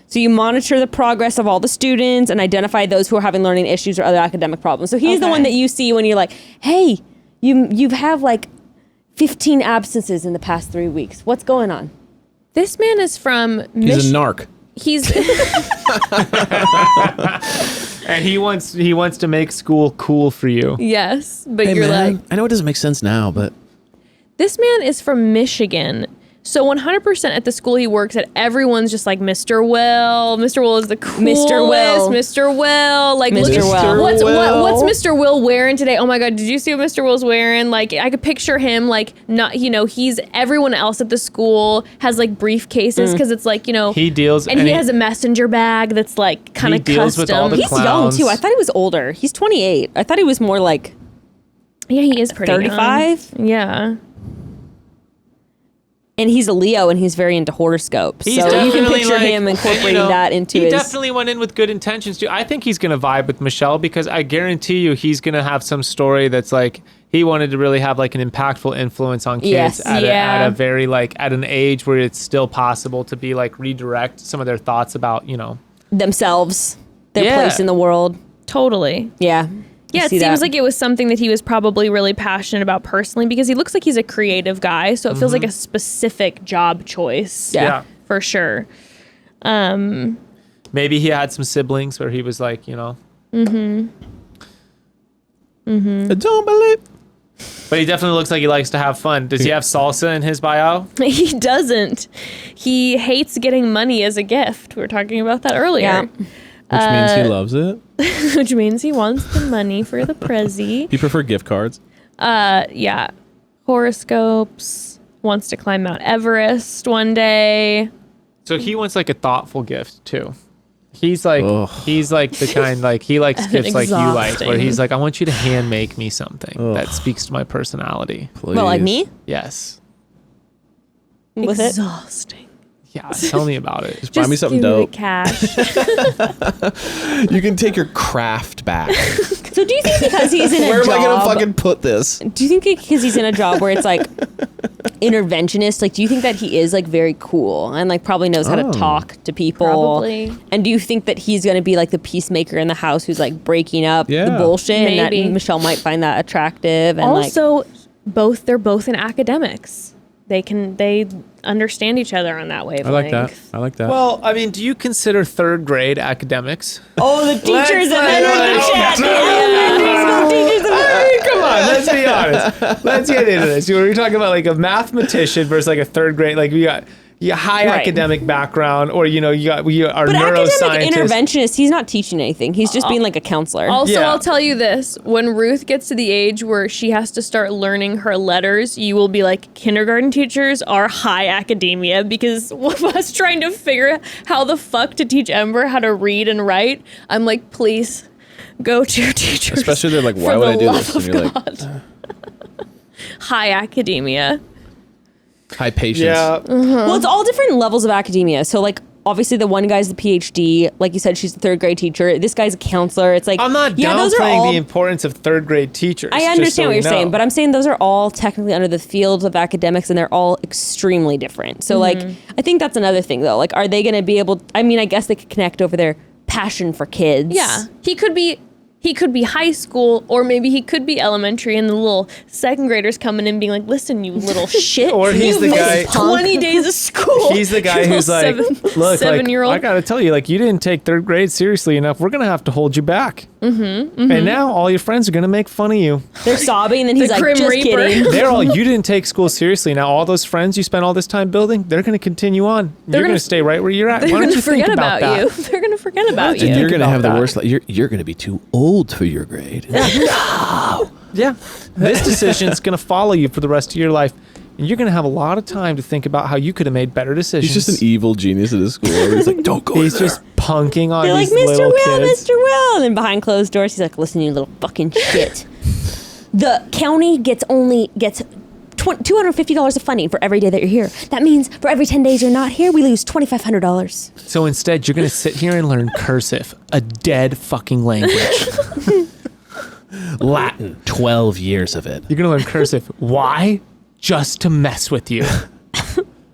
So you monitor the progress of all the students and identify those who are having learning issues or other academic problems. So he's the Okay. one that you see when you're like, hey, you have like 15 absences in the past 3 weeks. What's going on? This man is from. He's a narc. He's And he wants to make school cool for you. yes, but Hey, you're man, like, I know it doesn't make sense now, but this man is from Michigan. So 100% at the school he works at, everyone's just like Mr. Will. Mr. Will is the coolest. Mr. Will. Mr. Will. Like, Mr. look at Will. what's Mr. Will wearing today? Oh my God, did you see what Mr. Will's wearing? Like, I could picture him like not, he's everyone else at the school has like briefcases because it's like, He deals and he has a messenger bag that's like kind He of deals custom. with all the He's young clowns. too. I thought he was older. He's 28. I thought he was more like Yeah, he is pretty 35. young. Yeah. And he's a Leo and he's very into horoscopes. He's so you can definitely, picture like, him incorporating that into he his. definitely went in with good intentions too. I think he's gonna vibe with Michelle because I guarantee you he's gonna have some story that's like he wanted to really have like an impactful influence on kids Yes. at a very like at an age where it's still possible to be like redirect some of their thoughts about, you know, Themselves, their Yeah. place in the world. Totally. Yeah. Yeah, it seems like it was something that he was probably really passionate about personally because he looks like he's a creative guy. So it feels like a specific job choice. Yeah. For sure. maybe he had some siblings where he was like, you know, I don't believe. but he definitely looks like he likes to have fun. Does he have salsa in his bio? He doesn't. He hates getting money as a gift. We were talking about that earlier. Which means he loves it. Which means he wants the money for the Prezi. You prefer gift cards? Yeah. Horoscopes. Wants to climb Mount Everest one day. So he wants like a thoughtful gift too. He's like Ugh. the kind like he likes gifts like you like, where Exhausting. he's like, I want you to hand make me something that speaks to my personality. Please. Well, like me Yes. with it. Exhausting. Yeah. Tell me about it. Just buy me something give me the dope. cash. You can take your craft back. So do you think because he's in a Where job? am I gonna fucking put this? Do you think because he's in a job where it's like interventionist, like do you think that he is like very cool and like probably knows how to talk to people? Probably. And do you think that he's going to be like the peacemaker in the house who's like breaking up Yeah. the bullshit and Maybe. that Michelle might find that attractive? And Also, they're both in academics. They understand each other on that wavelength. I like that. I like that. Well, I mean, do you consider third grade academics? oh, the teachers and then Come on, let's be honest. Let's get into this. We're talking about like a mathematician versus like a third grade. Like we got high Right. academic background, or you are But academic neuroscientists. interventionist, he's not teaching anything. He's just being like a counselor. Also, Yeah. I'll tell you this. When Ruth gets to the age where she has to start learning her letters, you will be like, kindergarten teachers are high academia because one of us trying to figure out how the fuck to teach Ember how to read and write. I'm like, please go to your teachers. Especially they're like, why for would the I do love this? And of you're like, God. High academia. high patience. Yeah. Well, it's all different levels of academia. So, like, obviously, the one guy's the PhD. Like you said, she's the third grade teacher. This guy's a counselor. It's like, I'm not those are downplaying all. the importance of third grade teachers. I just understand so what we you're saying, know. but I'm saying those are all technically under the field of academics, and they're all extremely different. So, like, I think that's another thing, though. Like, are they going to be able? I mean, I guess they could connect over their passion for kids. Yeah, he could be high school, or maybe he could be elementary, and the little second graders coming in being like, "Listen, you little shit." Or he's the you guy- missed 20 days of school. He's the guy You who's like, little look, like, 7-year-old. I gotta tell you, like, you didn't take third grade seriously enough. We're gonna have to hold you back. And now all your friends are gonna make fun of you. They're sobbing, and then he's The like, Grim just Reaper. kidding. They're all, you didn't take school seriously. Now all those friends you spent all this time building, they're gonna continue on. You're gonna gonna- stay right where you're at. They're Why don't gonna you think forget about that? you. They're gonna forget about you you. And you're think gonna about have the that. worst. You're gonna be too old for your grade. Yeah. This decision's gonna follow you for the rest of your life. And you're gonna have a lot of time to think about how you could have made better decisions. He's just an evil genius at his school. He's like, don't go. He's there. just punking on They're like, these Mr. little Will, kids. Mr. Will. And then behind closed doors, he's like, listen, you little fucking shit. The county gets $250 of funding for every day that you're here. That means for every 10 days you're not here, we lose $2,500. So instead, you're gonna sit here and learn cursive, a dead fucking language. Latin. 12 years of it. You're gonna learn cursive. Why? Just to mess with you.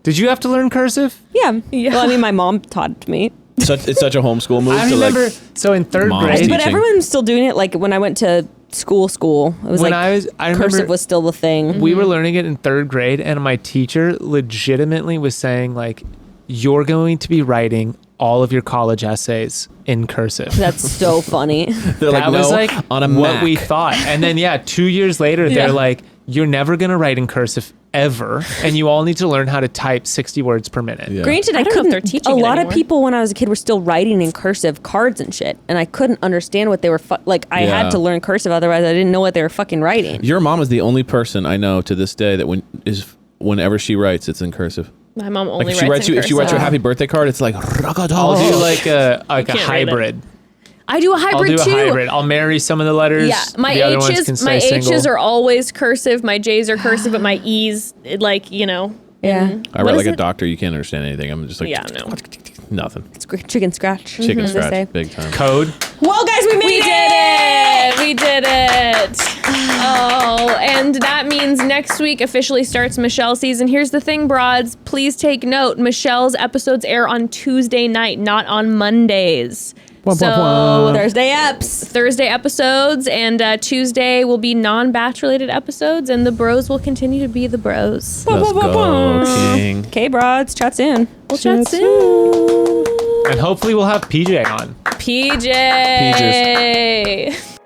Did you have to learn cursive? Yeah. Well, I mean, my mom taught it to me. It's such a homeschool move. I to remember. like, So in third Mom's grade, teaching. But everyone's still doing it. Like when I went to school, it was When like I remember- cursive was still the thing. we were learning it in third grade, and my teacher legitimately was saying like, "You're going to be writing all of your college essays in cursive." That's so funny. they're like, That was no, like on a what Mac. we thought. And then 2 years later, Yeah. they're like, "You're never gonna write in cursive ever, and you all need to learn how to type 60 words per minute." Yeah. Granted, I I don't know if couldn't. they're teaching a it lot of anymore. people when I was a kid were still writing in cursive cards and shit, and I couldn't understand what they were. Like I Yeah. had to learn cursive, otherwise I didn't know what they were fucking writing. Your mom is the only person I know to this day that whenever she writes, it's in cursive. My mom only Like if she writes in you, if she writes you a cursive. happy birthday card, it's like I'll do like a can't read it. hybrid. I do a I'll hybrid do a too. hybrid. I'll marry some of the letters. Yeah, my the other ones can H's, stay my H's single. are always cursive. My J's are cursive, but my E's, like Yeah, I What write is like a it? doctor. You can't understand anything. I'm just like, Yeah, no. nothing. it's chicken scratch. Chicken as they say. scratch, big time. Code. Well, guys, we made We did it. We did it. Oh, and that means next week officially starts Michelle's season. Here's the thing, broads. Please take note. Michelle's episodes air on Tuesday night, not on Mondays. So Thursday eps. Thursday episodes, and Tuesday will be non-batch related episodes, and the bros will continue to be the bros. Let's go, King. Okay, broads. Chat soon. We'll chat soon. And hopefully we'll have PJ on. PJ. PJs.